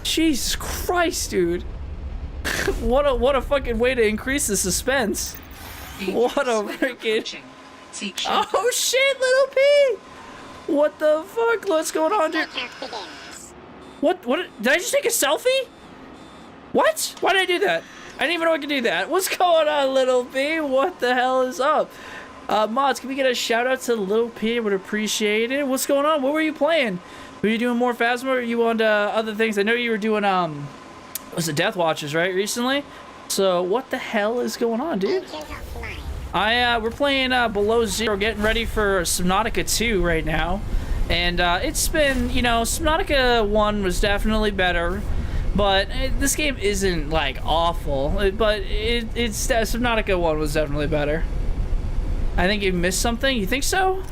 Jesus Christ, dude. What a fucking way to increase the suspense. What a freaking... Oh shit, little P! What the fuck? What's going on, dude? What? Did I just take a selfie? What? Why did I do that? I didn't even know I could do that. What's going on, little P? What the hell is up? Mods, can we get a shout out to little P? I would appreciate it. What's going on? What were you playing? Were you doing more Phasma, or were you on other things? I know you were doing, was it Death Watches, right, recently? So, what the hell is going on, dude? We're playing Below Zero, getting ready for Subnautica 2 right now. And, it's been, you know, Subnautica 1 was definitely better. But this game isn't, like, awful. But it's Subnautica 1 was definitely better. I think you missed something. You think so?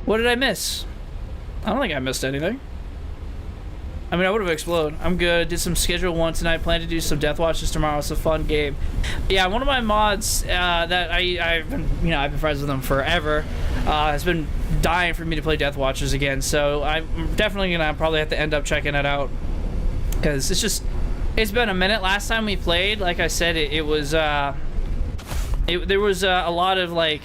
What did I miss? I don't think I missed anything. I mean, I would have exploded. I'm good. Did some Schedule 1 tonight. Plan to do some Death Watches tomorrow. It's a fun game. Yeah, one of my mods that I've been friends with them forever has been dying for me to play Death Watches again. So I'm definitely gonna probably have to end up checking it out, because it's been a minute. Last time we played, like I said, there was a lot of like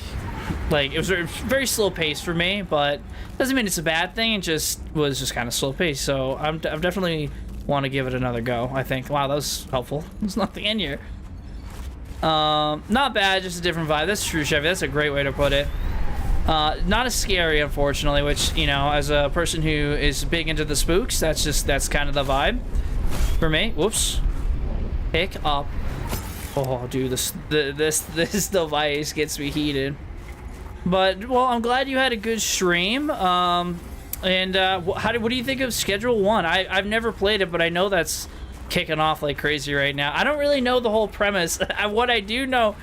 it was very slow paced for me, but doesn't mean it's a bad thing. It just was kind of slow paced. So I'm definitely want to give it another go. I think. Wow, that was helpful. There's nothing in here. Not bad, just a different vibe. That's true, Chevy. That's a great way to put it. Not as scary, unfortunately, which, you know, as a person who is big into the spooks, that's kind of the vibe for me. Whoops. Pick up. Oh, dude, this device gets me heated. But, well, I'm glad you had a good stream. What do you think of Schedule 1? I've never played it, but I know that's kicking off like crazy right now. I don't really know the whole premise. What I do know,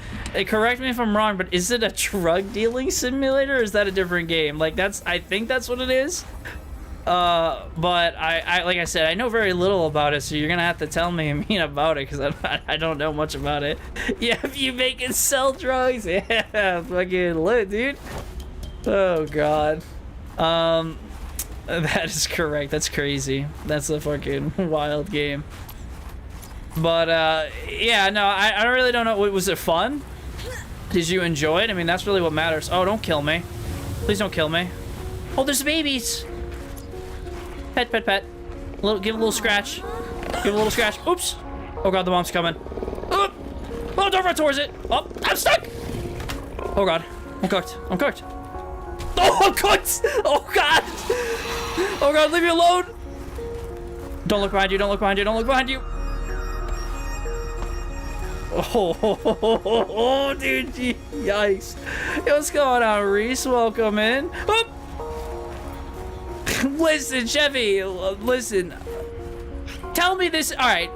correct me if I'm wrong, but is it a drug dealing simulator, or is that a different game? Like, I think that's what it is. But I like I said, I know very little about it, so you're gonna have to tell me about it, because I don't know much about it. Yeah, if you make it sell drugs, yeah, fucking lit, dude. Oh god. That is correct. That's crazy. That's a fucking wild game. But yeah, no, I really don't know. Was it fun? Did you enjoy it? I mean, that's really what matters. Oh, don't kill me. Please don't kill me. Oh, there's babies. Pet. Give it a little scratch. Give it a little scratch. Oops. Oh god, the mom's coming. Oh, don't run towards it. Oh, I'm stuck. Oh god. I'm cooked. Oh, I'm cooked. Oh god. Oh god, leave me alone. Don't look behind you. Oh, dude. Yikes. Hey, what's going on, Reese? Welcome in. Oh. Listen, Chevy, listen. Tell me this. All right,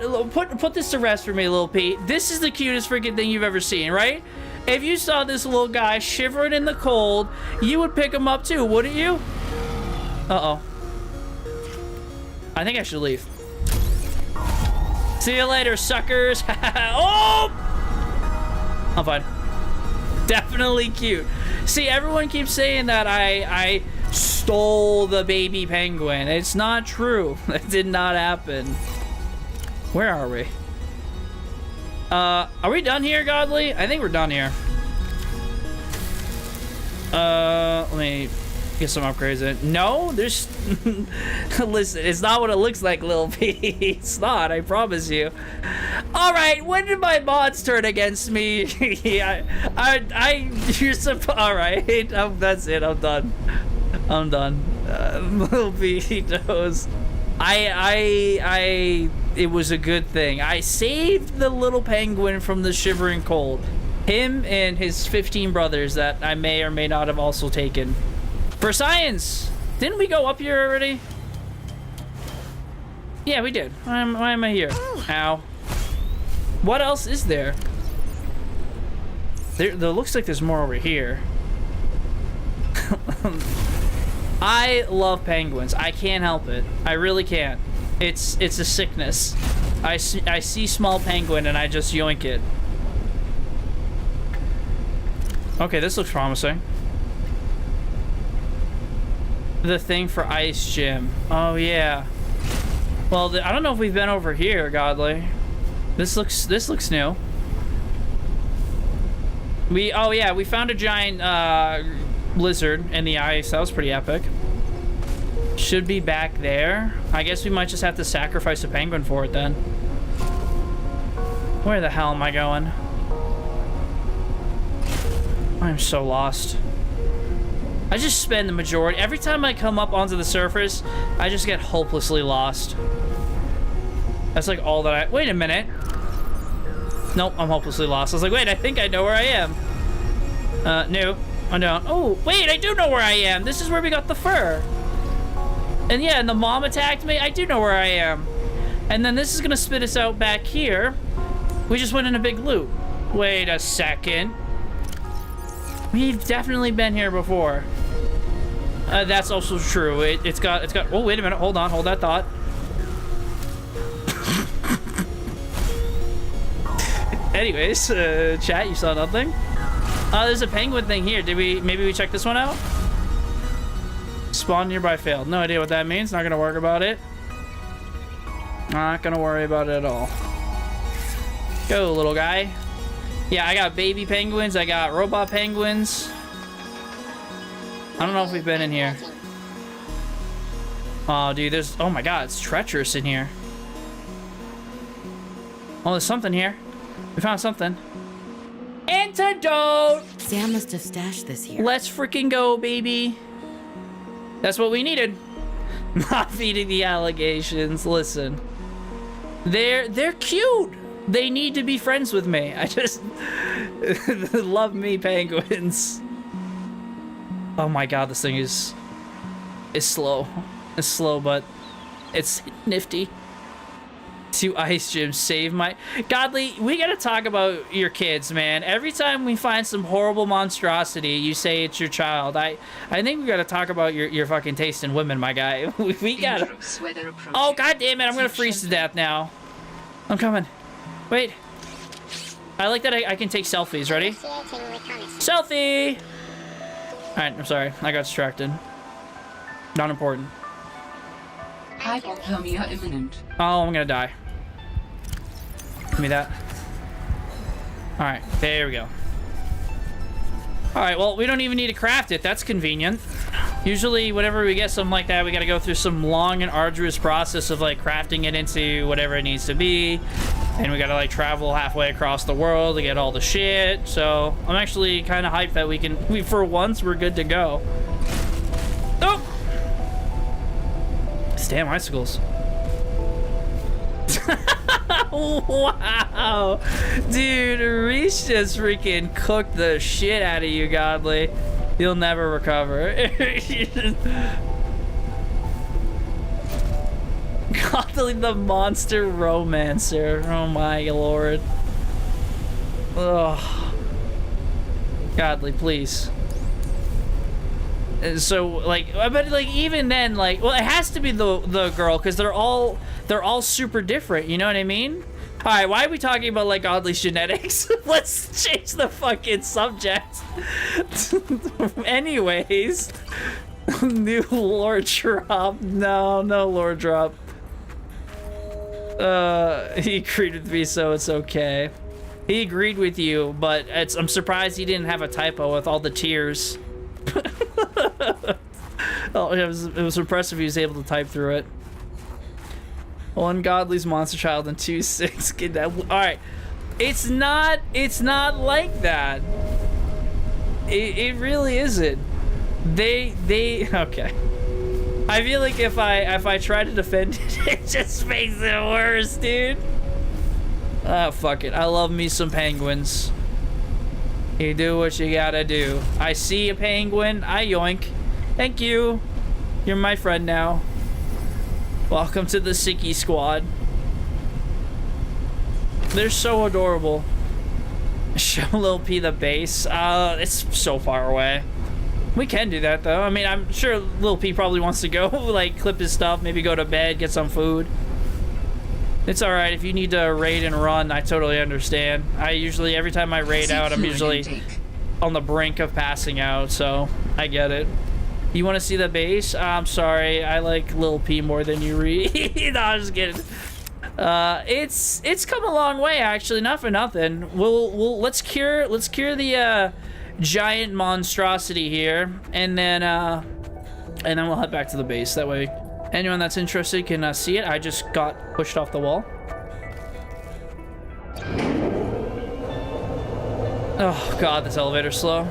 put this to rest for me, little Pete. This is the cutest freaking thing you've ever seen, right? If you saw this little guy shivering in the cold, you would pick him up too, wouldn't you? Uh-oh. I think I should leave. See you later, suckers. Oh! I'm fine. Definitely cute. See, everyone keeps saying that I stole the baby penguin. It's not true. That did not happen. Where are we? Are we done here, Godly? I think we're done here. Let me get some upgrades in. No, there's... Listen, it's not what it looks like, Lil P. It's not, I promise you. Alright, when did my mods turn against me? Yeah, you're alright, that's it, I'm done. I'm done. Lil P knows. It was a good thing. I saved the little penguin from the shivering cold. Him and his 15 brothers that I may or may not have also taken. For science! Didn't we go up here already? Yeah, we did. Why am I here? Ow. What else is there? There looks like there's more over here. I love penguins. I can't help it. I really can't. It's a sickness. I see small penguin and I just yoink it. Okay, this looks promising. The thing for Ice Gym. Oh yeah. Well, I don't know if we've been over here, Godly. This looks new. Oh yeah, we found a giant lizard in the ice. That was pretty epic. Should be back there. I guess we might just have to sacrifice a penguin for it then. Where the hell am I going? I'm so lost. I just spend the majority. Every time I come up onto the surface, I just get hopelessly lost. That's like all that I... Wait a minute. Nope, I'm hopelessly lost. I was like, wait, I think I know where I am. No, I don't. Oh, wait, I do know where I am. This is where we got the fur. And yeah, and the mom attacked me. I do know where I am. And then this is gonna spit us out back here. We just went in a big loop. Wait a second. We've definitely been here before. That's also true. It's got. Oh, wait a minute. Hold on. Hold that thought. Anyways, chat, you saw nothing? There's a penguin thing here. Maybe we check this one out? Spawn nearby failed. No idea what that means. Not gonna worry about it. Not gonna worry about it at all. Go, little guy. Yeah, I got baby penguins. I got robot penguins. I don't know if we've been in here. Oh, dude, there's... Oh my god, it's treacherous in here. Oh, there's something here. We found something. Antidote! Sam must have stashed this here. Let's freaking go, baby. That's what we needed. Not feeding the allegations. Listen. They're cute. They need to be friends with me. I just love me penguins. Oh my god, this thing is slow. It's slow, but it's nifty. To Ice Gym, save my... Godly, we gotta talk about your kids, man. Every time we find some horrible monstrosity, you say it's your child. I think we gotta talk about your fucking taste in women, my guy. We gotta... Oh, god damn it, I'm gonna freeze to death now. I'm coming. Wait. I like that I can take selfies. Ready? Selfie! Alright, I'm sorry. I got distracted. Not important. Hypothermia imminent. Oh, I'm gonna die. Give me that. Alright, there we go. Alright, well, we don't even need to craft it. That's convenient. Usually, whenever we get something like that, we gotta go through some long and arduous process of, like, crafting it into whatever it needs to be. And we gotta, like, travel halfway across the world to get all the shit. So, I'm actually kind of hyped that for once, we're good to go. Oh! Damn icicles. Wow. Dude, Reese just freaking cooked the shit out of you, Godly. You'll never recover. Godly the monster romancer. Oh my lord. Ugh. Godly, please. So like, but like even then, like, well, it has to be the girl because they're all super different. You know what I mean? All right, why are we talking about like Godly's genetics? Let's change the fucking subject. Anyways, new lore drop. No lore drop. He agreed with me, so it's okay. He agreed with you, but I'm surprised he didn't have a typo with all the tears. Oh, it was impressive he was able to type through it. One Godly's monster child and 2 Siick's kidnapped. All right, it's not like that. It really isn't. They okay. I feel like if I try to defend it, it just makes it worse, dude. Oh, fuck it. I love me some penguins. You do what you gotta do. I see a penguin, I yoink. Thank you. You're my friend now. Welcome to the Siick squad. They're so adorable. Show Lil P the base. It's so far away. We can do that though. I mean, I'm sure Lil P probably wants to go, like, clip his stuff, maybe go to bed, get some food. It's alright, if you need to raid and run, I totally understand. I usually, every time I raid out, I'm usually on the brink of passing out, so I get it. You want to see the base? I'm sorry, I like Lil P more than you read. No, I'm just kidding. It's come a long way, actually, not for nothing. Let's cure the giant monstrosity here, and then we'll head back to the base. That way, anyone that's interested can see it. I just got pushed off the wall. Oh god, this elevator's slow.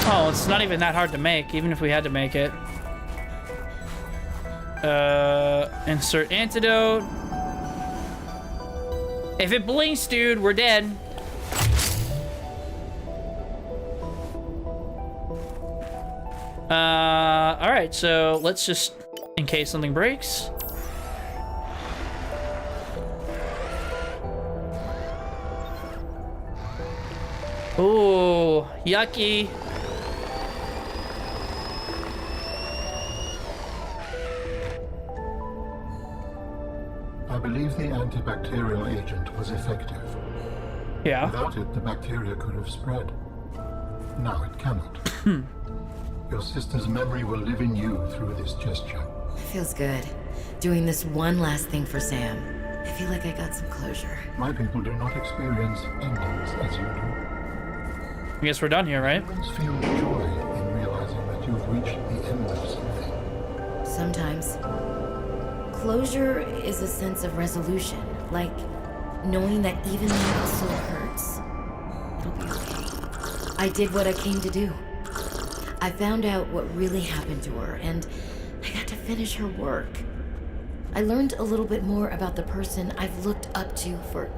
Oh, it's not even that hard to make, even if we had to make it. Insert antidote. If it blinks, dude, we're dead. Alright, so let's just, in case something breaks. Ooh, yucky. I believe the antibacterial agent was effective. Yeah. Without it, the bacteria could have spread. Now it cannot. Your sister's memory will live in you through this gesture. It feels good. Doing this one last thing for Sam. I feel like I got some closure. My people do not experience endings as you do. I guess we're done here, right? Humans feel joy in realizing that you've reached the end of something. Sometimes. Closure is a sense of resolution, like knowing that even though it still hurts, it'll be okay. I did what I came to do. I found out what really happened to her, and I got to finish her work. I learned a little bit more about the person I've looked up to for,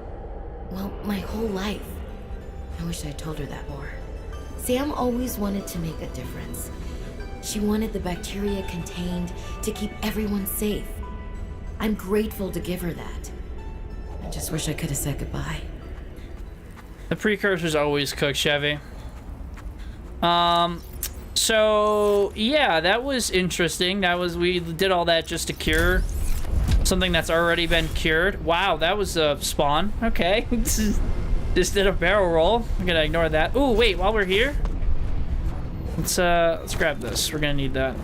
well, my whole life. I wish I'd told her that more. Sam always wanted to make a difference. She wanted the bacteria contained to keep everyone safe. I'm grateful to give her that. I just wish I could have said goodbye. The precursor's always cooked, Chevy. So yeah, that was interesting. We did all that just to cure something that's already been cured. Wow, that was a spawn. Okay. Just did a barrel roll. I'm gonna ignore that. Ooh, wait, while we're here, let's grab this. We're gonna need that.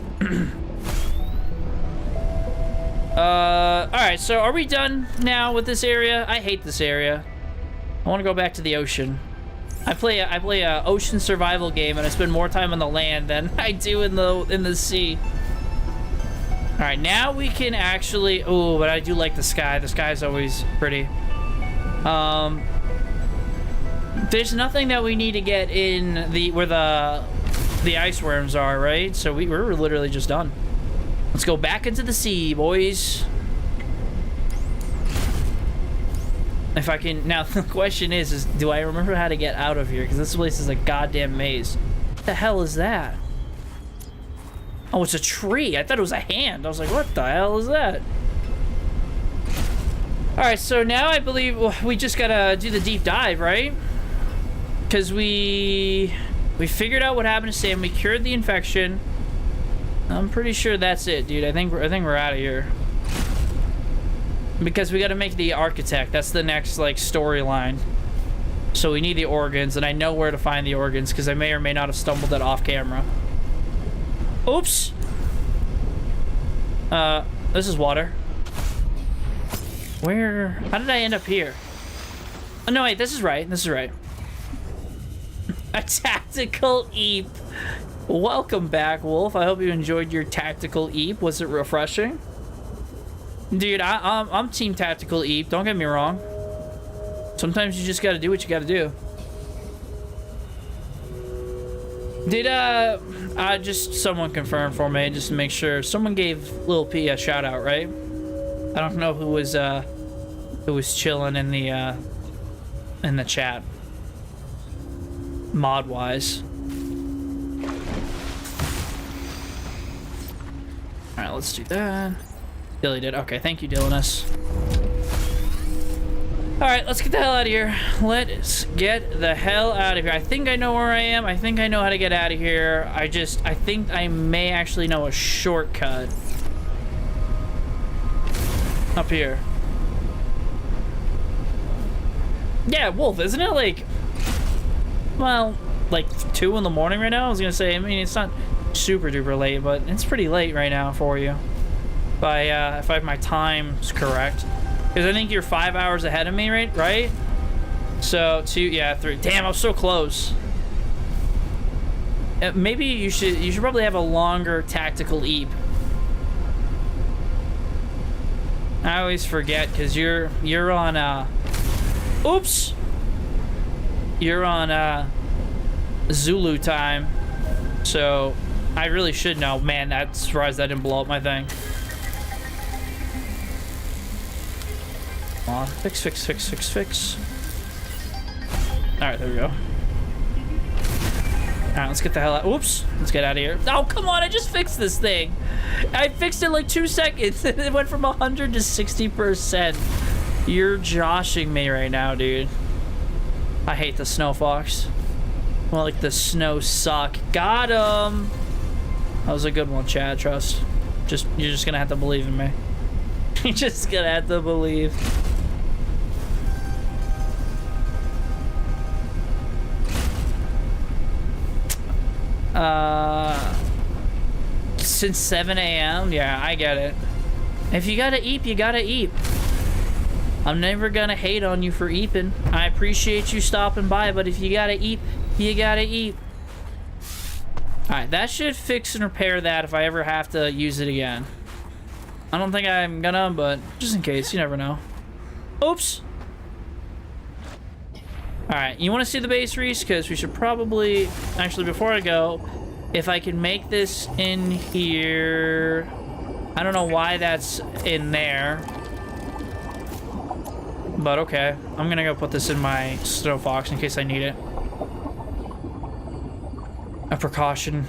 Alright, so are we done now with this area? I hate this area. I want to go back to the ocean. I play a ocean survival game, and I spend more time on the land than I do in the sea. All right, now we can actually. Oh, but I do like the sky. The sky's always pretty. There's nothing that we need to get in where the ice worms are, right? So we're literally just done. Let's go back into the sea, boys. If I can. Now the question is do I remember how to get out of here? Because this place is a goddamn maze. What the hell is that? Oh, it's a tree. I thought it was a hand. I was like, what the hell is that? Alright, so now I believe we just gotta do the deep dive, right? Because we figured out what happened to Sam. We cured the infection. I'm pretty sure that's it, dude. I think we're out of here. Because we gotta make the architect. That's the next, like, storyline. So we need the organs, and I know where to find the organs, because I may or may not have stumbled it off camera. Oops! This is water. Where? How did I end up here? Oh, no, wait, this is right. This is right. A tactical eep. Welcome back, Wolf. I hope you enjoyed your tactical eep. Was it refreshing? Dude, I'm team tactical eep. Don't get me wrong. Sometimes you just gotta do what you gotta do. Did, just someone confirm for me, just to make sure. Someone gave Lil P a shout out, right? I don't know who was chilling in the chat. Mod-wise. Alright, let's do that. Dilly did. Okay, thank you, Dylanus. Alright, let's get the hell out of here. Let's get the hell out of here. I think I know where I am. I think I know how to get out of here. I think I may actually know a shortcut. Up here. Yeah, Wolf, isn't it like... Well, like 2 in the morning right now? I was gonna say, I mean, it's not super duper late, but it's pretty late right now for you. If I have my times correct. Because I think you're 5 hours ahead of me, right? So, 2, yeah, 3. Damn, I was so close. Maybe you should probably have a longer tactical eep. I always forget, because you're on, oops! You're on, Zulu time. So, I really should know. Man, that's surprised I didn't blow up my thing. Come on. Fix. Alright, there we go. Alright, let's get the hell out. Oops. Let's get out of here. Oh, come on. I just fixed this thing. I fixed it in like 2 seconds. It went from 100 to 60%. You're joshing me right now, dude. I hate the snow fox. Well, like the snow suck. Got him. That was a good one, Chad. Trust. You're just gonna have to believe in me. You're just gonna have to believe. Since 7 a.m. Yeah, I get it. If you gotta eat, you gotta eat. I'm never gonna hate on you for eeping. I appreciate you stopping by, but if you gotta eat, you gotta eat. Alright, that should fix and repair that if I ever have to use it again. I don't think I'm gonna, but just in case, you never know. Oops! Alright, you want to see the base, Reese? Because we should probably... Actually, before I go, if I can make this in here... I don't know why that's in there. But okay. I'm gonna go put this in my snow fox in case I need it. A precaution.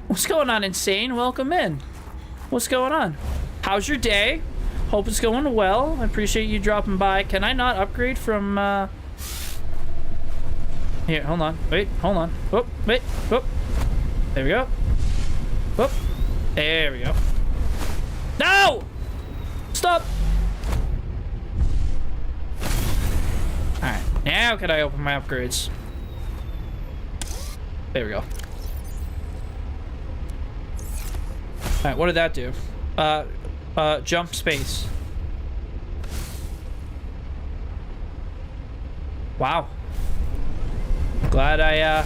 What's going on, Insane? Welcome in. What's going on? How's your day? Hope it's going well. I appreciate you dropping by. Can I not upgrade from, Here, hold on. Wait, hold on. Whoop, wait, whoop. There we go. Whoop. There we go. No! Stop! Alright, now can I open my upgrades? There we go. Alright, what did that do? Jump space. Wow. Glad I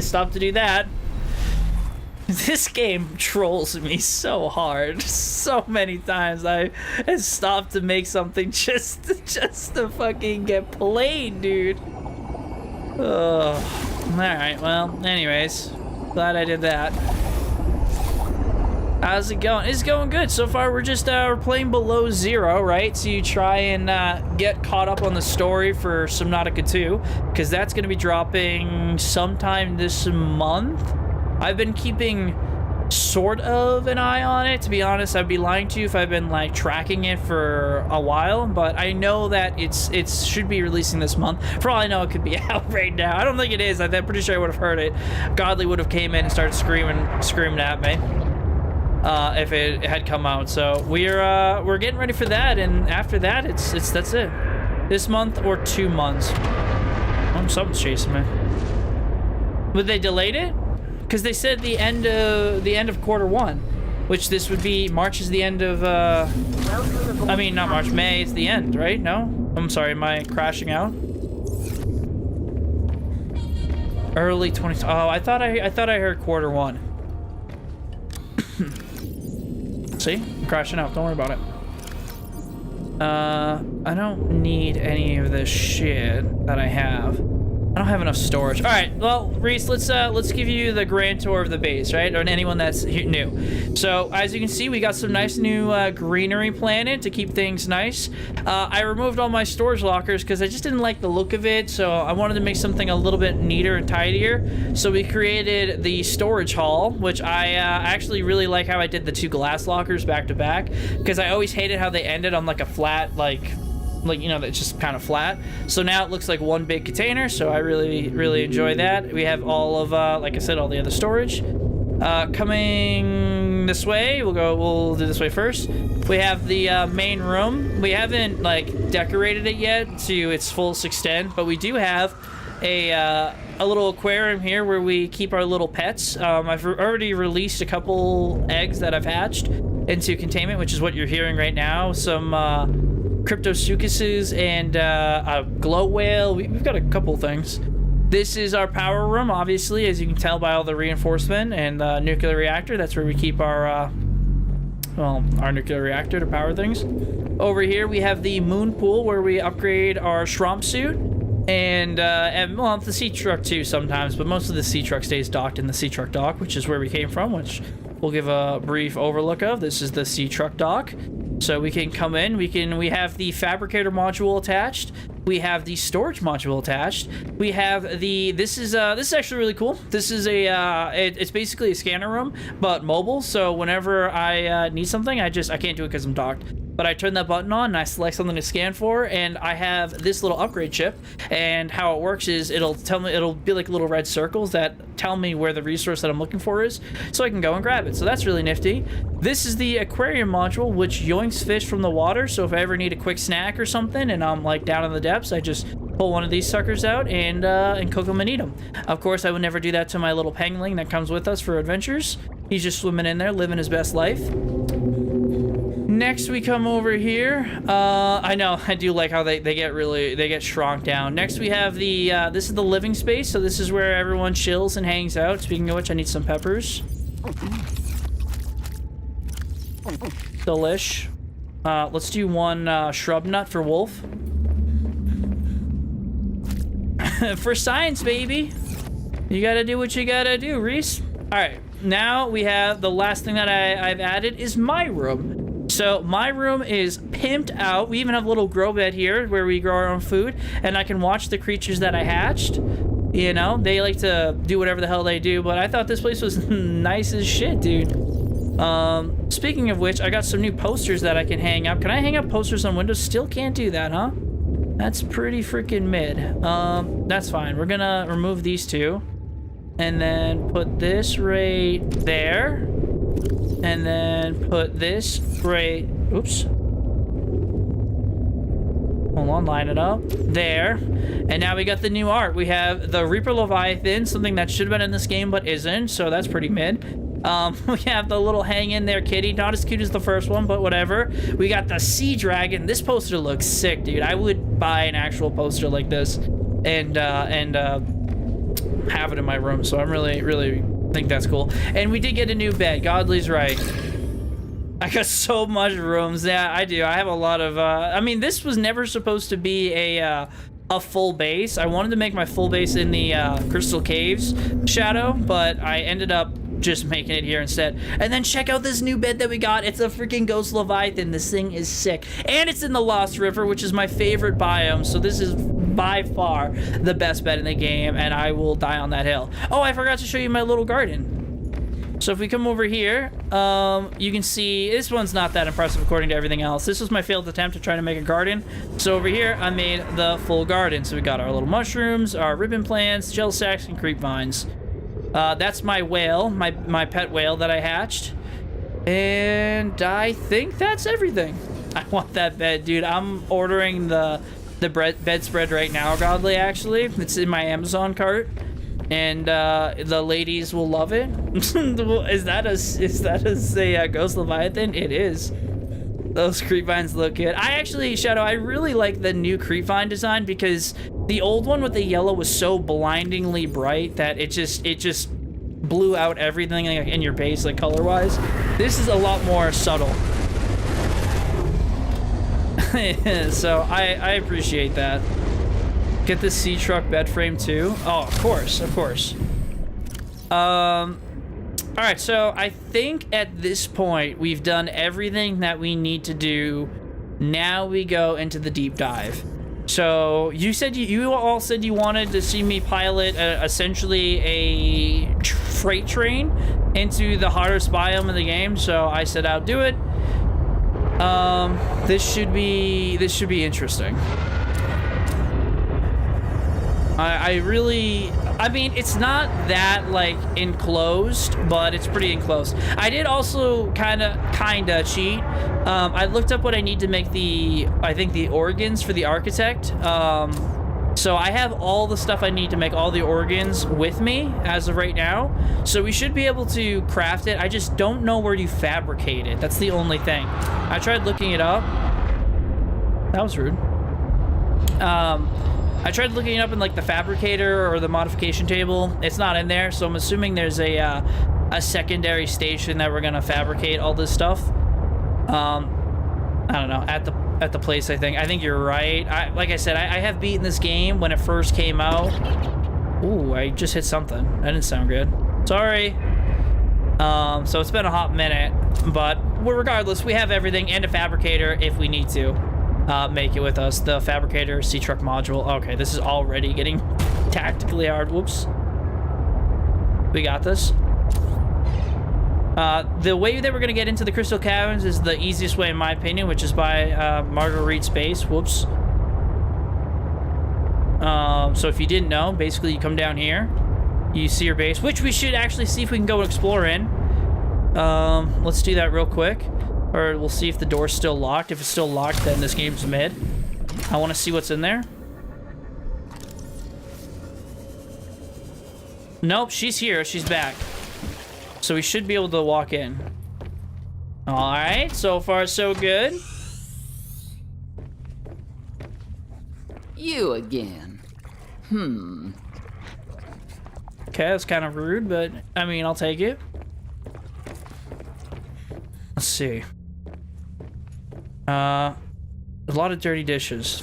stopped to do that. This game trolls me so hard. So many times I stopped to make something just to fucking get played, dude. Oh. Alright, well, anyways. Glad I did that. How's it going? It's going good. So far, we're just we're playing below 0, right? So you try and get caught up on the story for Subnautica 2, because that's going to be dropping sometime this month. I've been keeping sort of an eye on it. To be honest, I'd be lying to you if I've been like tracking it for a while, but I know that it should be releasing this month. For all I know, it could be out right now. I don't think it is. I'm pretty sure I would have heard it. Godly would have came in and started screaming at me if it had come out. So we're getting ready for that, and after that, that's it. This month or 2 months. Oh, something's chasing me. But they delayed it? Because they said the end of quarter 1, which this would be March is the end of I mean not March, May is the end, right? No? I'm sorry, am I crashing out? Early 20. Oh, I thought I heard quarter 1. See? I'm crashing out. Don't worry about it. I don't need any of this shit that I have. I don't have enough storage. All right, well, Reese, let's give you the grand tour of the base, right? Or anyone that's new. So, as you can see, we got some nice new greenery planted to keep things nice. I removed all my storage lockers because I just didn't like the look of it, so I wanted to make something a little bit neater and tidier. So we created the storage hall, which I actually really like how I did the 2 glass lockers back to back, because I always hated how they ended on like a flat, like you know, that's just kind of flat. So now it looks like one big container, so I really enjoy that. We have all of like I said, all the other storage coming this way. We'll do this way first. We have the main room. We haven't like decorated it yet to its fullest extent, but we do have a little aquarium here where we keep our little pets. I've already released a couple eggs that I've hatched into containment, which is what you're hearing right now. Some cryptosuchuses and a glow whale. We've got a couple things. This is our power room, obviously, as you can tell by all the reinforcement and nuclear reactor. That's where we keep our our nuclear reactor to power things. Over here we have the moon pool where we upgrade our Shromp suit and well, the sea truck too sometimes, but most of the sea truck stays docked in the sea truck dock, which is where we came from, which we'll give a brief overlook of. This is the sea truck dock. So we can come in, we have the fabricator module attached. We have the storage module attached. We have the, this is actually really cool. This is it's basically a scanner room, but mobile. So whenever I need something, I can't do it because I'm docked. But I turn that button on and I select something to scan for, and I have this little upgrade chip. And how it works is it'll be like little red circles that tell me where the resource that I'm looking for is, so I can go and grab it. So that's really nifty. This is the aquarium module, which yoinks fish from the water. So if I ever need a quick snack or something and I'm like down in the depths, I just pull one of these suckers out and cook them and eat them. Of course, I would never do that to my little pangolin that comes with us for adventures. He's just swimming in there, living his best life. Next we come over here. I know, I do like how they get shrunk down. Next we have the this is the living space, so this is where everyone chills and hangs out. Speaking of which, I need some peppers. Delish. Let's do one shrub nut for Wolf. For science, baby. You gotta do what you gotta do, Reese. Alright, now we have the last thing that I've added is my room. So my room is pimped out. We even have a little grow bed here where we grow our own food, and I can watch the creatures that I hatched. You know, they like to do whatever the hell they do, but I thought this place was nice as shit, dude. Speaking of which, I got some new posters that I can hang up. Can I hang up posters on windows? Still can't do that, huh? That's pretty freaking mid. That's fine. We're gonna remove these two and then put this right there. And then put this right, oops. Hold on, line it up. There. And now we got the new art. We have the Reaper Leviathan, something that should have been in this game but isn't, so that's pretty mid. We have the little hang in there kitty, not as cute as the first one, but whatever. We got the sea dragon. This poster looks sick, dude. I would buy an actual poster like this and have it in my room, so I'm really think that's cool. And we did get a new bed. Godly's right. I got so much rooms. Yeah, I do. I have a lot of I mean, this was never supposed to be a full base. I wanted to make my full base in the Crystal Caves shadow, but I ended up just making it here instead. And then check out this new bed that we got. It's a freaking Ghost Leviathan. This thing is sick. And it's in the Lost River, which is my favorite biome. So this is by far the best bed in the game, and I will die on that hill. Oh, I forgot to show you my little garden. So if we come over here, you can see this one's not that impressive according to everything else. This was my failed attempt to try to make a garden. So over here, I made the full garden. So we got our little mushrooms, our ribbon plants, gel sacks, and creep vines. That's my whale, my pet whale that I hatched. And I think that's everything. I want that bed, dude. I'm ordering the bedspread right now, Godly, actually. It's in my Amazon cart. And the ladies will love it. Is that a ghost leviathan? It is. Those creep vines look good. I actually, Shadow, I really like the new creep vine design because the old one with the yellow was so blindingly bright that it just blew out everything in your base, like color-wise. This is a lot more subtle. So I appreciate that. Get the sea truck bed frame too. Oh, of course. All right, so I think at this point we've done everything that we need to do. Now we go into the deep dive. So you said you all said you wanted to see me pilot essentially a freight train into the hardest biome in the game. So I said I'll do it. This should be interesting. I mean, it's not that, like, enclosed, but it's pretty enclosed. I did also kinda cheat. I looked up what I need to make the organs for the architect. So I have all the stuff I need to make all the organs with me as of right now. So we should be able to craft it. I just don't know where you fabricate it. That's the only thing. I tried looking it up. That was rude. I tried looking it up in like the fabricator or the modification table. It's not in there, so I'm assuming there's a secondary station that we're gonna fabricate all this stuff. I don't know, at the place. I think you're right. Like I said, I have beaten this game when it first came out. Ooh, I just hit something. That didn't sound good. Sorry. So it's been a hot minute, but regardless, we have everything and a fabricator if we need to. Make it with us. The fabricator, sea truck module. Okay, this is already getting tactically hard. Whoops. We got this. The way that we're gonna get into the Crystal Caverns is the easiest way in my opinion, which is by Marguerite's base. Whoops. So if you didn't know, basically you come down here, you see your base, which we should actually see if we can go explore in. Let's do that real quick. Or we'll see if the door's still locked. If it's still locked, then this game's mid. I want to see what's in there. Nope, she's here. She's back. So we should be able to walk in. Alright, so far so good. You again. Okay, that's kind of rude, but I mean, I'll take it. Let's see. A lot of dirty dishes.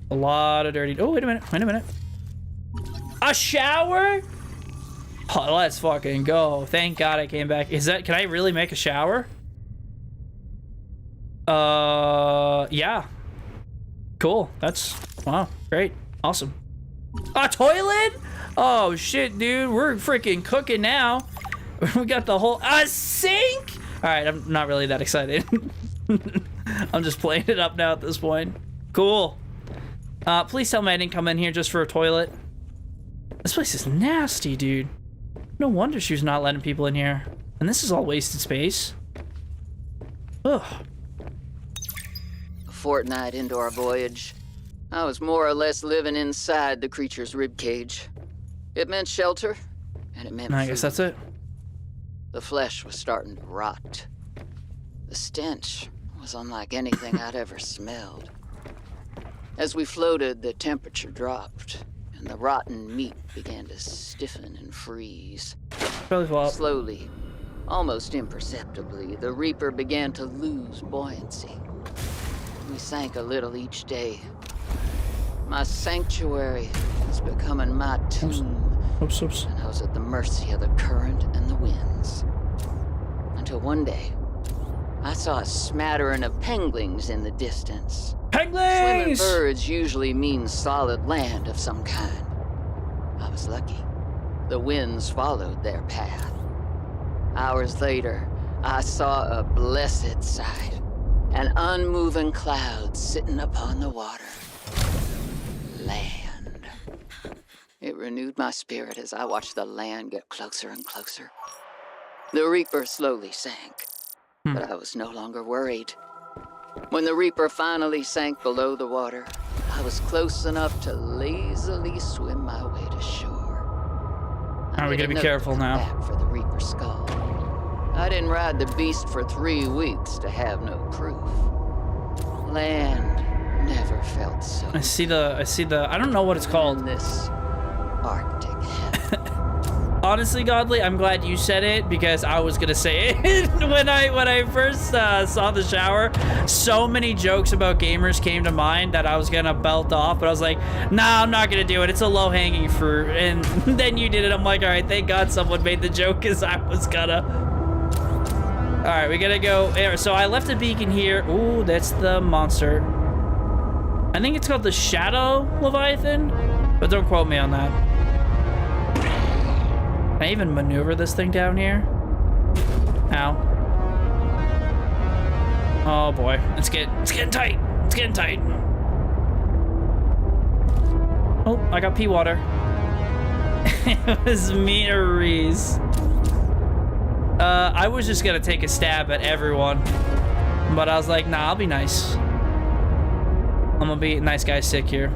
A lot of dirty... Oh, wait a minute. A shower? Oh, let's fucking go. Thank God I came back. Can I really make a shower? Yeah. Cool. Wow, great. Awesome. A toilet? Oh, shit, dude. We're freaking cooking now. We got the whole... A sink? All right, I'm not really that excited. I'm just playing it up now at this point. Cool. Please tell me I didn't come in here just for a toilet. This place is nasty, dude. No wonder she was not letting people in here. And this is all wasted space. Ugh. A fortnight into our voyage, I was more or less living inside the creature's ribcage. It meant shelter, and it meant I guess that's it. The flesh was starting to rot. The stench was unlike anything I'd ever smelled. As we floated, the temperature dropped, and the rotten meat began to stiffen and freeze. Slowly, almost imperceptibly, the Reaper began to lose buoyancy. We sank a little each day. My sanctuary was becoming my tomb. Oops. And I was at the mercy of the current and the winds. Until one day, I saw a smattering of penguins in the distance. Penguins! Swimming birds usually mean solid land of some kind. I was lucky. The winds followed their path. Hours later, I saw a blessed sight. An unmoving cloud sitting upon the water. Land. It renewed my spirit as I watched the land get closer and closer. The Reaper slowly sank, but I was no longer worried. When the Reaper finally sank below the water, I was close enough to lazily swim my way to shore. Alright, we gotta be careful now. Back for the Reaper skull. I didn't ride the beast for 3 weeks to have no proof. Land never felt so. I see the I don't know what it's called. This Arctic heaven. Honestly, Godly, I'm glad you said it because I was gonna say it when I first saw the shower. So many jokes about gamers came to mind that I was gonna belt off, but I was like, nah, I'm not gonna do it. It's a low-hanging fruit. And then you did it. I'm like, all right, thank God someone made the joke because I was gonna. All right, we gotta go. So I left a beacon here. Ooh, that's the monster. I think it's called the Shadow Leviathan, but don't quote me on that. Can I even maneuver this thing down here? Ow. Oh boy, it's getting tight. It's getting tight. Oh, I got pea water. It was me or Reese. I was just gonna take a stab at everyone, but I was like, nah, I'll be nice. I'm gonna be a nice guy Siick here.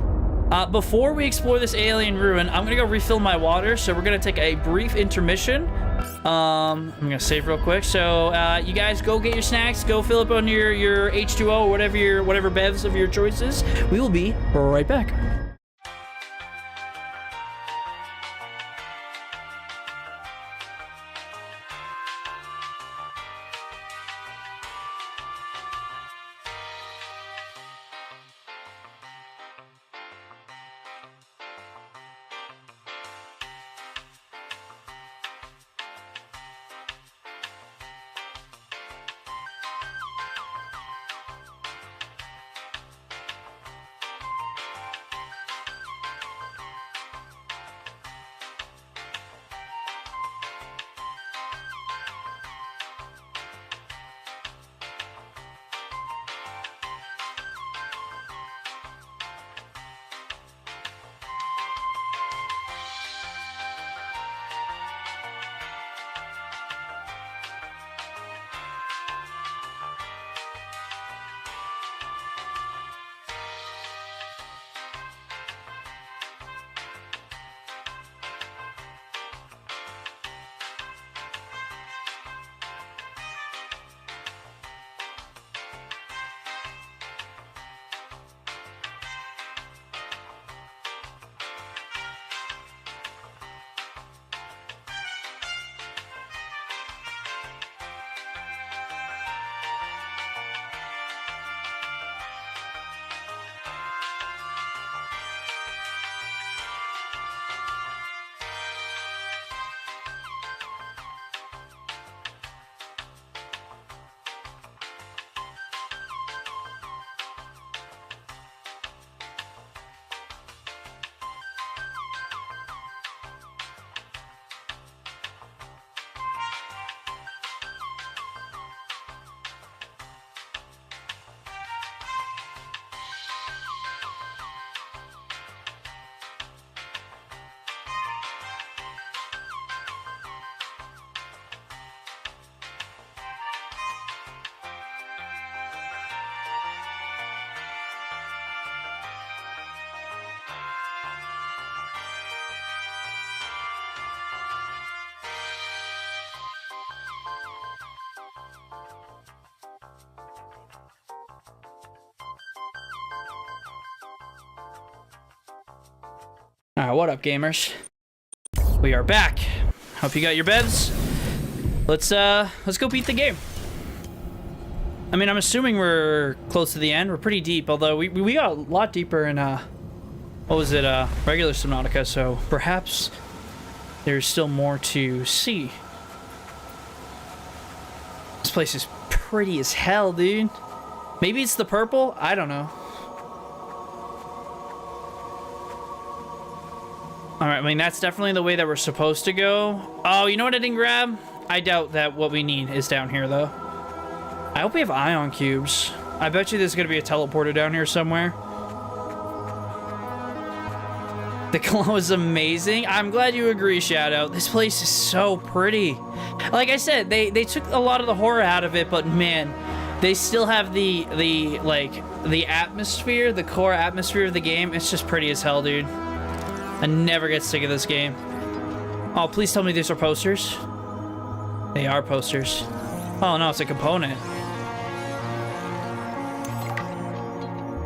Before we explore this alien ruin, I'm gonna go refill my water, so we're gonna take a brief intermission. I'm gonna save real quick. So you guys go get your snacks, go fill up on your H2O or whatever bevs of your choices. We will be right back. Alright, what up, gamers? We are back. Hope you got your bevs. Let's go beat the game. I mean, I'm assuming we're close to the end. We're pretty deep, although we got a lot deeper in what was it, regular Subnautica, so perhaps there's still more to see. This place is pretty as hell, dude. Maybe it's the purple? I don't know. Alright, I mean, that's definitely the way that we're supposed to go. Oh, you know what I didn't grab? I doubt that what we need is down here, though. I hope we have ion cubes. I bet you there's gonna be a teleporter down here somewhere. The glow is amazing. I'm glad you agree, Shadow. This place is so pretty. Like I said, they took a lot of the horror out of it, but man, they still have the atmosphere, the core atmosphere of the game. It's just pretty as hell, dude. I never get sick of this game. Oh, please tell me these are posters. They are posters. Oh no, it's a component.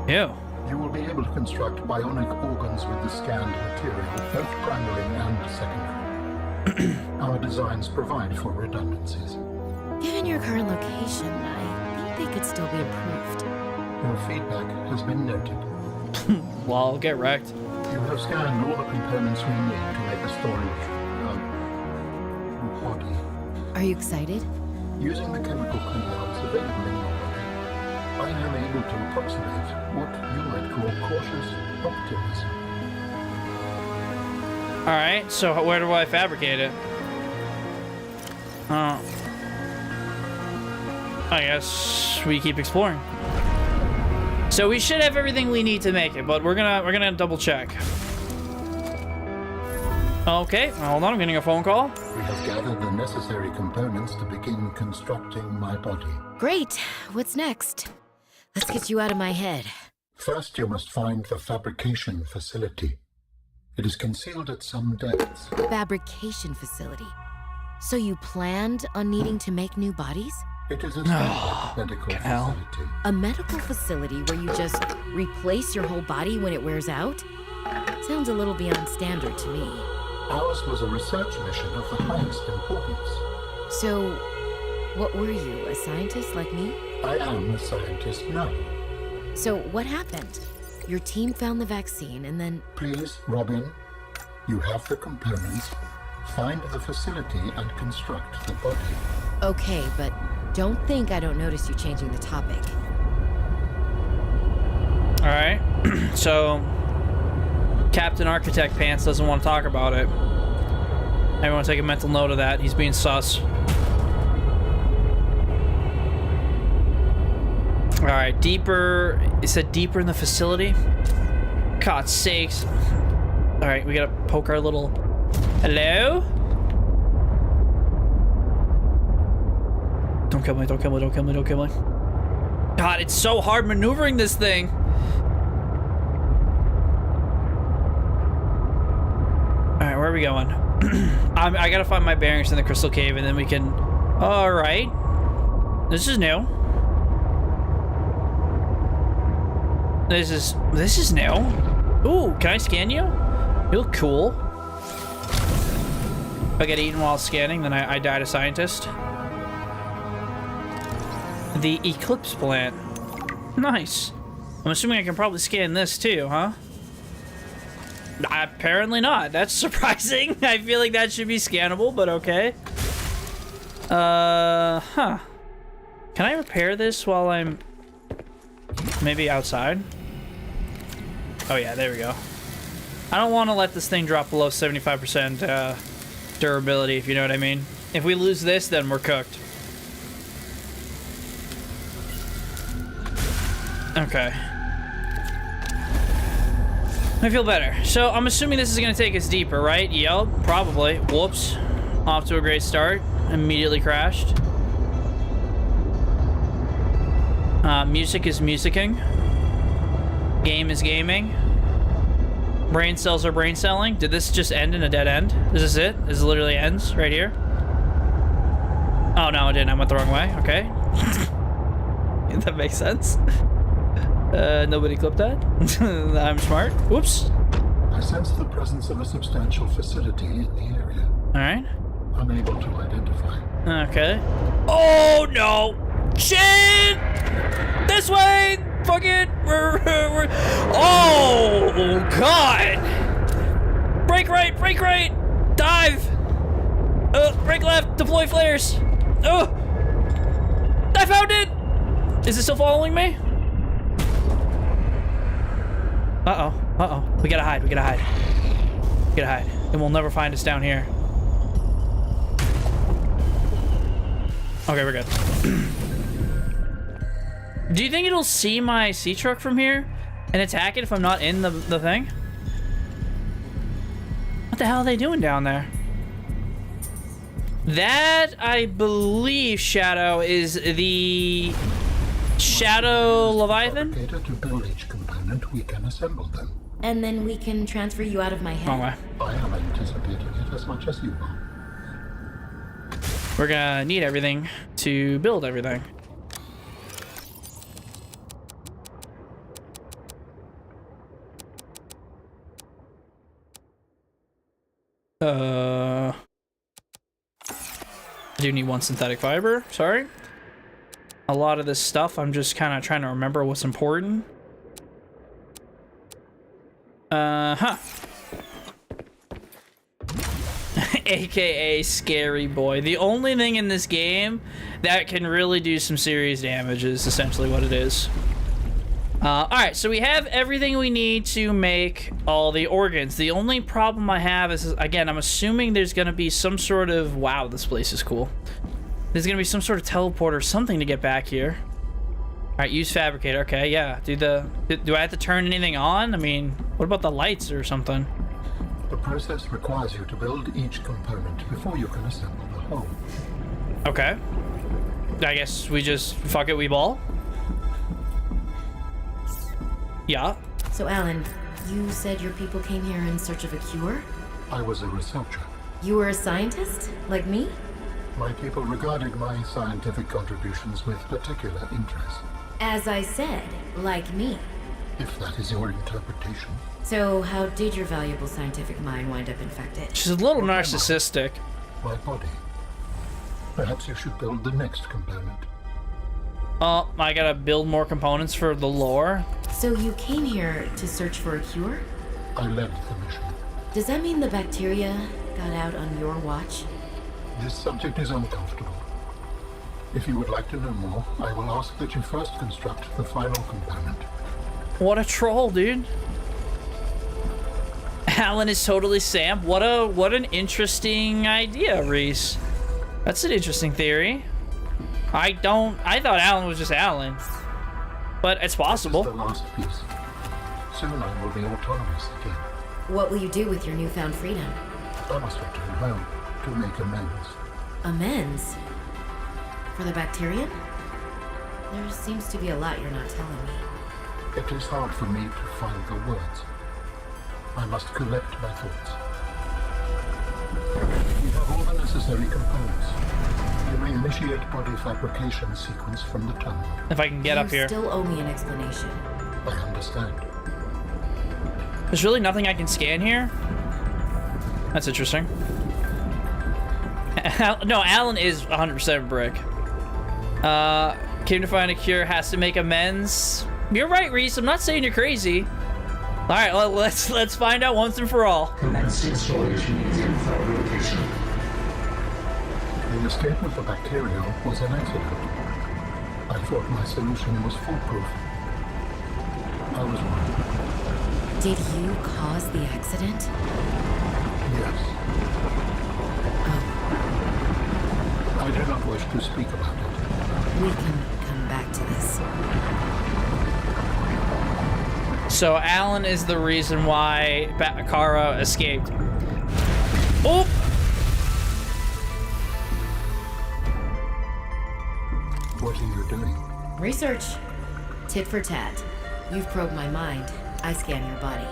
Ew. You will be able to construct bionic organs with the scanned material, both primary and secondary. Our designs provide for redundancies. Given your current location, I think they could still be improved. Your feedback has been noted. Well, get wrecked. You have scanned all the components we need to make a storage body. Are you excited? Using the chemical compounds available in your body, I am able to approximate what you might call cautious optimism. Alright, so where do I fabricate it? I guess we keep exploring. So we should have everything we need to make it, but we're gonna double check. Okay, hold on, I'm getting a phone call. We have gathered the necessary components to begin constructing my body. Great. What's next? Let's get you out of my head. First, you must find the fabrication facility. It is concealed at some depths. Fabrication facility. So you planned on needing to make new bodies? It is a standard medical facility. A medical facility where you just replace your whole body when it wears out? Sounds a little beyond standard to me. Ours was a research mission of the highest importance. So, what were you, a scientist like me? I am a scientist now. So, what happened? Your team found the vaccine and then... Please, Robin, you have the components. Find the facility and construct the body. Okay, but don't think I don't notice you changing the topic. Alright, so Captain Architect Pants doesn't want to talk about it. Everyone take a mental note of that. He's being sus. Alright, deeper. It said deeper in the facility. God's sakes. Alright, we gotta poke our little... Hello? Don't kill me, don't kill me, don't kill me, don't kill me. God, it's so hard maneuvering this thing. Alright, where are we going? I gotta find my bearings in the crystal cave and then we can... Alright. This is new. This is new. Ooh, can I scan you? You look cool. If I get eaten while scanning, then I died a scientist. The Eclipse plant. Nice. I'm assuming I can probably scan this too, huh? Apparently not. That's surprising. I feel like that should be scannable, but okay. Huh. Can I repair this while I'm maybe outside? Oh yeah, there we go. I don't want to let this thing drop below 75% durability, if you know what I mean. If we lose this, then we're cooked. Okay. I feel better. So I'm assuming this is going to take us deeper, right? Yep, probably. Whoops. Off to a great start. Immediately crashed. Music is musicking. Game is gaming. Brain cells are brain celling. Did this just end in a dead end? Is this it? This literally ends right here? Oh, no, it didn't. I went the wrong way. Okay. That makes sense. Nobody clipped that. I'm smart. Whoops. I sense the presence of a substantial facility in the area. Alright. Unable to identify. Okay. Oh, no. Shit! This way! Fuck it! Oh, God! Brake right! Brake right! Dive! Brake left! Deploy flares! I found it! Is it still following me? Uh-oh. Uh-oh. We gotta hide. We gotta hide. We gotta hide. It will never find us down here. Okay, we're good. Do you think it'll see my sea truck from here and attack it if I'm not in the thing? What the hell are they doing down there? That, I believe, Shadow, is the Shadow Leviathan? To build each component, we can assemble them. And then we can transfer you out of my head. Wrong way. I am anticipating it as much as you are. We're gonna need everything to build everything. I do need one synthetic fiber, sorry. A lot of this stuff, I'm just kind of trying to remember what's important. AKA Scary Boy. The only thing in this game that can really do some serious damage is essentially what it is. Alright, so we have everything we need to make all the organs. The only problem I have is, again, I'm assuming there's going to be some sort of... Wow, this place is cool. There's going to be some sort of teleport or something to get back here. Alright, use fabricator. Okay, yeah. Do I have to turn anything on? I mean, what about the lights or something? The process requires you to build each component before you can assemble the whole. Okay. I guess we just... Fuck it, we ball? Yeah. So, Alan, you said your people came here in search of a cure? I was a researcher. You were a scientist? Like me? My people regarded my scientific contributions with particular interest. As I said, like me. If that is your interpretation. So, how did your valuable scientific mind wind up infected? She's a little narcissistic. My body. Perhaps you should build the next component. Oh, I gotta build more components for the lore. So you came here to search for a cure? I led the mission. Does that mean the bacteria got out on your watch? This subject is uncomfortable. If you would like to know more, I will ask that you first construct the final component. What a troll, dude. Alan is totally Sam. What an interesting idea, Reese. That's an interesting theory. I thought Alan was just Alan. But it's possible. This is the last piece. Soon I will be autonomous again. What will you do with your newfound freedom? I must return home to make amends. Amends? For the bacterium? There seems to be a lot you're not telling me. It is hard for me to find the words. I must collect my thoughts. We have all the necessary components. You may initiate body fabrication sequence from the tunnel. If I can get up here. You still owe me an explanation. I understand. There's really nothing I can scan here? That's interesting. No, Alan is 100% brick. Came to find a cure, has to make amends. You're right, Reese. I'm not saying you're crazy. All right, well, let's find out once and for all. Commence installation in fabrication. The escape of the bacteria was an accident. I thought my solution was foolproof. I was wrong. Did you cause the accident? Yes. I do not wish to speak about it. We can come back to this. So Alan is the reason why Kara escaped. Oh! What are you doing? Research. Tit for tat. You've probed my mind. I scan your body.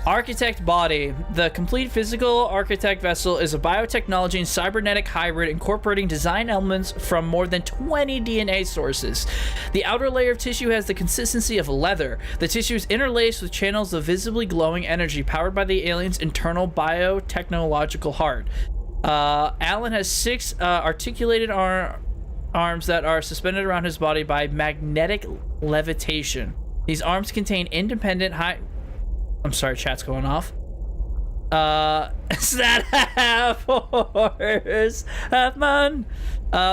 Architect Body. The complete physical architect vessel is a biotechnology and cybernetic hybrid incorporating design elements from more than 20 DNA sources. The outer layer of tissue has the consistency of leather. The tissue is interlaced with channels of visibly glowing energy powered by the alien's internal biotechnological heart. Alan has 6 articulated arms that are suspended around his body by magnetic levitation. These arms contain independent I'm sorry, chat's going off. Is that half horse, half man?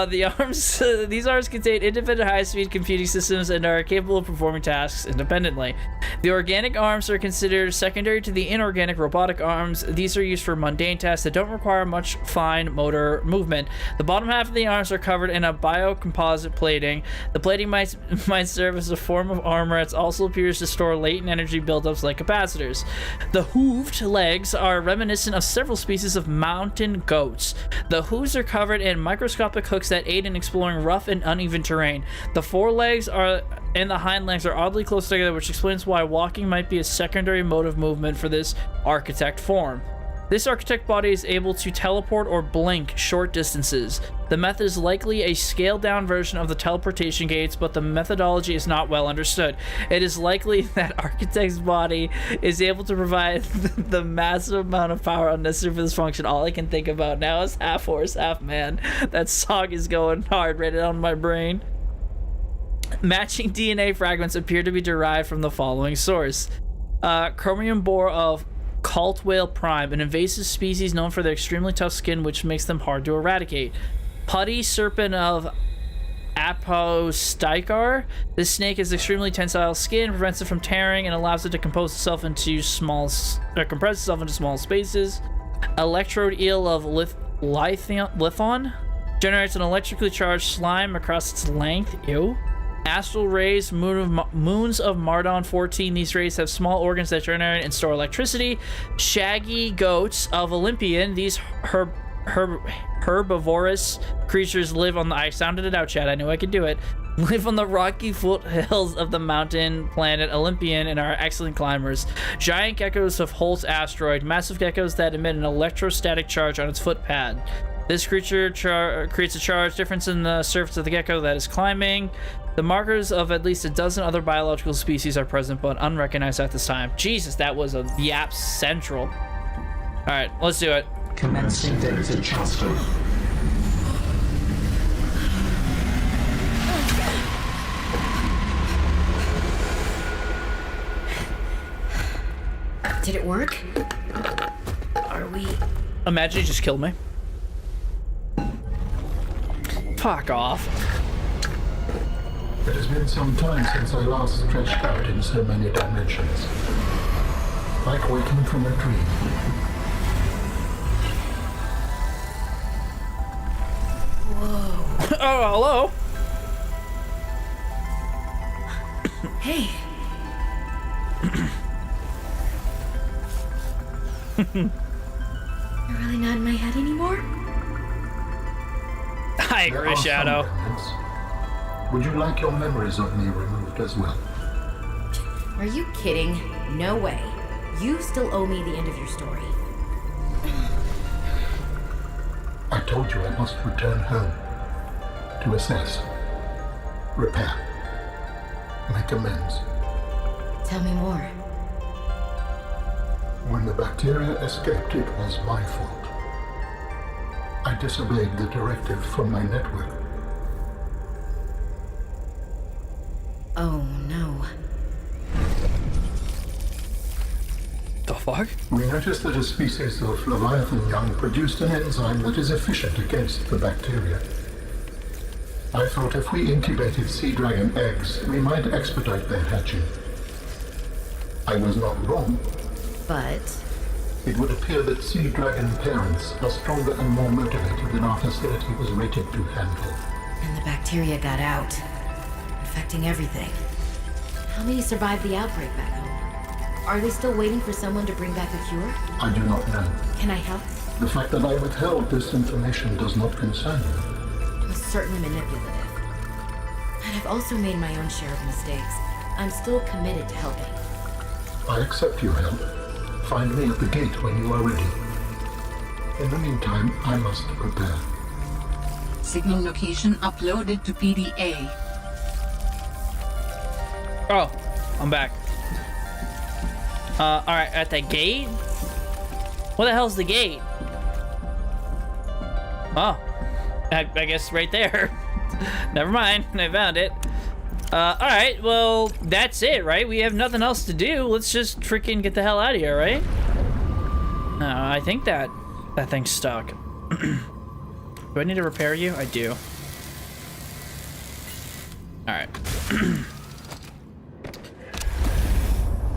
These arms contain independent high-speed computing systems and are capable of performing tasks independently. The organic arms are considered secondary to the inorganic robotic arms. These are used for mundane tasks that don't require much fine motor movement. The bottom half of the arms are covered in a biocomposite plating. The plating might serve as a form of armor. It also appears to store latent energy buildups like capacitors. The hooved legs are reminiscent of several species of mountain goats. The hooves are covered in microscopic hooks that aid in exploring rough and uneven terrain. The forelegs and the hind legs are oddly close together, which explains why walking might be a secondary mode of movement for this architect form. This architect body is able to teleport or blink short distances. The method is likely a scaled-down version of the teleportation gates, but the methodology is not well understood. It is likely that architect's body is able to provide the massive amount of power unnecessary for this function. All I can think about now is half horse, half man. That song is going hard right on my brain. Matching DNA fragments appear to be derived from the following source. Chromium bore of Cult whale prime, an invasive species known for their extremely tough skin, which makes them hard to eradicate. Putty serpent of Aposticar. This snake has extremely tensile skin, prevents it from tearing, and allows it to compress itself into small spaces. Electrode eel of Lithon generates an electrically charged slime across its length. Ew. Astral rays, moons of Mardon 14. These rays have small organs that generate and store electricity. Shaggy goats of Olympian. These herbivorous creatures live on the... I sounded it out, Chad. I knew I could do it. Live on the rocky foothills of the mountain planet Olympian and are excellent climbers. Giant geckos of Holt's asteroid. Massive geckos that emit an electrostatic charge on its foot pad. This creature creates a charge difference in the surface of the gecko that is climbing. The markers of at least a dozen other biological species are present, but unrecognized at this time. Jesus, that was a Yap Central. All right, let's do it. Commencing data transfer. Did it work? Are we... Imagine you just killed me. Fuck off. It has been some time since I last stretched out in so many dimensions. Like waking from a dream. Whoa. Oh, hello. Hey. You're really not in my head anymore? I agree, Shadow. Would you like your memories of me removed as well? Are you kidding? No way. You still owe me the end of your story. I told you I must return home. To assess. Repair. Make amends. Tell me more. When the bacteria escaped, it was my fault. I disobeyed the directive from my network. Oh no. The fuck? We noticed that a species of Leviathan young produced an enzyme that is efficient against the bacteria. I thought if we incubated sea dragon eggs, we might expedite their hatching. I was not wrong. But... It would appear that sea dragon parents are stronger and more motivated than our facility was rated to handle. And the bacteria got out, infecting everything. How many survived the outbreak back home? Are they still waiting for someone to bring back a cure? I do not know. Can I help? The fact that I withheld this information does not concern you. It was certainly manipulative. And I've also made my own share of mistakes. I'm still committed to helping. I accept your help. Find me at the gate when you are ready. In the meantime, I must prepare. Signal location uploaded to PDA. Oh, I'm back. Alright, at the gate? What the hell's the gate? Oh, I guess right there. Never mind, I found it. Alright, well, that's it, right? We have nothing else to do. Let's just freaking get the hell out of here, right? No, I think that thing's stuck. Do I need to repair you? I do. Alright.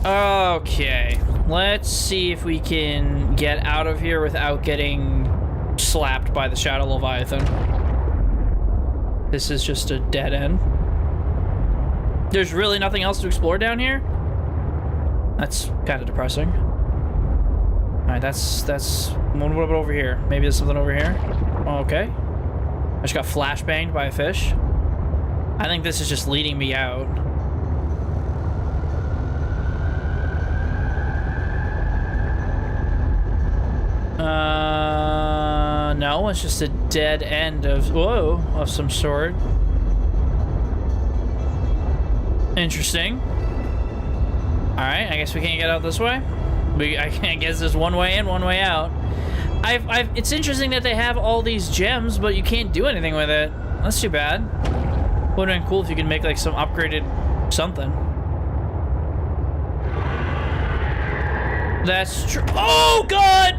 Okay. Let's see if we can get out of here without getting slapped by the Shadow Leviathan. This is just a dead end. There's really nothing else to explore down here? That's kind of depressing. Alright, that's... What about over here? Maybe there's something over here? Okay. I just got flashbanged by a fish. I think this is just leading me out. No, it's just a dead end of... Whoa, of some sort. Interesting. Alright, I guess we can't get out this way. I guess there's one way in, one way out. It's interesting that they have all these gems, but you can't do anything with it. That's too bad. Would've been cool if you could make like some upgraded something. That's true. Oh God!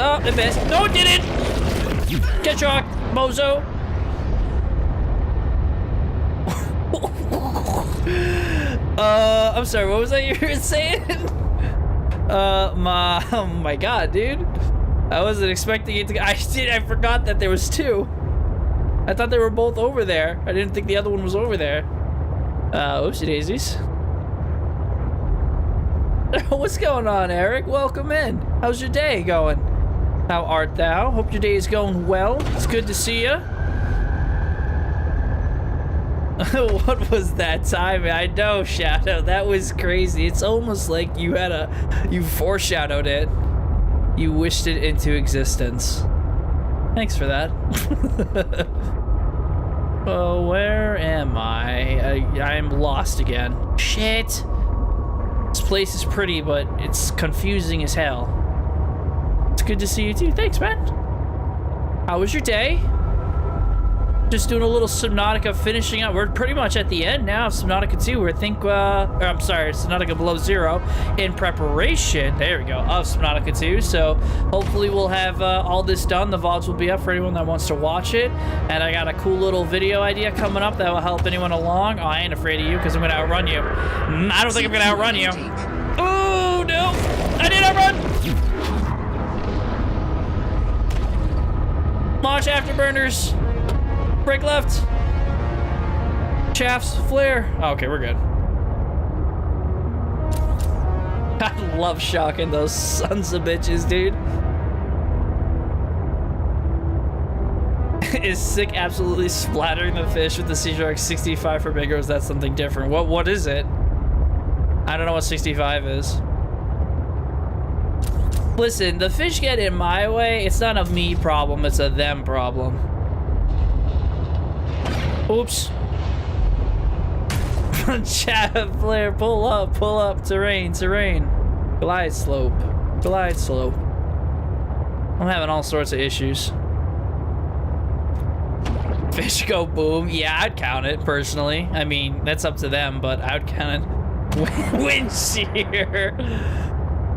Oh, it missed. No, it didn't! Get shocked, bozo. I'm sorry, what was that you were saying? Oh my God, dude. I wasn't expecting it to... I forgot that there was two. I thought they were both over there. I didn't think the other one was over there. Oopsie daisies. What's going on, Eric? Welcome in. How's your day going? How art thou? Hope your day is going well. It's good to see you. What was that timing? I know, Shadow. That was crazy. It's almost like you foreshadowed it. You wished it into existence. Thanks for that. Oh, where am I? I'm lost again. Shit. This place is pretty, but it's confusing as hell. It's good to see you too. Thanks, man. How was your day? Just doing a little Subnautica, finishing up. We're pretty much at the end now of Subnautica 2. We're I'm sorry, Subnautica Below Zero in preparation. There we go, of Subnautica 2. So hopefully we'll have all this done. The VODs will be up for anyone that wants to watch it. And I got a cool little video idea coming up that will help anyone along. Oh, I ain't afraid of you because I'm going to outrun you. I don't think I'm going to outrun you. Oh, no. I did outrun. Launch afterburners. Brake left. Shafts, flare. Oh, okay, we're good. I love shocking those sons of bitches, dude. Is Siick absolutely splattering the fish with the Sea Shark 65 for big, or is that something different? What is it? I don't know what 65 is. Listen, the fish get in my way. It's not a me problem, it's a them problem. Oops. Chat flare, pull up, terrain. Glide slope. I'm having all sorts of issues. Fish go boom. Yeah, I'd count it, personally. I mean, that's up to them, but I'd count it. Wind shear.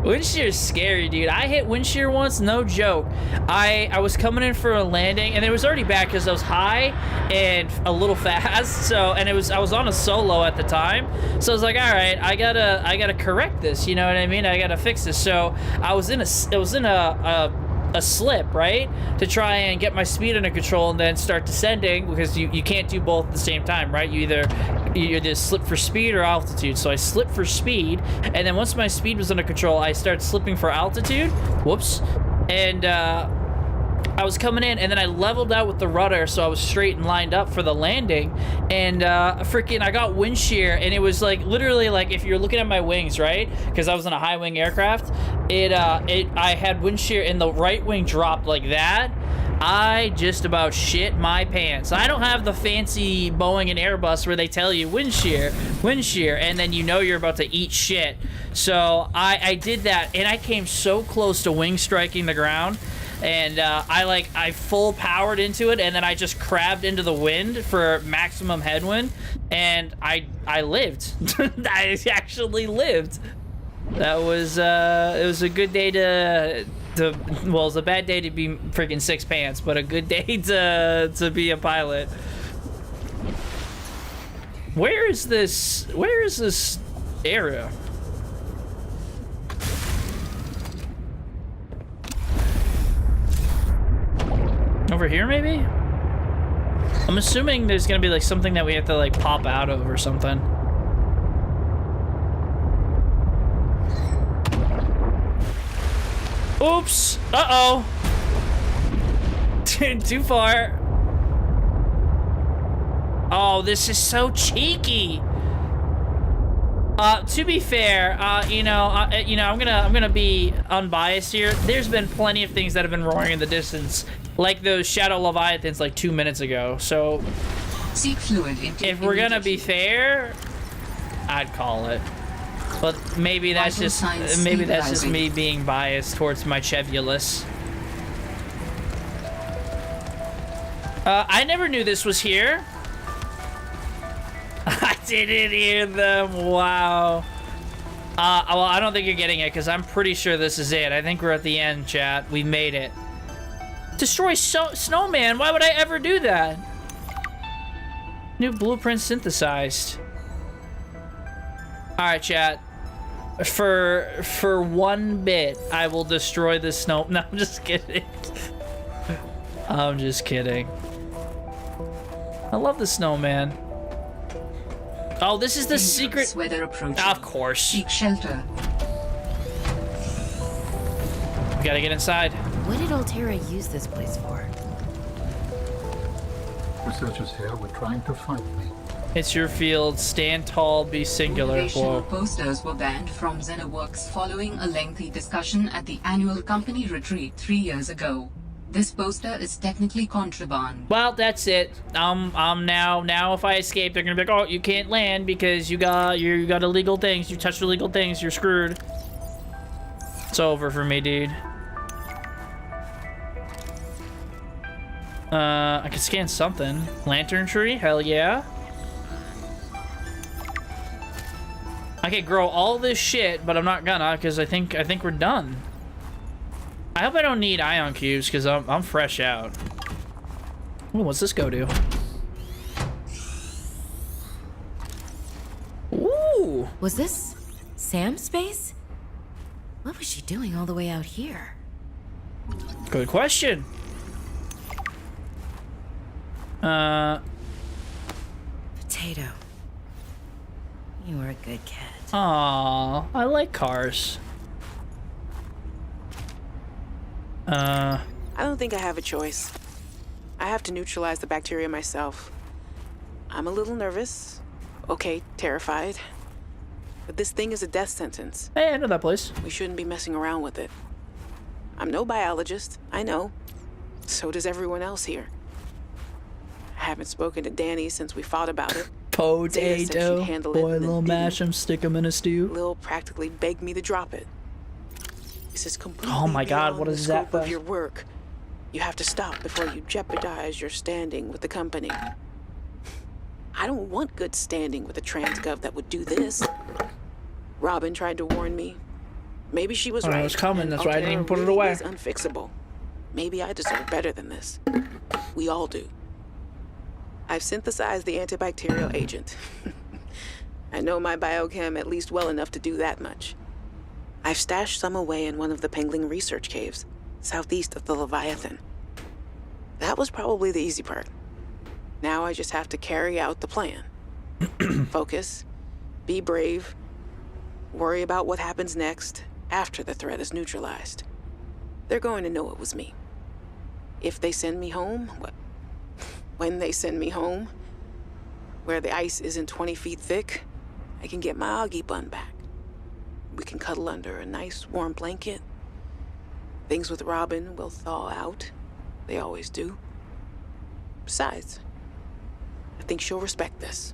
Wind shear's scary, dude. I hit wind shear once, no joke. I was coming in for a landing, and it was already back because I was high and a little fast. So, and I was on a solo at the time. So I was like, all right, I gotta correct this. You know what I mean? I gotta fix this. So I was in a slip, right, to try and get my speed under control and then start descending, because you can't do both at the same time, right? You either slip for speed or altitude. So I slipped for speed, and then once my speed was under control, I started slipping for altitude. Whoops. And I was coming in, and then I leveled out with the rudder, so I was straight and lined up for the landing. And I got wind shear, and it was like literally like if you're looking at my wings, right? Because I was in a high wing aircraft. I had wind shear, and the right wing dropped like that. I just about shit my pants. I don't have the fancy Boeing and Airbus where they tell you wind shear, and then you know you're about to eat shit. So I did that, and I came so close to wing striking the ground. And I full powered into it, and then I just crabbed into the wind for maximum headwind, and I lived. I actually lived. That was it was a good day to well, it was a bad day to be freaking six pants, but a good day to be a pilot. Where is this area? Over here, maybe? I'm assuming there's gonna be like something that we have to like pop out of or something. Oops! Uh-oh! Too far. Oh, this is so cheeky. To be fair, I'm gonna be unbiased here. There's been plenty of things that have been roaring in the distance, like those shadow leviathans like 2 minutes ago. So, Seek fluid if we're gonna be fair, I'd call it. But maybe that's just me being biased towards my Chevulus. I never knew this was here. I didn't hear them. Wow. Well, I don't think you're getting it because I'm pretty sure this is it. I think we're at the end, chat. We made it. Destroy snowman. Why would I ever do that? New blueprint synthesized. All right, chat. For 1 bit, I will destroy the snow. No, I'm just kidding. I'm just kidding. I love the snowman. Oh, this is the secret. Weather approaching. Of course. Seek shelter. We gotta get inside. What did Altera use this place for? Researchers here were trying to find me. It's your field. Stand tall, be singular. Motivational Whoa. posters were banned from XenoWorks following a lengthy discussion at the annual company retreat 3 years ago. This poster is technically contraband. Well, that's it. Now if I escape, they're gonna be like, oh, you can't land because you got illegal things. You touched illegal things. You're screwed. It's over for me, dude. I can scan something. Lantern tree? Hell yeah. I could grow all this shit, but I'm not gonna because I think we're done. I hope I don't need ion cubes because I'm fresh out. Ooh, what's this go do? Ooh! Was this Sam's space? What was she doing all the way out here? Good question. Potato. You were a good cat. Aw, I like cars. I don't think I have a choice. I have to neutralize the bacteria myself. I'm a little nervous. Okay, terrified. But this thing is a death sentence. Hey, I know that place. We shouldn't be messing around with it. I'm no biologist, I know. So does everyone else here. I haven't spoken to Danny since we fought about it. Potato, boil them, mash them, stick them in a stew. Lil practically begged me to drop it. This is completely Oh my God, beyond what the is that? scope of your work. You have to stop before you jeopardize your standing with the company. I don't want good standing with a transgov that would do this. Robin tried to warn me. Maybe she was right. It was coming, that's why I didn't even put it really away. is unfixable. Maybe I deserve better than this. We all do. I've synthesized the antibacterial agent. I know my biochem at least well enough to do that much. I've stashed some away in one of the Pengling research caves, southeast of the Leviathan. That was probably the easy part. Now I just have to carry out the plan. Focus, be brave, worry about what happens next after the threat is neutralized. They're going to know it was me. If they send me home, when they send me home, where the ice isn't 20 feet thick, I can get my Augie bun back. We can cuddle under a nice warm blanket. Things with Robin will thaw out. They always do. Besides, I think she'll respect this.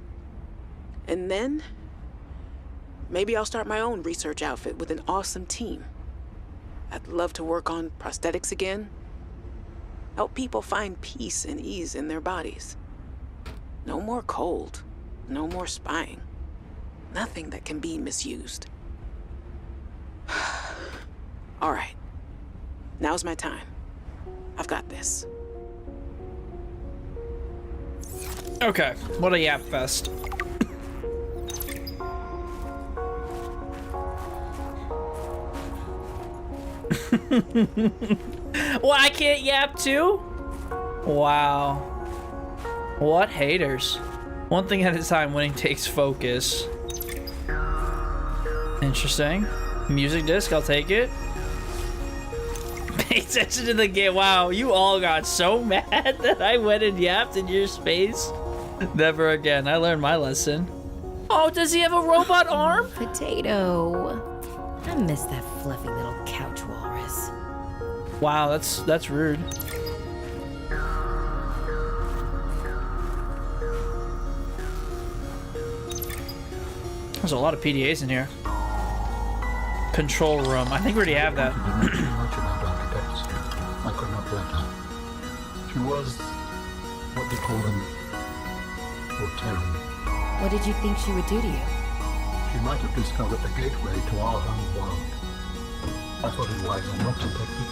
And then, maybe I'll start my own research outfit with an awesome team. I'd love to work on prosthetics again. Help people find peace and ease in their bodies. No more cold. No more spying. Nothing that can be misused. All right. Now's my time. I've got this. Okay, what a yap fest. Well, I can't yap too? Wow. What haters. One thing at a time, winning takes focus. Interesting. Music disc, I'll take it. Pay attention to the game. Wow, you all got so mad that I went and yapped in your space. Never again. I learned my lesson. Oh, does he have a robot arm? Potato. I miss that fluffy little couch walrus. Wow, that's rude. There's a lot of PDAs in here. Control room. I think we already have that. I didn't know too much about architects. I could not let her. She was what they call them Terran. What did you think she would do to you? She might have discovered the gateway to our own world. I thought it wiser not to take the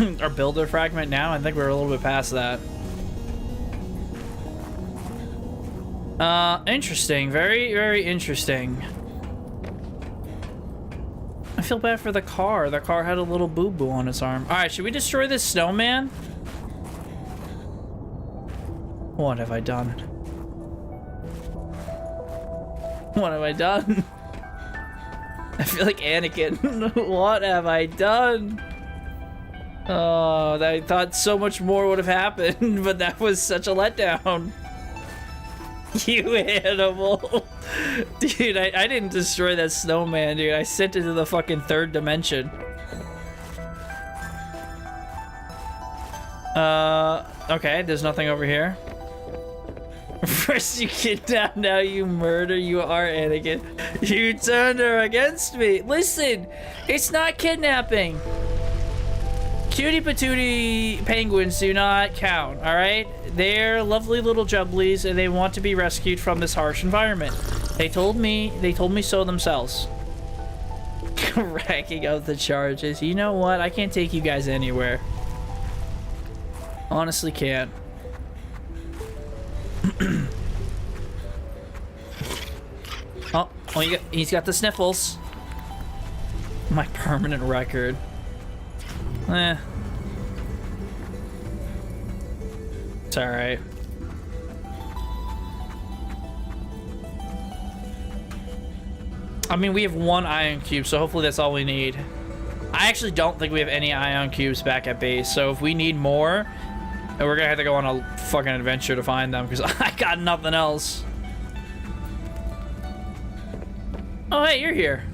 chance. Our builder fragment now? I think we're a little bit past that. Interesting. Very, very interesting. I feel bad for the car. The car had a little boo-boo on its arm. Alright, should we destroy this snowman? What have I done? What have I done? I feel like Anakin. What have I done? Oh, I thought so much more would have happened, but that was such a letdown. You animal. Dude, I didn't destroy that snowman, dude. I sent it to the fucking third dimension. Okay, there's nothing over here. First you kidnap, now you murder. You are Anakin. You turned her against me. Listen, it's not kidnapping. Cutie patootie penguins do not count, alright? They're lovely little jubblies and they want to be rescued from this harsh environment. They told me so themselves. Racking up the charges. You know what? I can't take you guys anywhere. Honestly can't. Oh, he's got the sniffles. My permanent record. Eh. It's alright. I mean, we have one ion cube, so hopefully that's all we need. I actually don't think we have any ion cubes back at base, so if we need more, we're gonna have to go on a fucking adventure to find them, because I got nothing else. Oh, hey, you're here.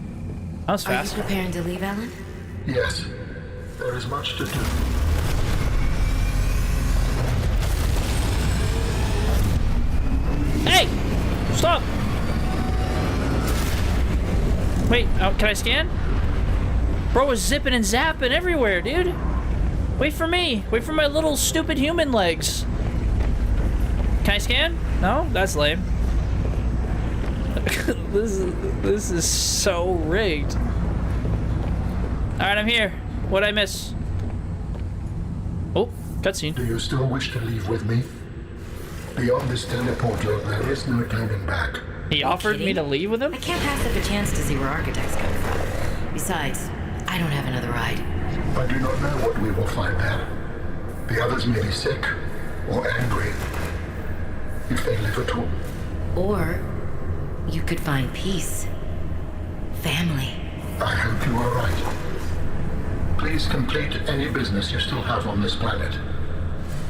That was fast. Are you preparing to leave, Alan? Yes, there is much to do. Hey! Stop! Wait, can I scan? Bro was zipping and zapping everywhere, dude. Wait for me. Wait for my little stupid human legs. Can I scan? No? That's lame. This is so rigged. Alright, I'm here. What'd I miss? Oh, cutscene. Do you still wish to leave with me? Beyond this teleporter, there is no turning back. He offered me to leave with him? I can't pass up a chance to see where architects come from. Besides, I don't have another ride. I do not know what we will find there. The others may be sick or angry, if they live at all. Or you could find peace. Family. I hope you are right. Please complete any business you still have on this planet.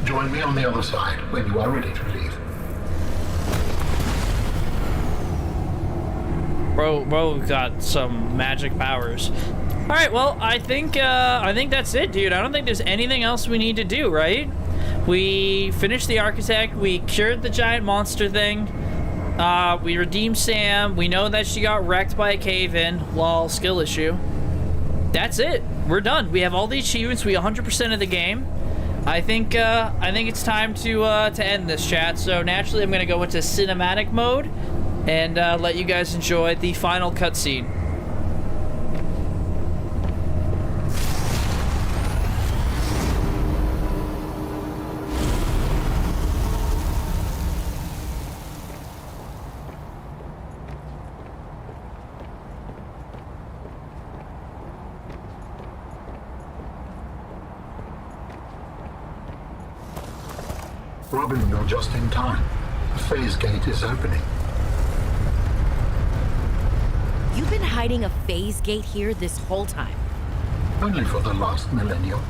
Join me on the other side when you are ready to leave. Bro got some magic powers. All right, well, I think that's it, dude. I don't think there's anything else we need to do, right? We finished the architect. We cured the giant monster thing. We redeemed Sam. We know that she got wrecked by a cave-in. Lol, skill issue. That's it. We're done. We have all the achievements. We 100% of the game. I think it's time to end this, chat. So naturally, I'm gonna go into cinematic mode. and let you guys enjoy the final cutscene. Robin, you're just in time. The phase gate is opening. You've been hiding a phase gate here this whole time. Only for the last millennium.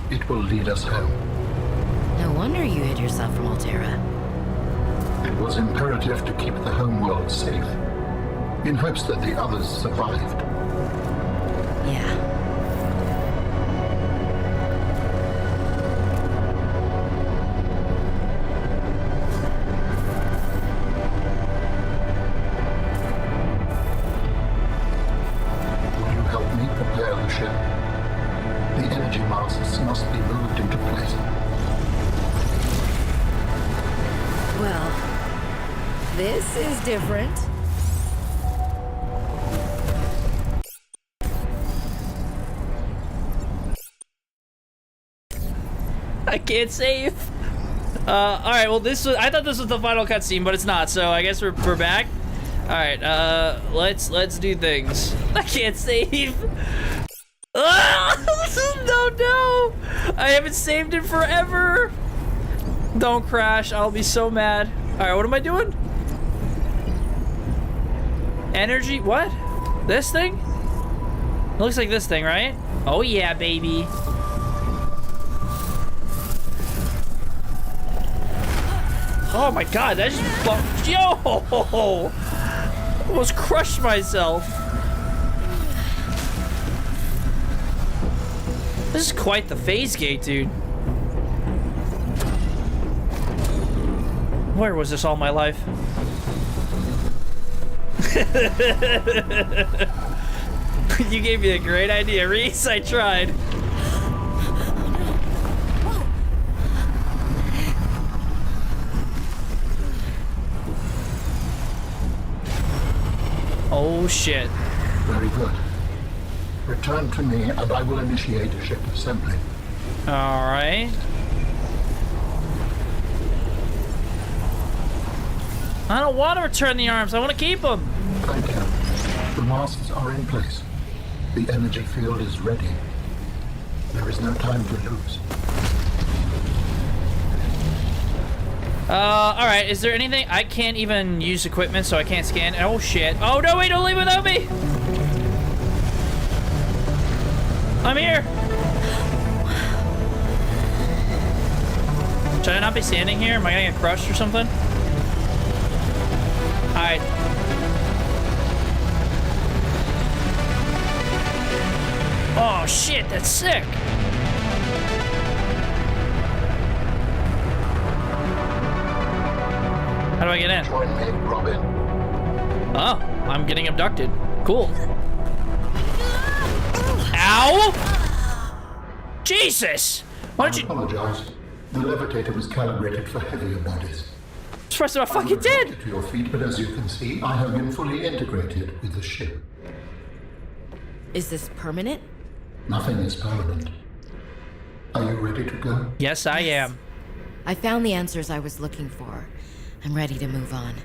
It will lead us home. No wonder you hid yourself from Altera. It was imperative to keep the homeworld safe, in hopes that the others survived. Yeah. Will you help me prepare the ship? The energy masts must be moved into place. Well, this is different. I can't save. All right. Well, I thought this was the final cutscene, but it's not. So I guess we're back. All right. Let's do things. I can't save. No. I haven't saved it forever. Don't crash. I'll be so mad. All right. What am I doing? Energy. What? This thing? It looks like this thing, right? Oh yeah, baby. Oh my god, that just bumped. Yo! Almost crushed myself. This is quite the phase gate, dude. Where was this all my life? You gave me a great idea, Reese. I tried. Oh shit. Very good. Return to me and I will initiate a ship assembly. Alright. I don't want to return the arms. I want to keep them. Thank you. The masts are in place. The energy field is ready. There is no time to lose. Alright, is there anything? I can't even use equipment, so I can't scan. Oh, shit. Oh, no, wait, don't leave without me! I'm here! Should I not be standing here? Am I gonna get crushed or something? Alright. Oh, shit, that's sick! How do I get in? Join me, Robin. Oh, I'm getting abducted. Cool. Ow! Jesus! Why don't you... I apologize. The levitator was calibrated for heavier bodies. It's the first time I fucking did! To your feet, but as you can see, I have been fully integrated with the ship. Is this permanent? Nothing is permanent. Are you ready to go? Yes, I am. I found the answers I was looking for. I'm ready to move on.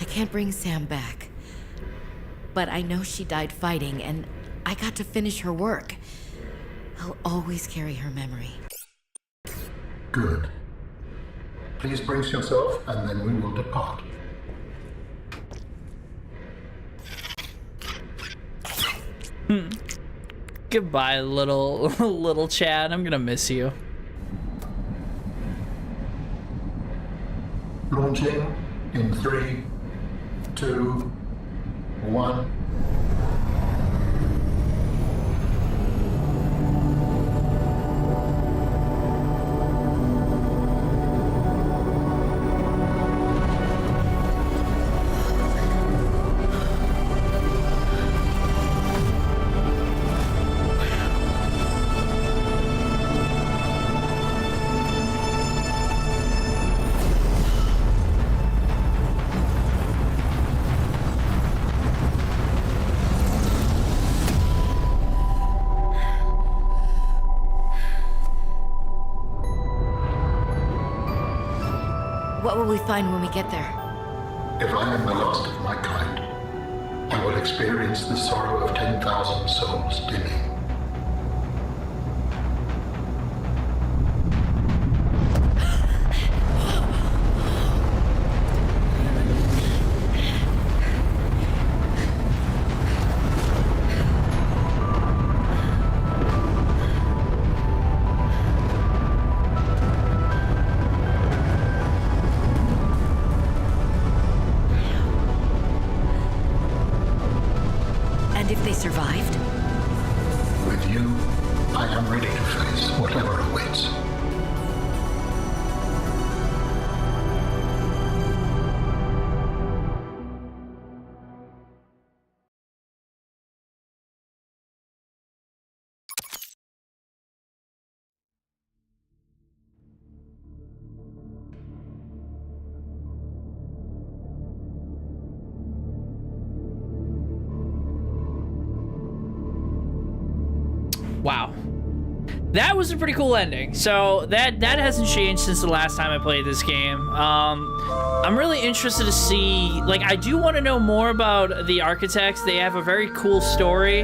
I can't bring Sam back. But I know she died fighting, and I got to finish her work. I'll always carry her memory. Good. Please brace yourself, and then we will depart. Goodbye, little Chad. I'm gonna miss you. Launching in 3, 2, 1. What will we find when we get there? If I am the last of my kind, I will experience the sorrow of 10,000 souls dimming. And if they survived? With you, I am ready to face whatever awaits. Wow. That was a pretty cool ending. So that hasn't changed since the last time I played this game. I'm really interested to see, like, I do want to know more about the architects. They have a very cool story.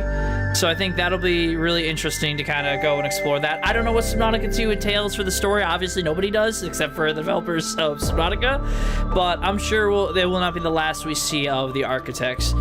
So I think that'll be really interesting to kind of go and explore that. I don't know what Subnautica 2 entails for the story. Obviously, nobody does, except for the developers of Subnautica. But I'm sure they will not be the last we see of the architects.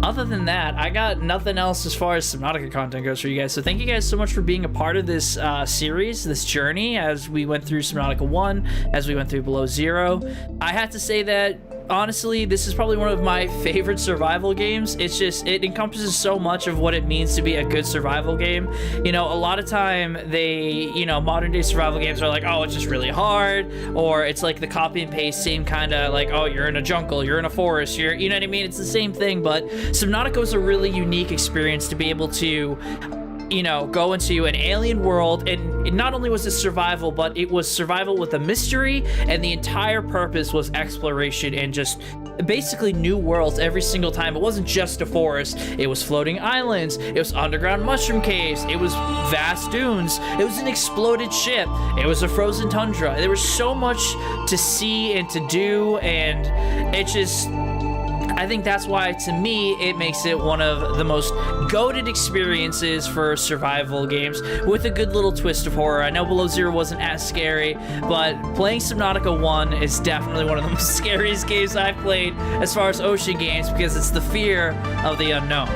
Other than that, I got nothing else as far as Subnautica content goes for you guys. So thank you guys so much for being a part of this series, this journey, as we went through Subnautica 1, as we went through Below Zero. I have to say that, honestly, this is probably one of my favorite survival games. It's just, it encompasses so much of what it means to be a good survival game. You know, a lot of time modern day survival games are like, oh, it's just really hard, or it's like the copy and paste same kind of like, oh, you're in a jungle, you're in a forest, you know what I mean? It's the same thing, but Subnautica was a really unique experience to be able to, you know, go into an alien world, and it not only was it survival, but it was survival with a mystery, and the entire purpose was exploration and just basically new worlds every single time. It wasn't just a forest, it was floating islands, it was underground mushroom caves, it was vast dunes, it was an exploded ship, it was a frozen tundra. There was so much to see and to do, and it just, I think that's why, to me, it makes it one of the most goated experiences for survival games, with a good little twist of horror. I know Below Zero wasn't as scary, but playing Subnautica 1 is definitely one of the most scariest games I've played as far as ocean games, because it's the fear of the unknown.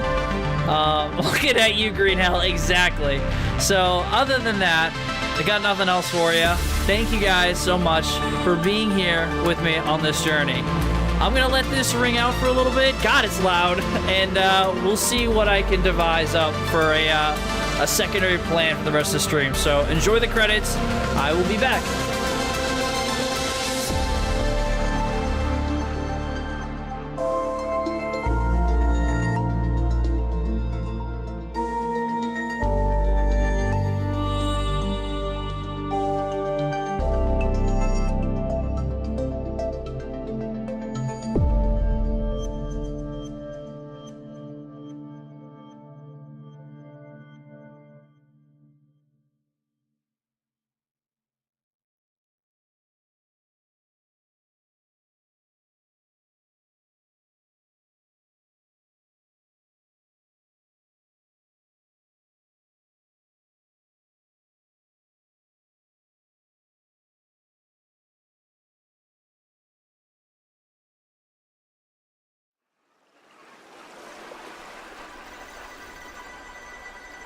Looking at you, Green Hell, exactly. So, other than that, I got nothing else for you. Thank you guys so much for being here with me on this journey. I'm gonna let this ring out for a little bit. God, it's loud. And we'll see what I can devise up for a secondary plan for the rest of the stream. So enjoy the credits. I will be back.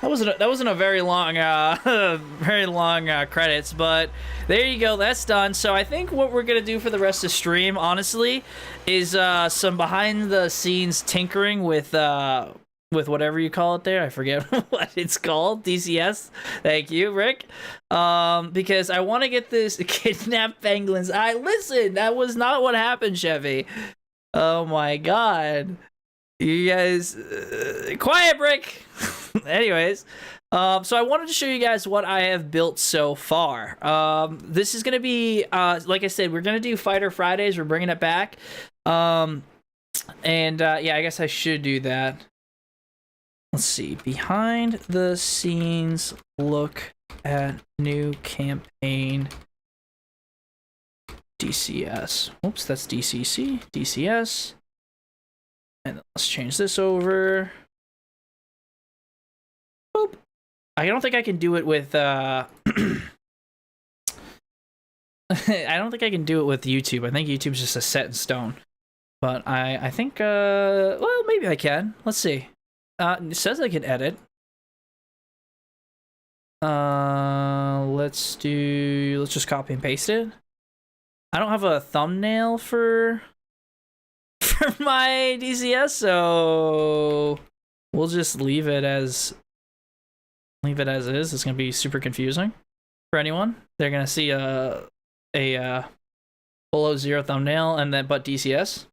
That wasn't a very long credits, but there you go. That's done. So I think what we're gonna do for the rest of the stream, honestly, is some behind the scenes tinkering with whatever you call it there. I forget what it's called. DCS. Thank you, Rick. Because I want to get this kidnapped penguins. Listen, that was not what happened, Chevy. Oh my God. You guys, quiet, Brick. Anyways, so I wanted to show you guys what I have built so far. This is gonna be, like I said, we're gonna do Fighter Fridays. We're bringing it back. Yeah, I guess I should do that. Let's see, behind the scenes look at new campaign DCS. Oops, that's DCC, DCS. And let's change this over. Boop. I don't think I can do it with, I don't think I can do it with YouTube. I think YouTube's just a set in stone. But I think, well, maybe I can. Let's see. It says I can edit. Let's just copy and paste it. I don't have a thumbnail for my DCS, so we'll just leave it as it is. It's gonna be super confusing for anyone. They're gonna see a below zero thumbnail and then but DCS.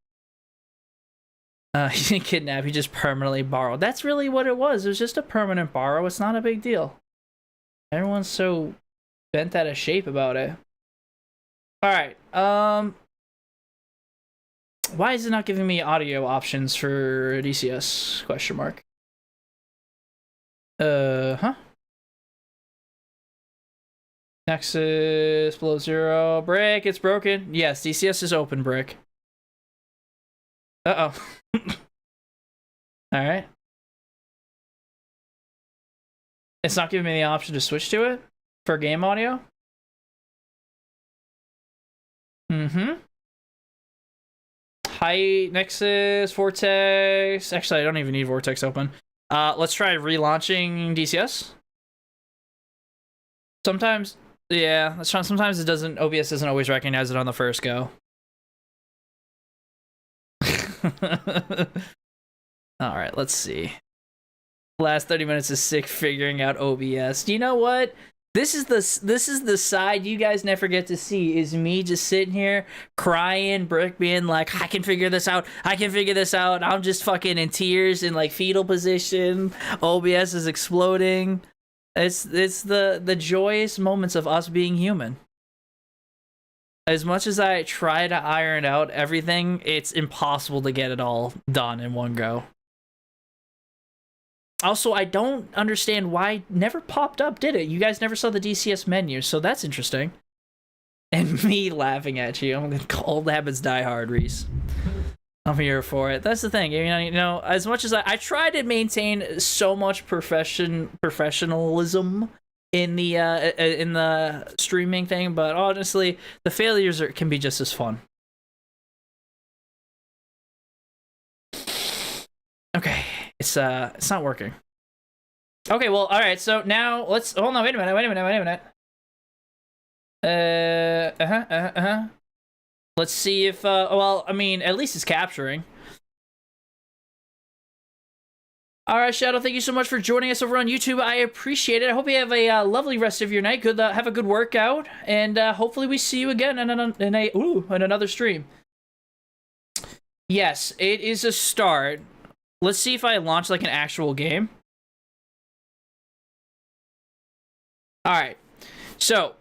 He didn't kidnap. He just permanently borrowed. That's really what it was. It was just a permanent borrow. It's not a big deal. Everyone's so bent out of shape about it. Alright, why is it not giving me audio options for DCS? Question mark. Nexus, below zero. Brick, it's broken. Yes, DCS is open, Brick. Uh-oh. Alright. It's not giving me the option to switch to it for game audio. Height, Nexus, Vortex. Actually, I don't even need Vortex open. Let's try relaunching DCS. Sometimes, yeah, let's try. Sometimes it doesn't. OBS doesn't always recognize it on the first go. All right, let's see. Last 30 minutes is Siick figuring out OBS. You know what? This is the side you guys never get to see, is me just sitting here crying, Brick being like, I can figure this out. I'm just fucking in tears in like fetal position. OBS is exploding. It's the joyous moments of us being human. As much as I try to iron out everything, it's impossible to get it all done in one go. Also, I don't understand why it never popped up, did it? You guys never saw the DCS menu, so that's interesting. And me laughing at you. I'm gonna call Old Habits Die Hard, Reese. I'm here for it. That's the thing. You know, as much as I try to maintain so much professionalism in the streaming thing, but honestly, the failures can be just as fun. Okay. It's not working. Okay, well, all right. So now let's hold on. Wait a minute. Let's see if well, I mean, at least it's capturing. All right, Shadow. Thank you so much for joining us over on YouTube. I appreciate it. I hope you have a lovely rest of your night. Good, have a good workout, and hopefully we see you again in another stream. Yes, it is a start. Let's see if I launch like an actual game. Alright. So,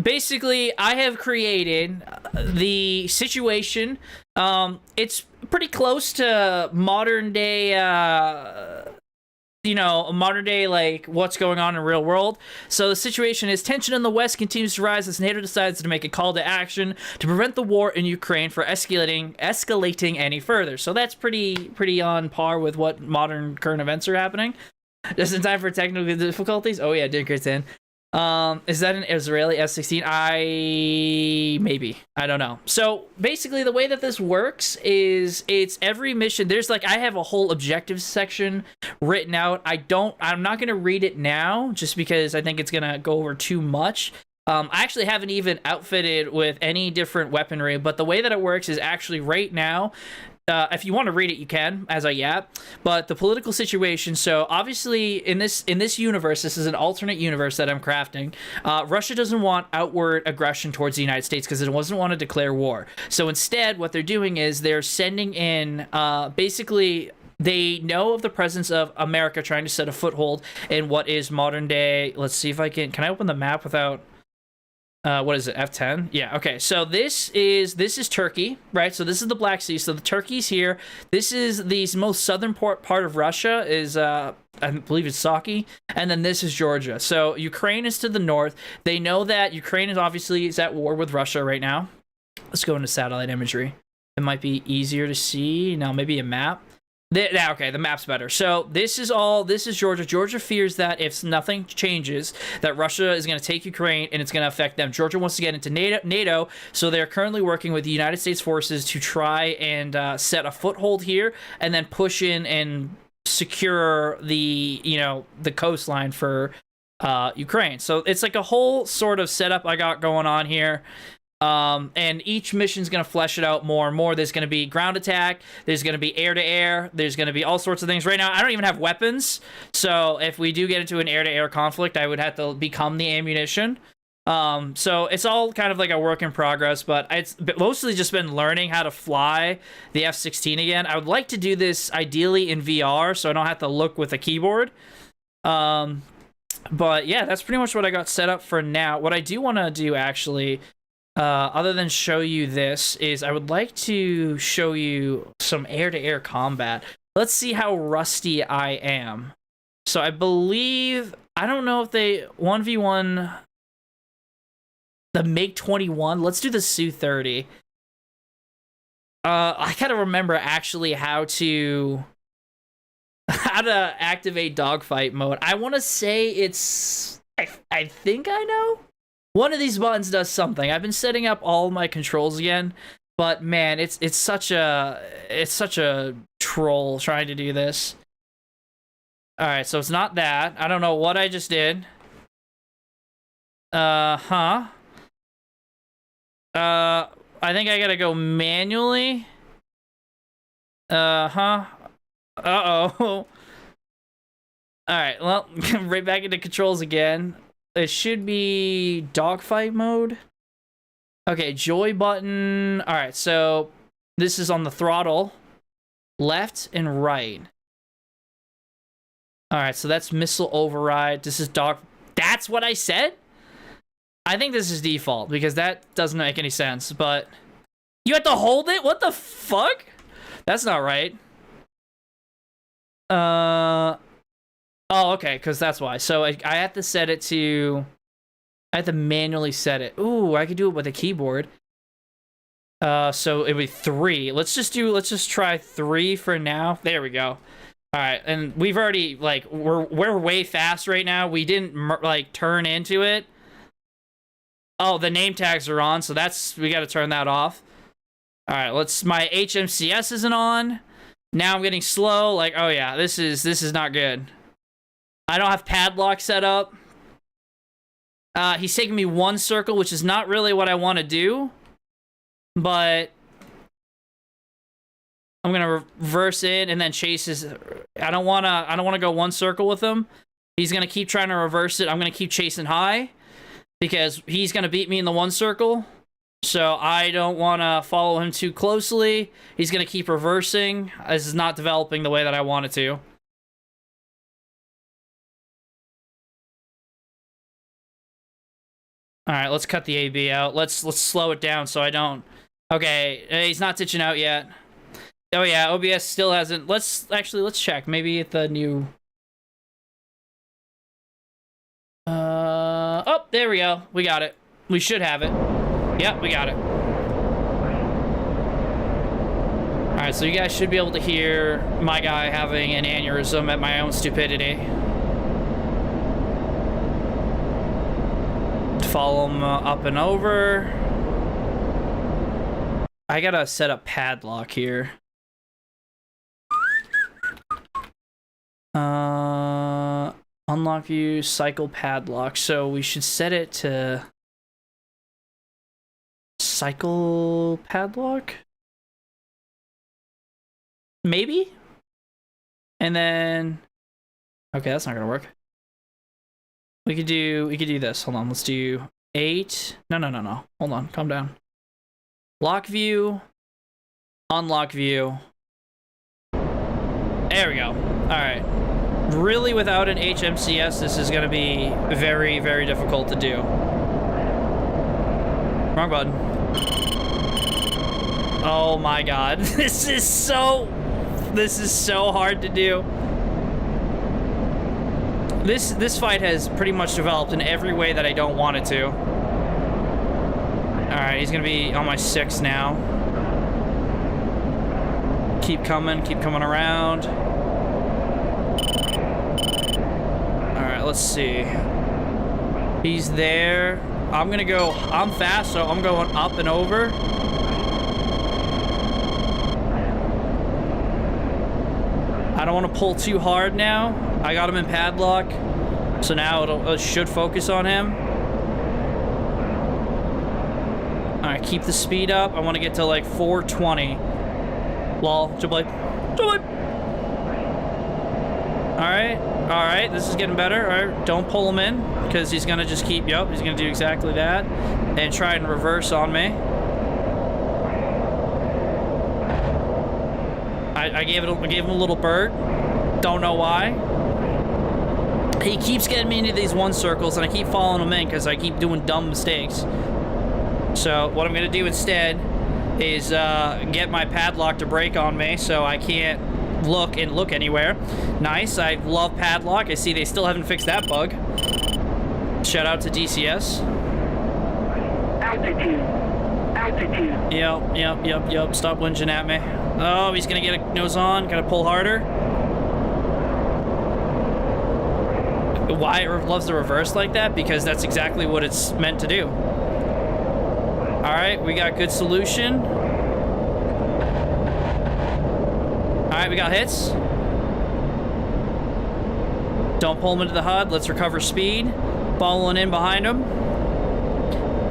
basically, I have created the situation. It's pretty close to modern day, like what's going on in the real world. So the situation is tension in the West continues to rise as NATO decides to make a call to action to prevent the war in Ukraine from escalating any further. So that's pretty on par with what modern current events are happening. Just in time for technical difficulties. Oh yeah, Dinkerton. Is that an Israeli F-16? I don't know. So basically the way that this works is it's every mission. There's like, I have a whole objectives section written out. I'm not going to read it now just because I think it's going to go over too much. I actually haven't even outfitted with any different weaponry, but the way that it works is actually right now, if you want to read it, you can, as I yap. But the political situation, so obviously in this universe, this is an alternate universe that I'm crafting. Russia doesn't want outward aggression towards the United States because it doesn't want to declare war. So instead, what they're doing is they're sending in, basically, they know of the presence of America trying to set a foothold in what is modern day. Let's see if I can I open the map without... what is it, F10? Yeah, okay. So this is Turkey, right? So this is the Black Sea. So the Turkey's here. This is the most southern part of Russia is, I believe it's Siick. And then this is Georgia. So Ukraine is to the north. They know that Ukraine is obviously is at war with Russia right now. Let's go into satellite imagery. It might be easier to see. Now, maybe a map. Okay, the map's better. So this is Georgia. Georgia fears that if nothing changes, that Russia is going to take Ukraine and it's going to affect them. Georgia wants to get into NATO, so they're currently working with the United States forces to try and set a foothold here and then push in and secure the coastline for Ukraine. So it's like a whole sort of setup I got going on here. And each mission's going to flesh it out more and more. There's going to be ground attack. There's going to be air-to-air. There's going to be all sorts of things. Right now, I don't even have weapons. So if we do get into an air-to-air conflict, I would have to become the ammunition. So it's all kind of like a work in progress, but it's mostly just been learning how to fly the F-16 again. I would like to do this ideally in VR, so I don't have to look with a keyboard. But yeah, that's pretty much what I got set up for now. What I do want to do, actually... other than show you this, is I would like to show you some air-to-air combat. Let's see how rusty I am. So I believe, I don't know if they 1v1 the MiG-21. Let's do the Su-30. I gotta remember actually how to activate dogfight mode. I want to say it's, I think I know. One of these buttons does something. I've been setting up all my controls again, but man, it's such a troll trying to do this. All right, so it's not that. I don't know what I just did. I think I gotta go manually. Uh-oh. All right, well, right back into controls again. It should be dogfight mode. Okay, joy button. All right, so this is on the throttle, left and right. All right, so that's missile override. This is dog. That's what I said? I think this is default because that doesn't make any sense, but you have to hold it? What the fuck? That's not right. Oh, okay, because that's why. So I have to set it to... I have to manually set it. Ooh, I could do it with a keyboard. So it'd be 3. Let's just try 3 for now. There we go. All right, and we've already, like, we're way fast right now. We didn't, like, turn into it. Oh, the name tags are on, so we got to turn that off. All right, my HMCS isn't on. Now I'm getting slow. Like, oh yeah, this is not good. I don't have padlock set up. He's taking me 1 circle, which is not really what I want to do. But I'm gonna reverse in and then chase his. I don't wanna go 1 circle with him. He's gonna keep trying to reverse it. I'm gonna keep chasing high because he's gonna beat me in the 1 circle. So I don't want to follow him too closely. He's gonna keep reversing. This is not developing the way that I want it to. All right, let's cut the AB out. Let's slow it down so I don't. Okay, he's not ditching out yet. Oh yeah, OBS still hasn't. Let's check. Maybe at the new. Oh, there we go. We got it. We should have it. Yep, we got it. All right, so you guys should be able to hear my guy having an aneurysm at my own stupidity. Follow him up and over. I gotta set up padlock here. Unlock view, cycle padlock. So we should set it to cycle padlock. Maybe? And then okay, that's not gonna work. We could do this. Hold on, let's do 8. No. Hold on, calm down. Lock view, unlock view. There we go. All right. Really, without an HMCS, this is gonna be very, very difficult to do. Wrong button. Oh my god. This is so hard to do. This fight has pretty much developed in every way that I don't want it to. Alright, he's gonna be on my 6 now. Keep coming around. Alright, let's see. He's there. I'm fast, so I'm going up and over. I don't want to pull too hard now. I got him in padlock, so now it should focus on him. Alright, keep the speed up. I want to get to like 420. Lol, Jabblade. Alright, this is getting better. Alright, don't pull him in, because he's gonna just keep, he's gonna do exactly that, and try and reverse on me. I gave him a little bird. Don't know why. He keeps getting me into these one circles, and I keep following him in, because I keep doing dumb mistakes. So, what I'm gonna do instead is get my padlock to break on me, so I can't look anywhere. Nice. I love padlock. I see they still haven't fixed that bug. Shout out to DCS. Altitude. Yep. Stop whinging at me. Oh, he's gonna get a nose on. Gotta pull harder. Why it loves the reverse like that? Because that's exactly what it's meant to do. Alright, we got good solution. Alright, we got hits. Don't pull him into the HUD. Let's recover speed. Following in behind him.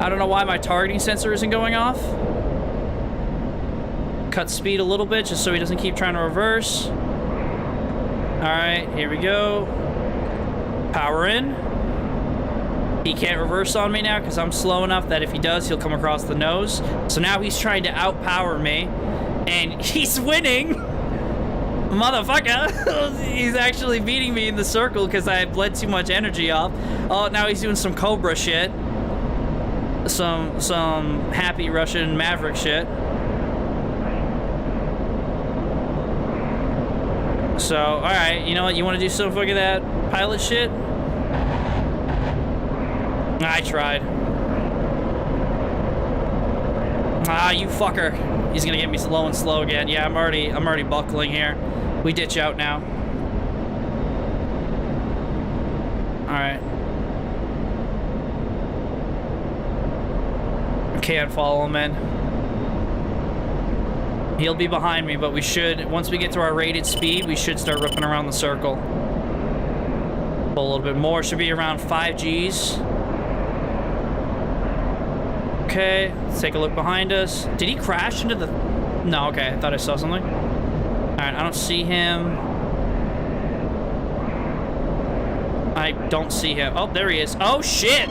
I don't know why my targeting sensor isn't going off. Cut speed a little bit just so he doesn't keep trying to reverse. Alright, here we go. Power in. He can't reverse on me now because I'm slow enough that if he does, he'll come across the nose. So now he's trying to outpower me. And he's winning! Motherfucker! He's actually beating me in the circle because I bled too much energy off. Oh, now he's doing some Cobra shit. Some happy Russian Maverick shit. So, alright, you know what? You want to do some fucking that pilot shit? I tried. Ah, you fucker. He's gonna get me low and slow again. Yeah, I'm already buckling here. We ditch out now. Alright. Can't follow him in. He'll be behind me, but we should, once we get to our rated speed, we should start ripping around the circle. Pull a little bit more. Should be around 5 Gs. Okay, let's take a look behind us. Did he crash into the... No, okay, I thought I saw something. Alright, I don't see him. I don't see him. Oh, there he is. Oh, shit!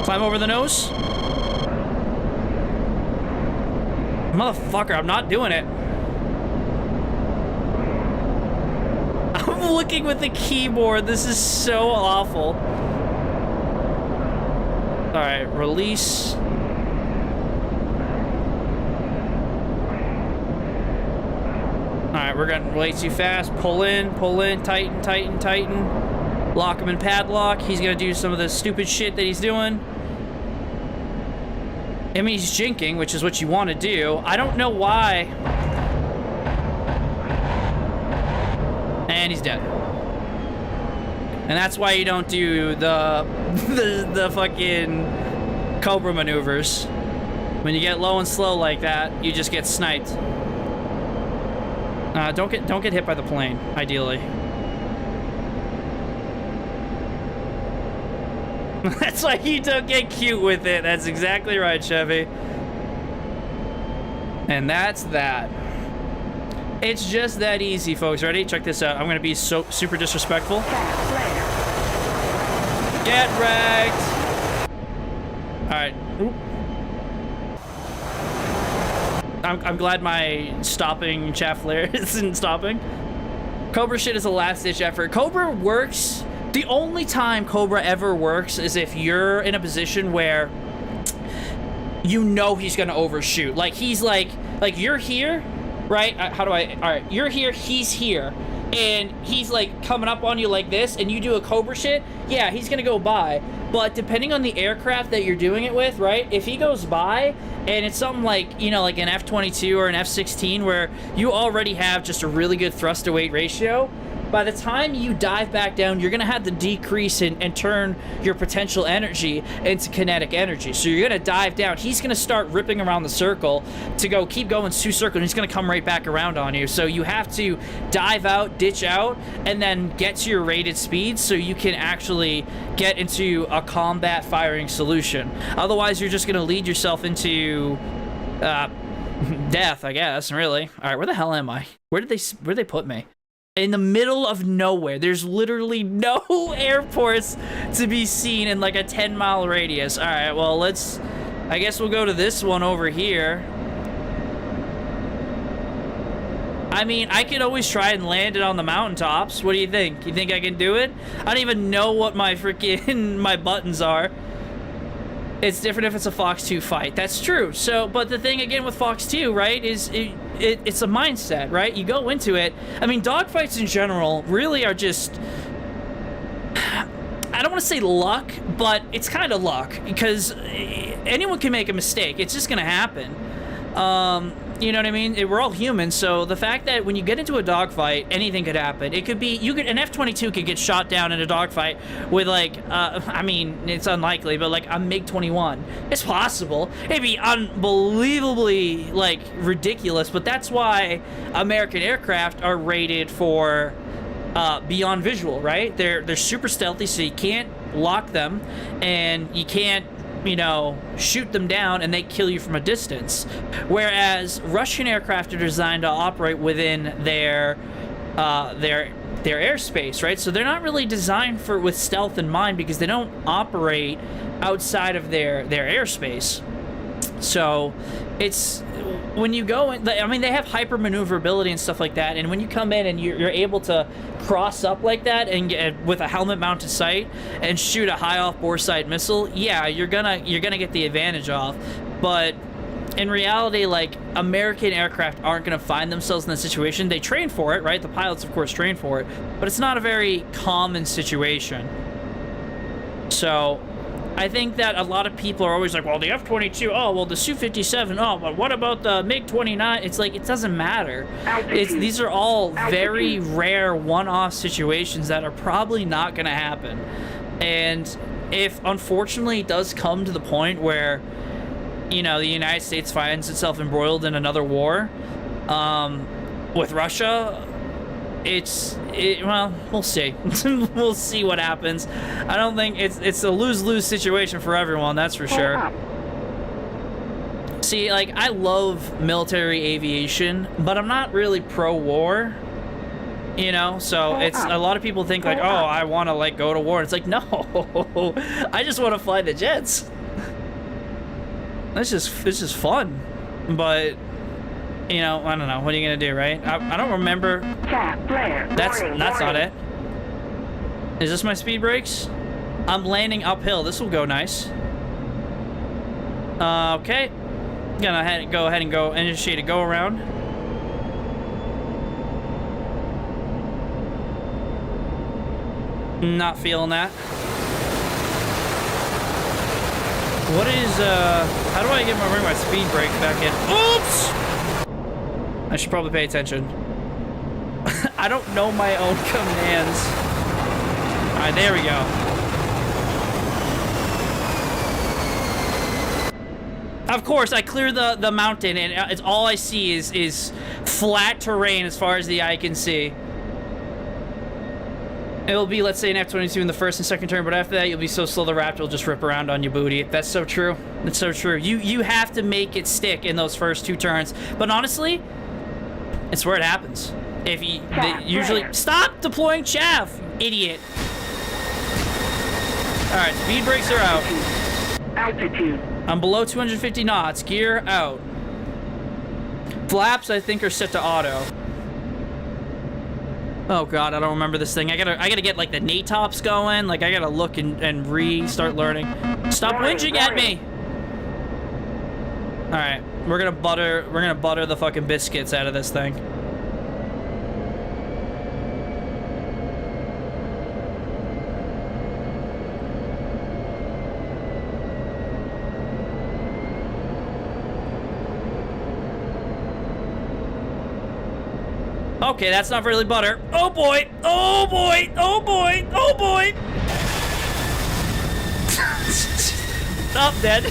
Climb over the nose. Motherfucker, I'm not doing it. I'm looking with the keyboard. This is so awful. Alright, release. Alright, we're going way too fast. Pull in, tighten, tighten, tighten. Lock him in padlock. He's gonna do some of the stupid shit that he's doing. I mean, he's jinking, which is what you want to do. I don't know why. And he's dead. And that's why you don't do the fucking Cobra maneuvers. When you get low and slow like that, you just get sniped. Don't get hit by the plane, ideally. That's why you don't get cute with it. That's exactly right, Chevy. And that's that. It's just that easy, folks. Ready? Check this out. I'm gonna be so super disrespectful. Get wrecked. All right. Oop. I'm glad my stopping chaff flare isn't stopping. Cobra shit is a last-ditch effort. Cobra works. The only time Cobra ever works is if you're in a position where you know he's gonna overshoot. Like, he's like you're here, right? All right, you're here, he's here. And he's like coming up on you like this, and you do a cobra shit, yeah, he's gonna go by. But depending on the aircraft that you're doing it with, right, if he goes by and it's something like, you know, like an F-22 or an F-16 where you already have just a really good thrust to weight ratio, by the time you dive back down, you're gonna have to decrease and turn your potential energy into kinetic energy. So you're gonna dive down. He's gonna start ripping around the circle to keep going to circle, and he's gonna come right back around on you. So you have to dive out, ditch out, and then get to your rated speed so you can actually get into a combat firing solution. Otherwise, you're just gonna lead yourself into death, I guess, really. All right, where the hell am I? Where'd they put me? In the middle of nowhere. There's literally no airports to be seen in like a 10-mile radius. All right, well, I guess we'll go to this one over here. I mean, I could always try and land it on the mountaintops. What do you think? You think I can do it? I don't even know what my freaking my buttons are. It's different if it's a Fox 2 fight. That's true. So, but the thing again with Fox 2, right, is it's a mindset, right? You go into it. I mean, dogfights in general really are just, I don't want to say luck, but it's kind of luck because anyone can make a mistake. It's just going to happen. You know what I mean? We're all human, so the fact that when you get into a dogfight, anything could happen. It could be, an F-22 could get shot down in a dogfight with like, I mean, it's unlikely, but like a MiG-21. It's possible. It'd be unbelievably, like, ridiculous, but that's why American aircraft are rated for beyond visual, right? They're super stealthy, so you can't lock them, and you can't, you know, shoot them down and they kill you from a distance. Whereas Russian aircraft are designed to operate within their airspace, right? So they're not really designed with stealth in mind because they don't operate outside of their airspace. So it's when you go in, I mean, they have hyper maneuverability and stuff like that, and when you come in and you're able to cross up like that and get with a helmet mounted sight and shoot a high off bore sight missile, yeah, you're gonna get the advantage off. But in reality, like, American aircraft aren't gonna find themselves in that situation. They train for it, right? The pilots of course train for it, but it's not a very common situation. So I think that a lot of people are always like, well, the F-22, oh, well, the Su-57, oh, but what about the MiG-29? It's like, it doesn't matter. These are all very rare one-off situations that are probably not going to happen. And if, unfortunately, it does come to the point where, you know, the United States finds itself embroiled in another war with Russia, well, we'll see. We'll see what happens. I don't think it's a lose-lose situation for everyone, that's for sure. See, like, I love military aviation, but I'm not really pro-war, you know? So it's, a lot of people think like, oh, I want to, like, go to war. It's like, no, I just want to fly the jets. It's just fun. But, you know, I don't know. What are you gonna do, right? I don't remember. That's not it. Is this my speed brakes? I'm landing uphill. This will go nice. Okay. Gonna go ahead and initiate a go around. Not feeling that. What is how do I bring my speed brakes back in? Oops! I should probably pay attention. I don't know my own commands. Alright, there we go. Of course, I clear the mountain, and it's all I see is flat terrain as far as the eye can see. It'll be, let's say, an F-22 in the first and second turn, but after that, you'll be so slow the Raptor will just rip around on your booty. That's so true. It's so true. You have to make it stick in those first two turns. But honestly, it's where it happens. If you usually stop deploying chaff, idiot. All right, speed brakes are out. Altitude. I'm below 250 knots. Gear out. Flaps, I think, are set to auto. Oh god, I don't remember this thing. I gotta get like the NATOPS going. Like I gotta look and restart learning. Stop whinging at me. All right, we're gonna butter the fucking biscuits out of this thing. Okay, that's not really butter. Oh boy! Oh boy! Oh boy! Oh boy! Stop, dead.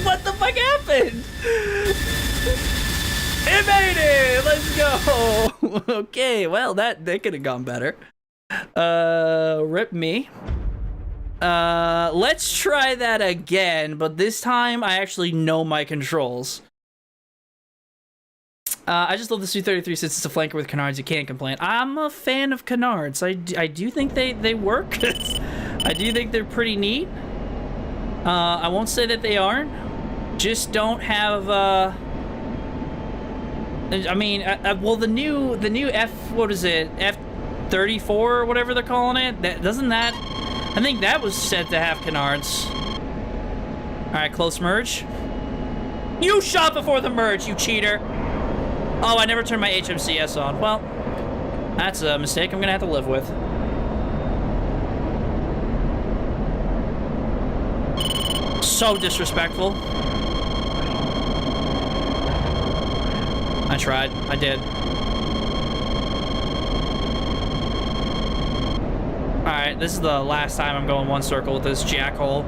What the fuck happened? It made it! Let's go! Okay, well, that could have gone better. Rip me. Let's try that again, but this time I actually know my controls. I just love the Su-33 since it's a flanker with canards. You can't complain. I'm a fan of canards. I do think they work. I do think they're pretty neat. I won't say that they aren't. Just don't have. I mean, well, the new what is it? F-34 or whatever they're calling it. I think that was said to have canards. All right, close merge. You shot before the merge, you cheater. Oh, I never turned my HMCS on. Well, that's a mistake I'm gonna have to live with. So disrespectful. I tried. I did. Alright, this is the last time I'm going one circle with this jackhole.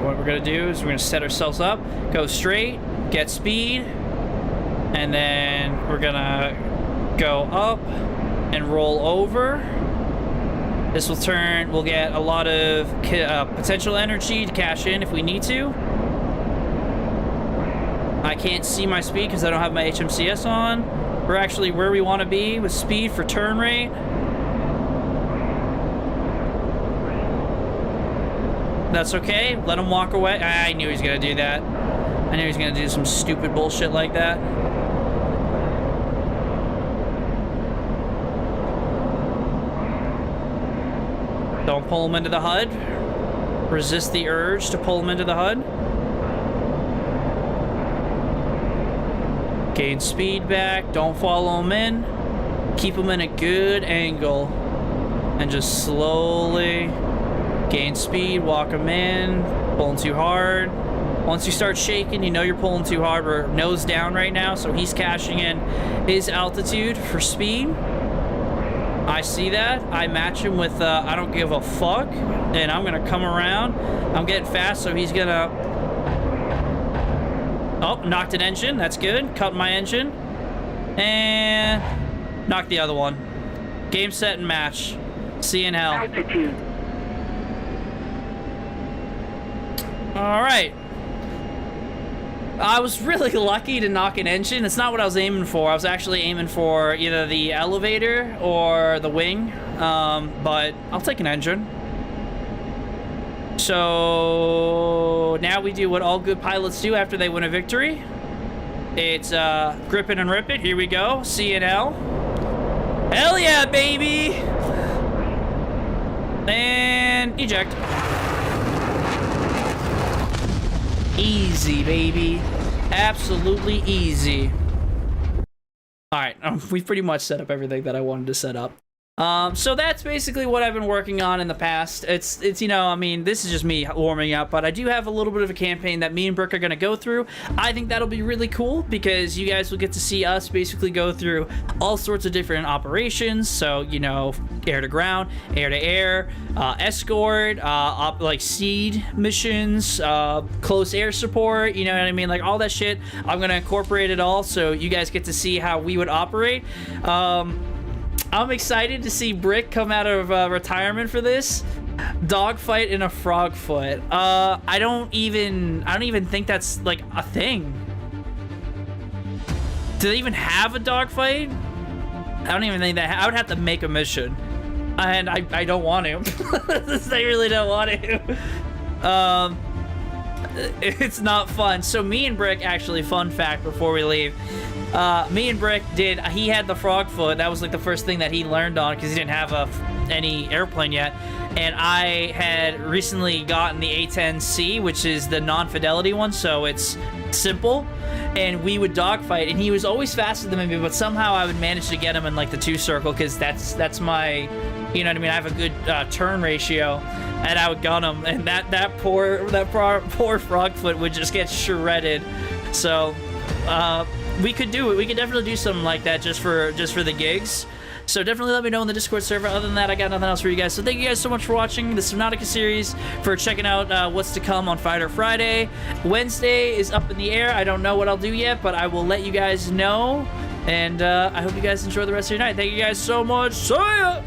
What we're gonna do is we're gonna set ourselves up, go straight, get speed, and then we're gonna go up and roll over. This will turn, we'll get a lot of potential energy to cash in if we need to. I can't see my speed because I don't have my HMCS on. We're actually where we want to be with speed for turn rate. That's okay. Let him walk away. I knew he was gonna do that. I knew he was gonna do some stupid bullshit like that. Don't pull him into the HUD. Resist the urge to pull him into the HUD. Gain speed back. Don't follow him in. Keep him in a good angle. And just slowly gain speed, walk him in, pulling too hard. Once you start shaking, you know you're pulling too hard. We're nose down right now, so he's cashing in his altitude for speed. I see that. I match him with I don't give a fuck, and I'm gonna come around. I'm getting fast, so he's gonna... Oh, knocked an engine. That's good. Cut my engine. And knocked the other one. Game, set, and match. See you in hell. Altitude. All right. I was really lucky to knock an engine. It's not what I was aiming for. I was actually aiming for either the elevator or the wing, but I'll take an engine. So now we do what all good pilots do after they win a victory. It's grip it and rip it. Here we go. CNL. Hell yeah, baby! And eject. Easy, baby. Absolutely easy. Alright, we've pretty much set up everything that I wanted to set up. So that's basically what I've been working on in the past. It's you know, I mean, this is just me warming up, but I do have a little bit of a campaign that me and Brick are going to go through. I think that'll be really cool because you guys will get to see us basically go through all sorts of different operations. So, you know, air to ground, air to air, escort, like seed missions, close air support, you know what I mean? Like all that shit. I'm going to incorporate it all so you guys get to see how we would operate. I'm excited to see Brick come out of retirement for this. Dogfight in a frog foot. I don't even think that's like a thing. Do they even have a dogfight? I don't even think that. I would have to make a mission, and I don't want to. I really don't want to. It's not fun. So me and Brick, actually, fun fact before we leave. Me and Brick did. He had the frog foot. That was like the first thing that he learned on because he didn't have any airplane yet. And I had recently gotten the A10C, which is the non-fidelity one, so it's simple. And we would dogfight, and he was always faster than me, but somehow I would manage to get him in like the 2 circle because that's my, you know what I mean. I have a good turn ratio, and I would gun him, and that poor frog foot would just get shredded. So we could do it. We could definitely do something like that just for the gigs. So definitely let me know in the Discord server. Other than that, I got nothing else for you guys. So thank you guys so much for watching the Subnautica series, for checking out what's to come on Fighter Friday. Wednesday is up in the air. I don't know what I'll do yet, but I will let you guys know. And I hope you guys enjoy the rest of your night. Thank you guys so much. See ya!